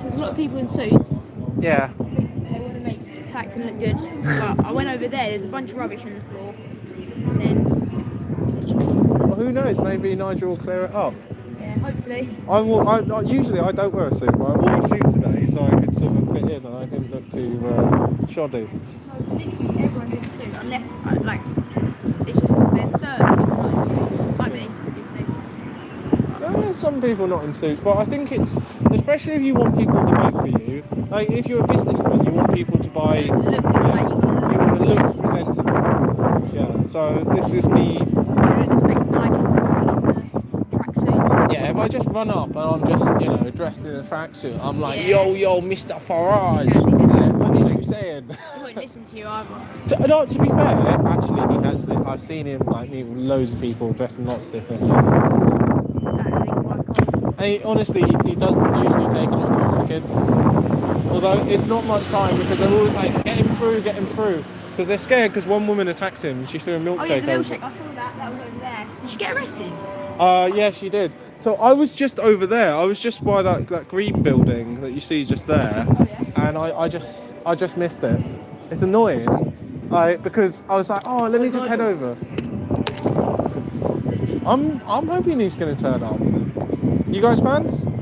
There's a lot of people in suits. Yeah. They want to make Clacton look good. But I went over there. There's a bunch of rubbish on the floor. And then. Well, who knows? Maybe Nigel will clear it up. Yeah, hopefully. Usually I don't wear a suit, but I wore a suit today so I could sort of fit in and I didn't look too shoddy. No, literally everyone's in a suit unless, it's just there's certain people not in suits. Like me, obviously. There's some people not in suits, but I think it's, especially if you want people to vote for you, like if you're a businessman, you want people to buy, you want to look presentable. Yeah, so this is me. I don't expect Nigel to run up a tracksuit. Yeah, if I just run up and I'm just, dressed in a tracksuit, I'm like, yo, Mr. Farage. What is you saying? He won't listen to you either. To be fair, actually, he has. I've seen him meet loads of people dressed in lots of different outfits. And honestly, he does usually take a lot of time with the kids. Although it's not much time because they're always like, get him through. Because they're scared because one woman attacked him. She threw a milkshake Oh yeah, the over. milkshake. I saw that. That was over there. Did she get arrested? Yeah, she did. So I was just over there. I was just by that green building that you see just there, and I just missed it. It's annoying, because I was like, oh, let me just head over. I'm hoping he's going to turn up. You guys fans? Why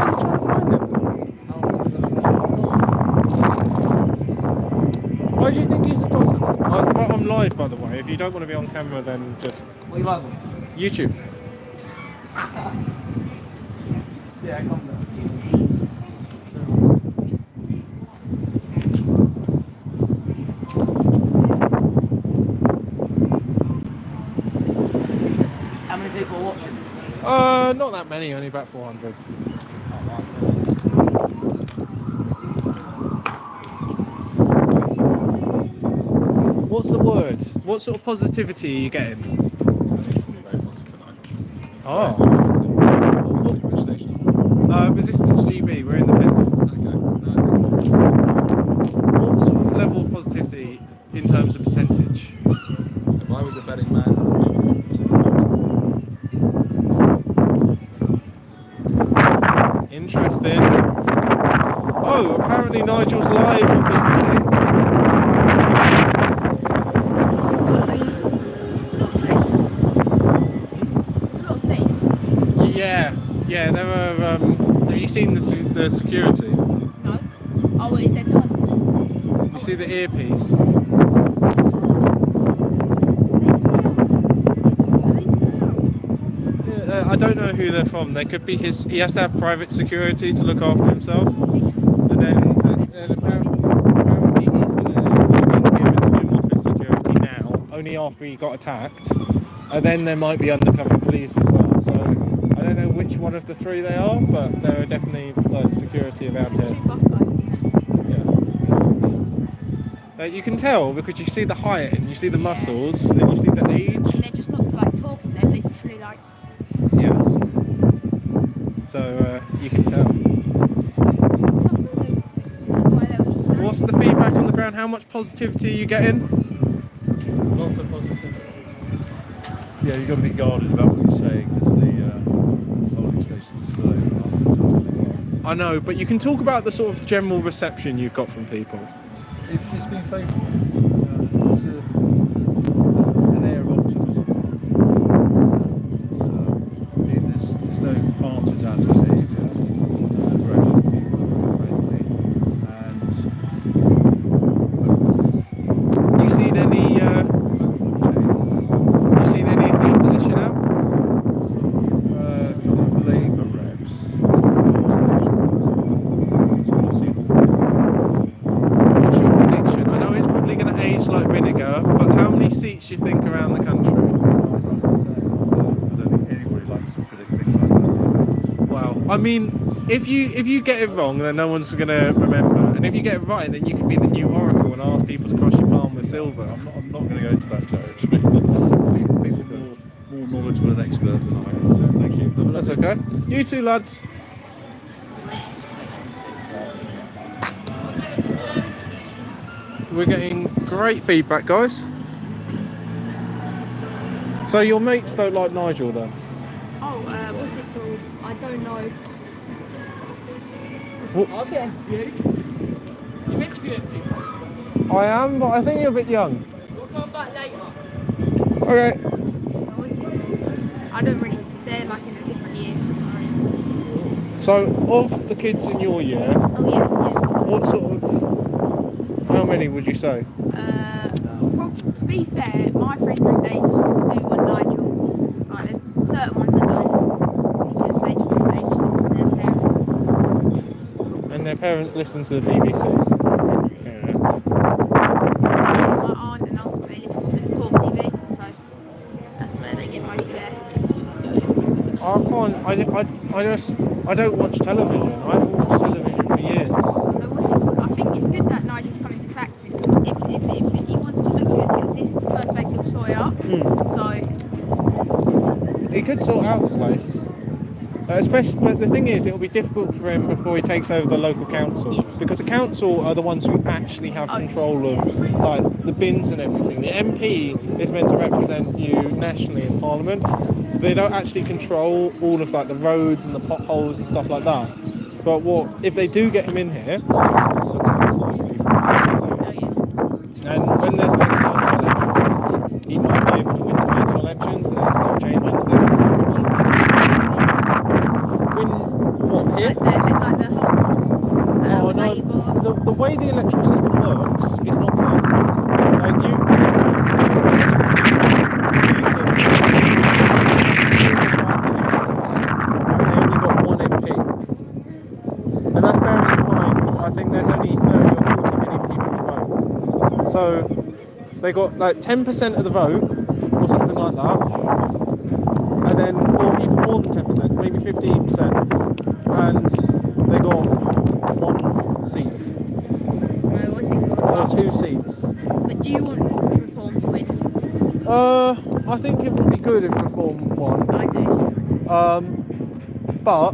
are you trying to find him then? Why do you think he's a tosser then? I'm live, by the way. If you don't want to be on camera, then just... What are you live on? YouTube. Yeah, come down. How many people are watching? Not that many, only about 400. What's the word? What sort of positivity are you getting? Oh. Resistance GB, we're independent. What sort of level of positivity in terms of percentage? If I was a betting man, Interesting. Oh, apparently Nigel's live on BBC. Yeah, there are. Have you seen the security? No. Oh, is there tons? You see the earpiece? I don't know who they're from. They could be his. He has to have private security to look after himself. And then apparently he's going to be given Home Office security now, only after he got attacked. And then there might be undercover police as well. So I don't know which one of the three they are, but there are definitely like security around here. Yeah. You can tell because you see the height and you see the muscles and you see the age. And they're just not like talking. They're literally like. Yeah. So you can tell. What's the feedback on the ground? How much positivity are you getting? Lots of positivity. Yeah, you've got to be guarded about what you're saying because the polling stations are slow. I know, but you can talk about the sort of general reception you've got from people. It's been favourable. There's an air of optimism. There's no partisan behaviour. Aggression, people are friendly. And you seen any of the opposition out? Labour reps. What's your prediction? I know it's probably going to age like vinegar, but how many seats do you think around the country? I don't think anybody likes to predict things like that. Well, I mean, if you get it wrong, then no one's going to remember, and if you get it right, then you can be the new oracle and ask people to cross your palm with silver. I'm not going to go into that territory. These are more knowledgeable and expert than I am. Thank you. That's okay. You two lads. We're getting great feedback, guys. So your mates don't like Nigel then? Oh, what's it called? I don't know. I'll get interviewed. You're interviewing people. I am, but I think you're a bit young. We'll come back later. Okay. What's it called? I don't really. They're like in a different year. So, of the kids in your year, what sort of, how many would you say? To be fair, my friend group, they do what Nigel. Like, there's certain ones that don't. Because they just listen to their parents. And their parents listen to the BBC. My aunt and uncle, they listen to Talk TV, so that's where they get most of their. I don't watch television. I haven't watched television for years. But what's it called? I think it's good that Nigel's coming to Clacton. If he wants to look good, this is the first place he'll sort it up. So He could sort out the place. Especially, but the thing is, it will be difficult for him before he takes over the local council, because the council are the ones who actually have control of like the bins and everything. The MP is meant to represent you nationally in Parliament, so they don't actually control all of like the roads and the potholes and stuff like that. But what if they do get him in here? And when there's the next council election, he might be able to win the council elections and then start changing things. What, here? Oh no, the way the electoral system works is not fair. And they only got one MP. And that's bearing in mind, I think there's only 30 or 40 million people who vote. So they got like 10% of the vote, or something like that. And then, or even more than 10%, maybe 15%. And they got one seat. Or 2 seats. But do you want Reform to win? I think it would be good if Reform won. I do. But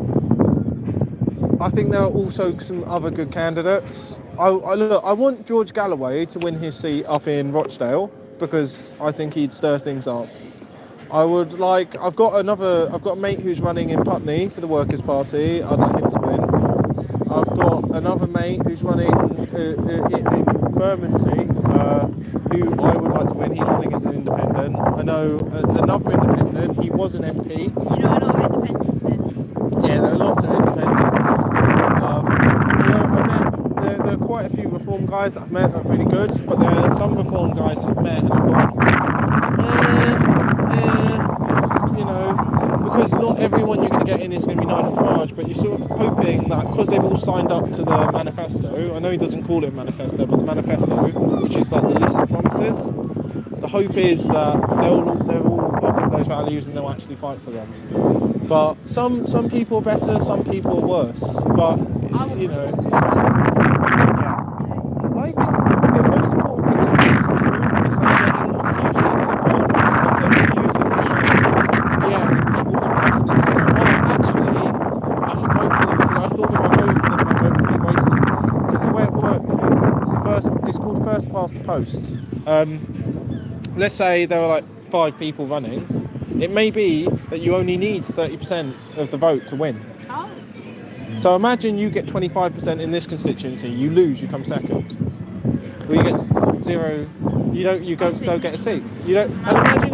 I think there are also some other good candidates. I want George Galloway to win his seat up in Rochdale because I think he'd stir things up. I've got a mate who's running in Putney for the Workers' Party. I'd like him to win. I've got another mate who's running in Bermondsey, who I would like to win. He's running as an independent. I know another independent. He was an MP. You know a lot of independents then? Yeah, there are lots of independents. There are quite a few reform guys that I've met that are really good, but there are some reform guys that I've met and I've gone, because not everyone you're going to get in is going to be Nigel Farage, but you're sort of hoping that because they've all signed up to the manifesto, I know he doesn't call it manifesto, but the manifesto, which is like the list of promises, the hope is that they're all up with those values and they'll actually fight for them. But some people are better, some people are worse. But I think the most important thing is making sure is like getting a few seats in Parliament. Once they have a few seats in Parliament, then people have confidence and go, actually, I can vote for them because I thought if I voted for them, my vote would be wasted. Because the way it works is it's called first past the post. Let's say there were like 5 people running. It may be that you only need 30% of the vote to win. Oh. So imagine you get 25% in this constituency, you lose, you come second. Well, you get 0, don't get a seat. You don't. And imagine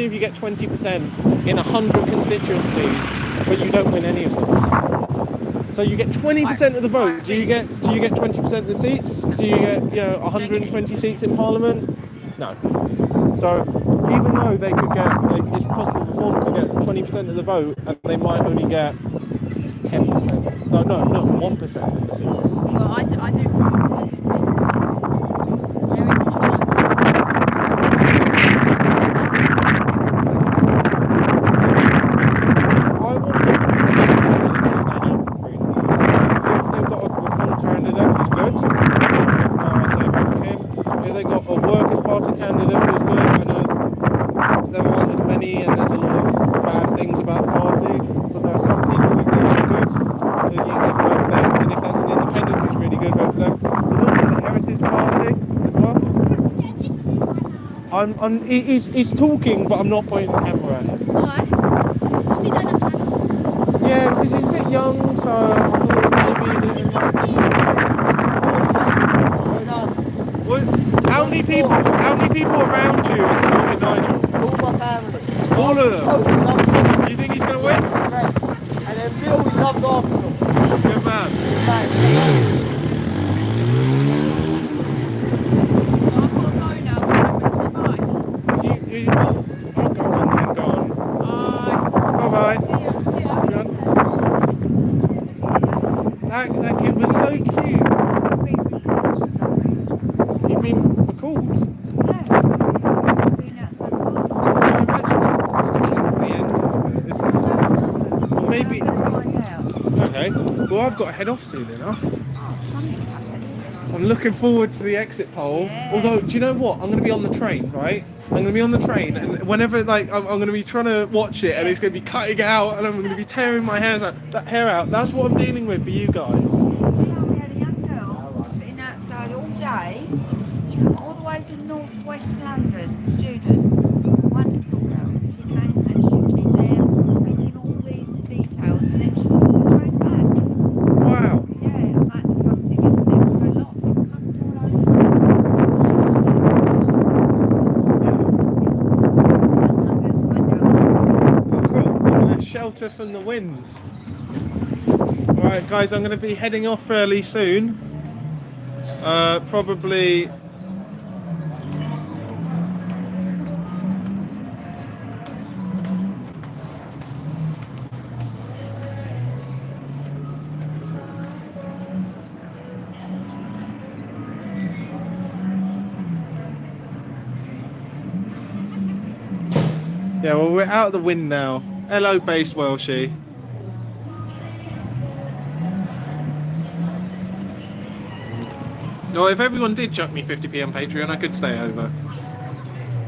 if you get 20% in 100 constituencies, but you don't win any of them. So you get 20% of the vote. Do you get 20% of the seats? Do you get 120 seats in Parliament? No. So even though they could get, it's possible Reform could get 20% of the vote, and they might only get 10%. No, 1% of the seats. Well, I do there is a I want people to stand up for freedom. If they've got a Reform candidate who's good, I'd say vote for him. If they've got a Workers' Party candidate who's good, I know there aren't as many and there's a lot of bad things about the party, but there are some people who are really good. You can vote for them, and if there's an independent who's really good, vote for them. There's also the Heritage Party as well. He's talking, but I'm not pointing the camera at him. Why? Yeah, because he's a bit young, so I thought maybe How many people around you are supporting Nigel? All my family. All of them? You think he's going to win? And then Bill, he loves Arsenal. Good man. Go on. Bye-bye. That kid was so cute. You've been recalled? Maybe. Okay. Well, I've got to head off soon enough. I'm looking forward to the exit poll. Although, do you know what? I'm going to be on the train, right? I'm going to be on the train, and whenever I'm going to be trying to watch it, and it's going to be cutting out, and I'm going to be tearing my hair out. That's what I'm dealing with for you guys. Sitting outside all day. She came all the way from North West London, student. Wonderful girl. She came and she'd been there taking all these details, and then she called the train back. Wow. Yeah, and that's something, isn't it? For a lot of people come from all over. Cool. I'm going to shelter from the winds. Alright guys, I'm going to be heading off fairly soon. Probably... Yeah, well, we're out of the wind now. Hello, Based Welshie. Oh, if everyone did chuck me 50p on Patreon, I could stay over.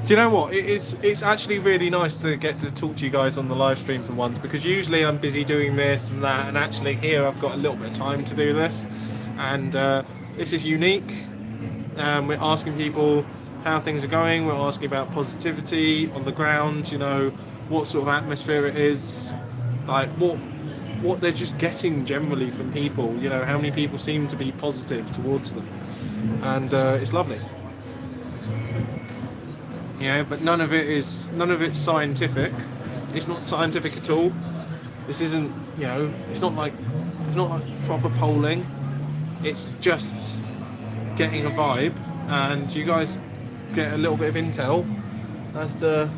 Do you know what? It's actually really nice to get to talk to you guys on the live stream for once, because usually I'm busy doing this and that, and actually here I've got a little bit of time to do this, and this is unique. We're asking people how things are going. We're asking about positivity on the ground. You know, what sort of atmosphere it is, like what they're just getting generally from people. You know, how many people seem to be positive towards them, and it's lovely. Yeah, but none of it's scientific. It's not scientific at all. This isn't, you know, it's not like proper polling. It's just getting a vibe, and you guys get a little bit of intel as to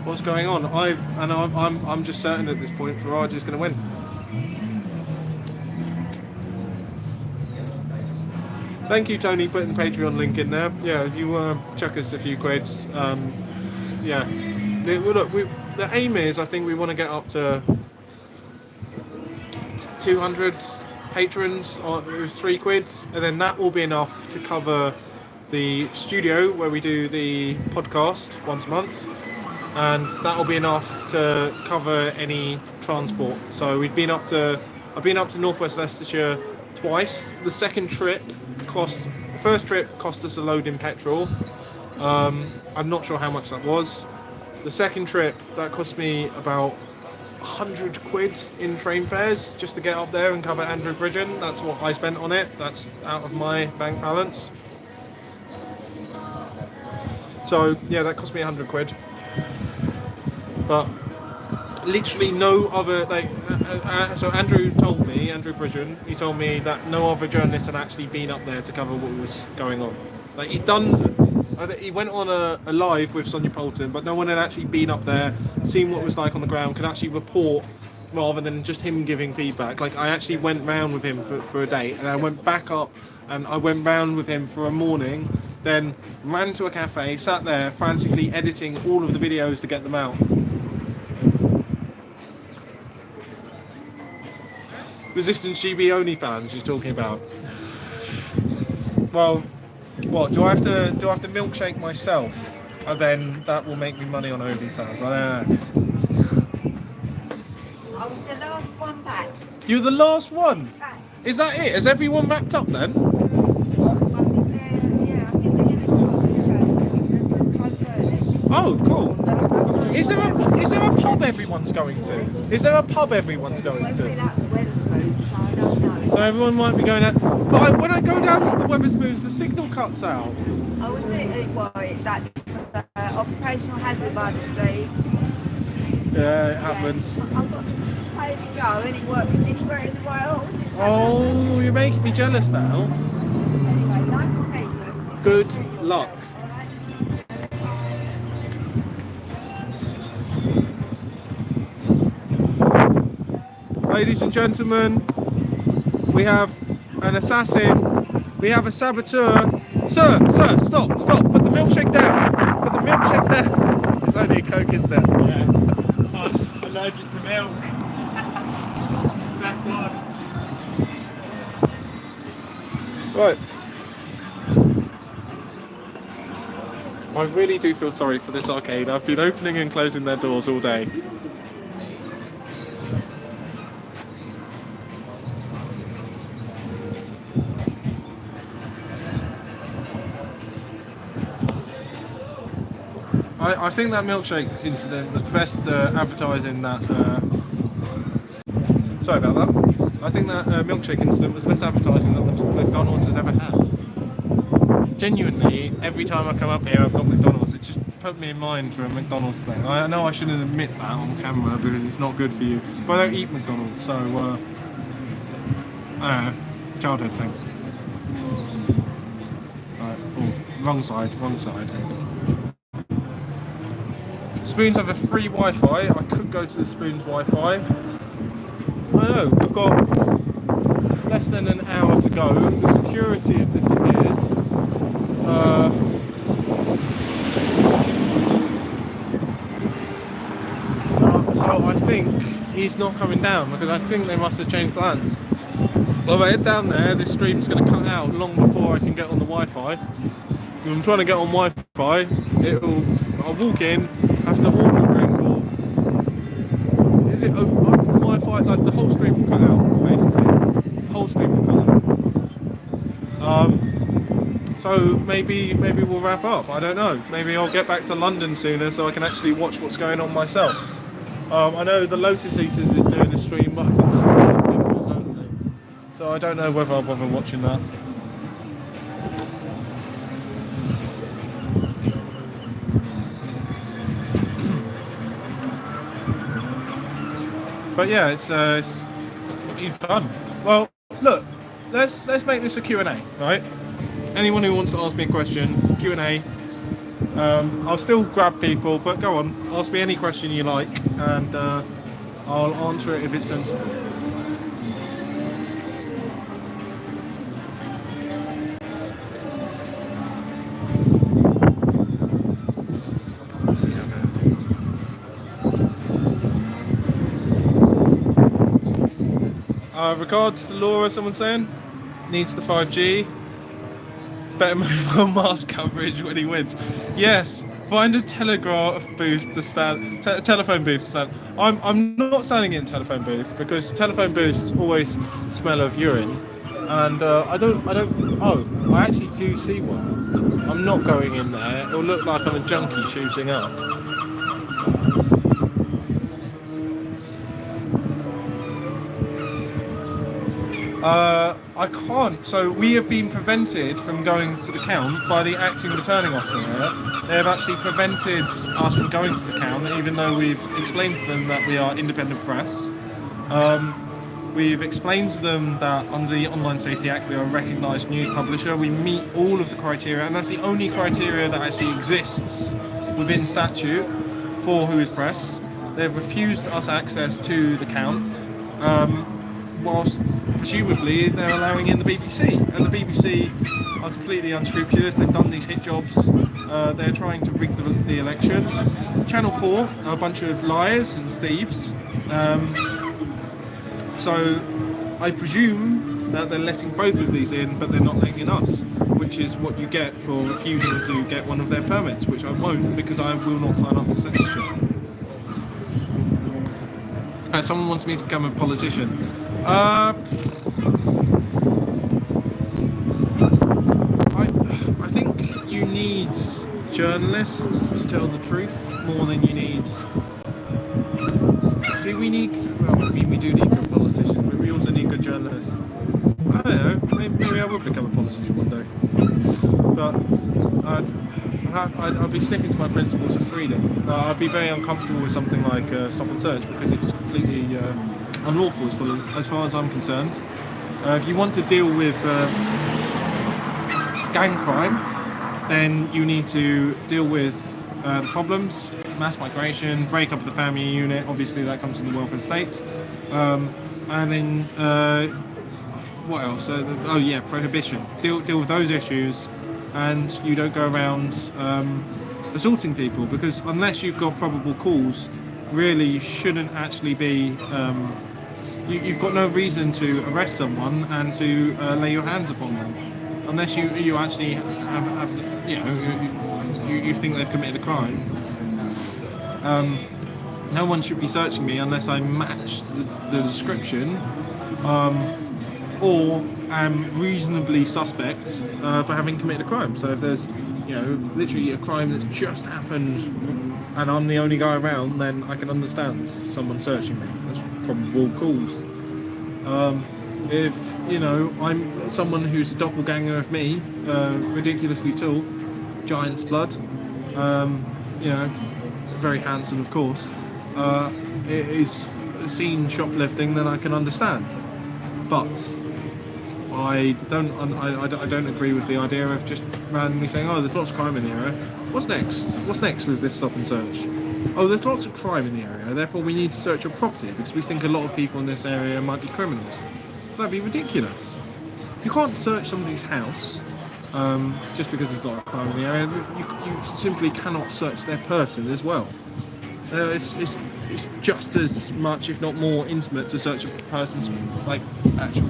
what's going on. I'm just certain at this point Farage is going to win. Thank you, Tony, putting the Patreon link in there. Yeah, if you want to chuck us a few quids, yeah. Look, the aim is, I think we want to get up to 200 patrons with £3, and then that will be enough to cover the studio where we do the podcast once a month, and that will be enough to cover any transport. So I've been up to Northwest Leicestershire twice. The first trip cost us a load in petrol. I'm not sure how much that was. The second trip, that cost me about £100 in train fares just to get up there and cover Andrew Bridgen. That's what I spent on it. That's out of my bank balance. So yeah, that cost me £100. But literally no other, so Andrew Bridgen, he told me that no other journalist had actually been up there to cover what was going on. Like, he went on a live with Sonia Poulton, but no one had actually been up there, seen what it was like on the ground, could actually report rather than just him giving feedback. Like, I actually went round with him for a day, and I went back up and I went round with him for a morning, then ran to a cafe, sat there frantically editing all of the videos to get them out. Resistance GB only fans you're talking about? Well, what do I have to milkshake myself, and then that will make me money on OnlyFans? I don't know. I was the last one back. You're the last one? Is that it? Has everyone wrapped up then? Oh, cool. Is there a pub everyone's going to? Is there a pub everyone's going to? So everyone might be going out. But when I go down to the Wetherspoons, the signal cuts out. Oh, is it? Well, that's occupational hazard by the sea. Yeah, it happens. I've got this place to go, and it works anywhere in the world. Oh, you're making me jealous now. Anyway, nice to meet you. Good luck. Ladies and gentlemen, we have an assassin, we have a saboteur. Sir, stop, put the milkshake down. Put the milkshake down. There's only a Coke, is there? Yeah. I'm allergic to milk. That's why. Right. I really do feel sorry for this arcade. I've been opening and closing their doors all day. I think that milkshake incident was the best advertising that... sorry about that. I think that milkshake incident was the best advertising that McDonald's has ever had. Genuinely, every time I come up here I've got McDonald's. It just put me in mind for a McDonald's thing. I know I shouldn't admit that on camera because it's not good for you, but I don't eat McDonald's, so... I don't know. Childhood thing. Right. Oh, wrong side. Spoons have a free Wi-Fi. I could go to the Spoons Wi-Fi. I don't know, we've got less than an hour to go. The security have disappeared. So I think he's not coming down because I think they must have changed plans. Well, if I head down there, this stream's going to cut out long before I can get on the Wi-Fi. I'm trying to get on Wi-Fi. I'll walk in, have to order a drink, or is it open Wi-Fi? Like the whole stream will cut out, basically. The whole stream will cut out. So maybe we'll wrap up. I don't know. Maybe I'll get back to London sooner so I can actually watch what's going on myself. I know the Lotus Eaters is doing a stream, but I think that's people's only. So I don't know whether I'll bother watching that. But yeah, it's been fun. Well, look, let's make this a Q&A, right? Anyone who wants to ask me a question, Q&A. I'll still grab people, but go on, ask me any question you like, and I'll answer it if it's sensible. Regards to Laura, someone saying needs the 5G. Better mobile mask coverage when he wins. Yes, find a telegraph booth to stand. Telephone booth to stand. I'm not standing in a telephone booth because telephone booths always smell of urine, and I don't. Oh, I actually do see one. I'm not going in there. It'll look like I'm a junkie shooting up. I can't. So we have been prevented from going to the count by the acting returning officer there. They have actually prevented us from going to the count, even though we've explained to them that we are independent press. We've explained to them that under the Online Safety Act we are a recognised news publisher. We meet all of the criteria, and that's the only criteria that actually exists within statute for who is press. They've refused us access to the count. Whilst presumably they're allowing in the BBC, and the BBC are completely unscrupulous. They've done these hit jobs. They're trying to rig the election. Channel 4 are a bunch of liars and thieves. So I presume that they're letting both of these in, but they're not letting in us, which is what you get for refusing to get one of their permits, which I won't because I will not sign up to censorship. Someone wants me to become a politician. I think you need journalists to tell the truth more than you need. Do we need? Well, I mean, we do need good politicians, but we also need good journalists. I don't know. Maybe I would become a politician one day, but I'd be sticking to my principles of freedom. I'd be very uncomfortable with something like stop and search because it's completely unlawful as far as I'm concerned. If you want to deal with gang crime, then you need to deal with the problems, mass migration, break up of the family unit, obviously that comes from the welfare state, and then what else? Prohibition. Deal with those issues, and you don't go around assaulting people, because unless you've got probable cause, really you shouldn't actually be you've got no reason to arrest someone and to lay your hands upon them, unless you actually have you think they've committed a crime. No one should be searching me unless I match the description, or am reasonably suspect for having committed a crime. So if there's literally a crime that's just happened and I'm the only guy around, then I can understand someone searching me. That's probable cause. If I'm someone who's a doppelganger of me, ridiculously tall, giant's blood, very handsome of course, it is seen shoplifting, then I can understand. But I don't agree with the idea of just randomly saying, oh, there's lots of crime in the area. What's next? What's next with this stop and search? Oh, there's lots of crime in the area, therefore we need to search your property because we think a lot of people in this area might be criminals. That'd be ridiculous. You can't search somebody's house just because there's not a crime in the area. You simply cannot search their person as well. It's just as much, if not more, intimate to search a person's actual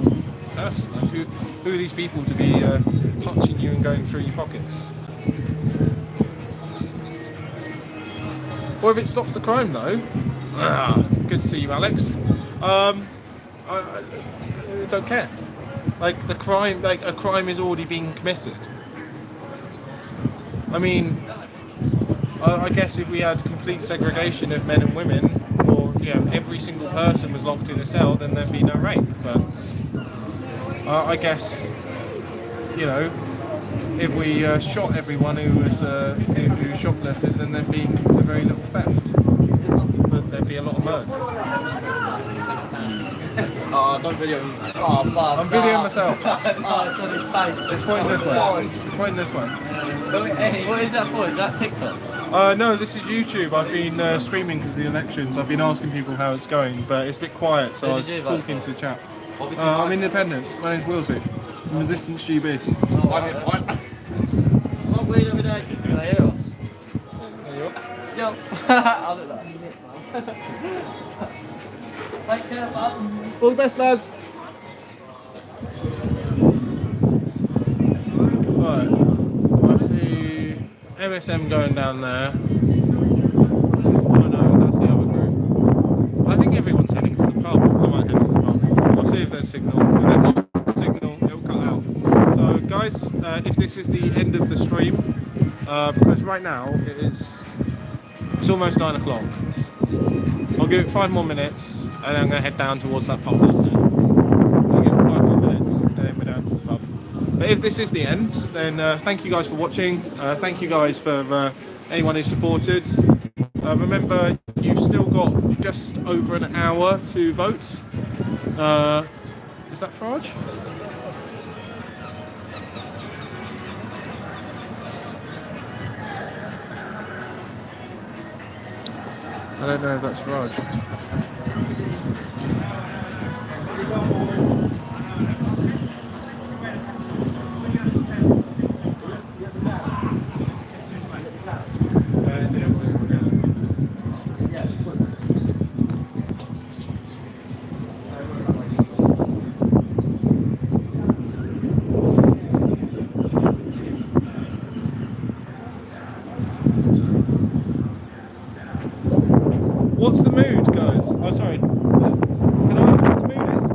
person. Who are these people to be touching you and going through your pockets? Or if it stops the crime, though. Good to see you, Alex. I don't care. Like the crime, like a crime is already being committed. I mean, I guess if we had complete segregation of men and women, or every single person was locked in a cell, then there'd be no rape. But I guess if we shot everyone who was who shoplifted, then there'd be very little theft, but there'd be a lot of murder. Oh, don't video me. Oh, Bob. I'm videoing myself. Oh, it's on his face. It's pointing this way. It's pointing this way. What is that for? Is that TikTok? No, this is YouTube. I've been streaming because of the elections. I've been asking people how it's going, but it's a bit quiet, so I was talking to the chat. I'm independent. My name's Wilsey. I'm Resistance GB. Smoke weed every day. Can I hear us? There you are. Yo. I look like a minute, man. Take care, man. All the best, lads. Right. I see MSM going down there. Oh no, that's the other group. I think everyone's heading to the pub. I might head to the pub. I'll see if there's signal. If there's not signal, it'll cut out. So guys, if this is the end of the stream, because right now it's almost 9 o'clock. I'll give it 5 more minutes, and then I'm going to head down towards that pub down there. I'll give it 5 more minutes, and then we're down to the pub. But if this is the end, then thank you guys for watching. Thank you guys for anyone who supported. Remember, you've still got just over an hour to vote. Is that Farage? I don't know if that's Farage. What's the mood, guys? Oh, sorry. Can I ask what the mood is?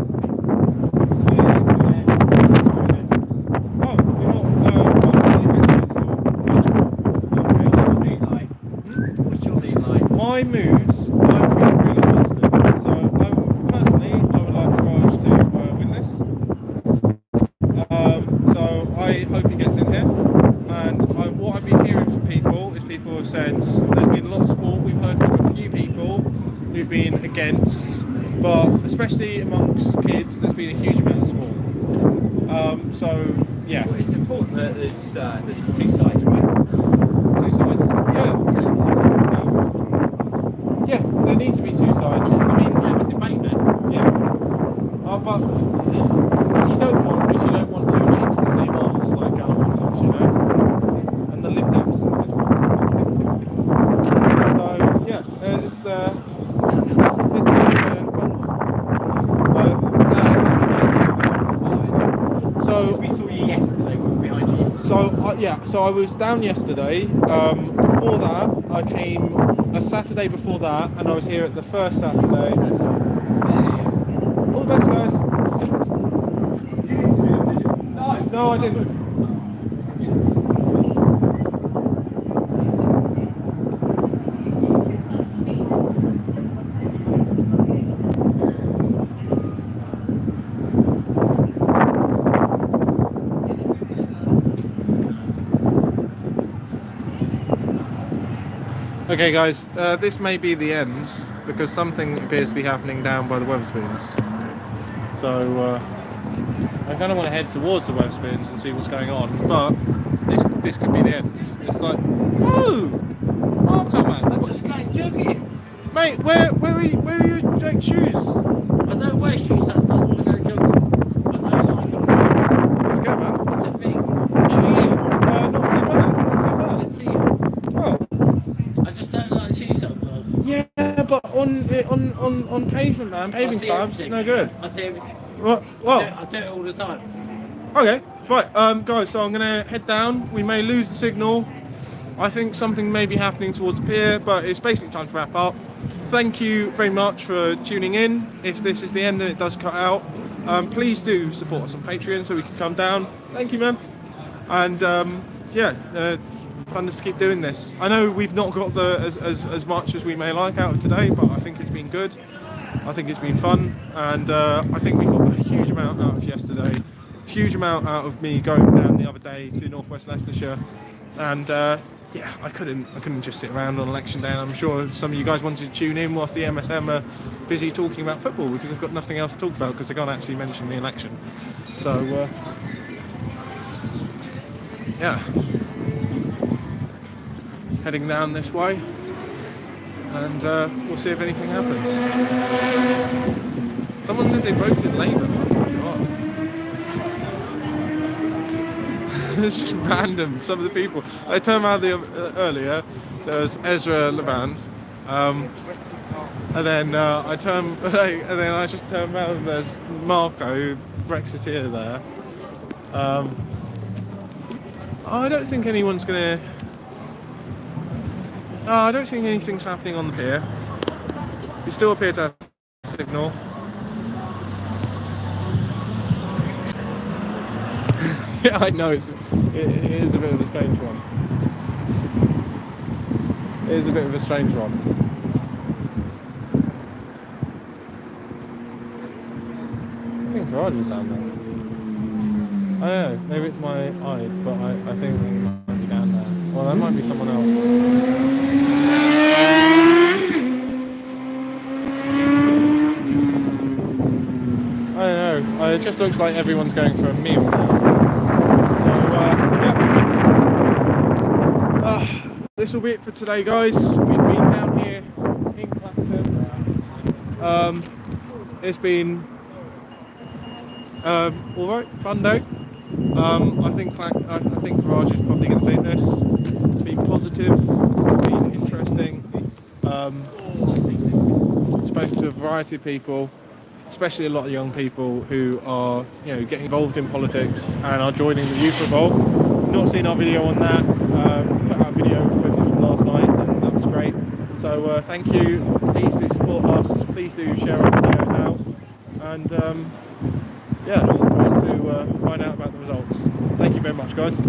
Oh, you're not What's your lead like? My moods, I'm feeling really positive. So, personally, I would like Farage to win this. So, I hope he gets in here. And what I've been hearing from people is people have said there's been a lot of support. We've heard from a few people who've been against, but especially amongst kids, there's been a huge amount of support. So yeah. Well, it's important that there's two sides, right? Two sides. Yeah, there need to be two sides. I mean, we have a debate then. Yeah. But you don't want two cheeks the same arse like Galloway says, and the Lib Dems in the middle. So yeah, it's been fun. So we saw you yesterday. We were behind you yesterday. So I was down yesterday. Before that, I came a Saturday before that, and I was here at the first Saturday. All the best, guys. You didn't see him, did you? No, I didn't. Okay guys, this may be the end because something appears to be happening down by the Wetherspoons. So I kind of want to head towards the Wetherspoons and see what's going on, but this could be the end. It's like, whoa! Oh come on! I'm just going jogging. Mate, where are your shoes? I don't wear shoes sometimes when I go jogging. I don't like them. Let's go, man. It's a thing. How are you? Not too bad. Good to see you. Oh. I just don't like shoes sometimes. Yeah, but on pavement, man, paving slabs, no good. I see everything. What? I do it all the time. Okay, right, guys. So I'm gonna head down. We may lose the signal. I think something may be happening towards the pier, but it's basically time to wrap up. Thank you very much for tuning in. If this is the end and it does cut out, please do support us on Patreon so we can come down. Thank you, man. And fun to keep doing this. I know we've not got as much as we may like out of today, but I think it's been good. I think it's been fun, and I think we got a huge amount out of yesterday. Huge amount out of me going down the other day to Northwest Leicestershire, and I couldn't just sit around on election day. And I'm sure some of you guys wanted to tune in whilst the MSM are busy talking about football because they've got nothing else to talk about because they can't actually mention the election. So heading down this way, and we'll see if anything happens. Someone says they voted Labour. Oh my god. It's just random. Some of the people. I turned around earlier. There was Ezra Levand, and then I just turned around and there's Marco, Brexiteer there. I don't think anyone's gonna. I don't think anything's happening on the pier. We still appear to have a signal. Yeah, I know it is a bit of a strange one. It is a bit of a strange one. I think Farage is down there. I don't know, maybe it's my eyes, but I think he might be down there. Well, that might be someone else. I don't know, it just looks like everyone's going for a meal now. This will be it for today, guys. We've been down here in Clacton. It's been alright, fun day. I think Farage is probably going to take this. It's been positive, it's been interesting. Spoken to a variety of people, especially a lot of young people who are, getting involved in politics and are joining the youth revolt. Not seen our video on that. Put out video footage from last night, and that was great. So thank you. Please do support us. Please do share our videos out, and time to find out about the results. Thank you very much, guys.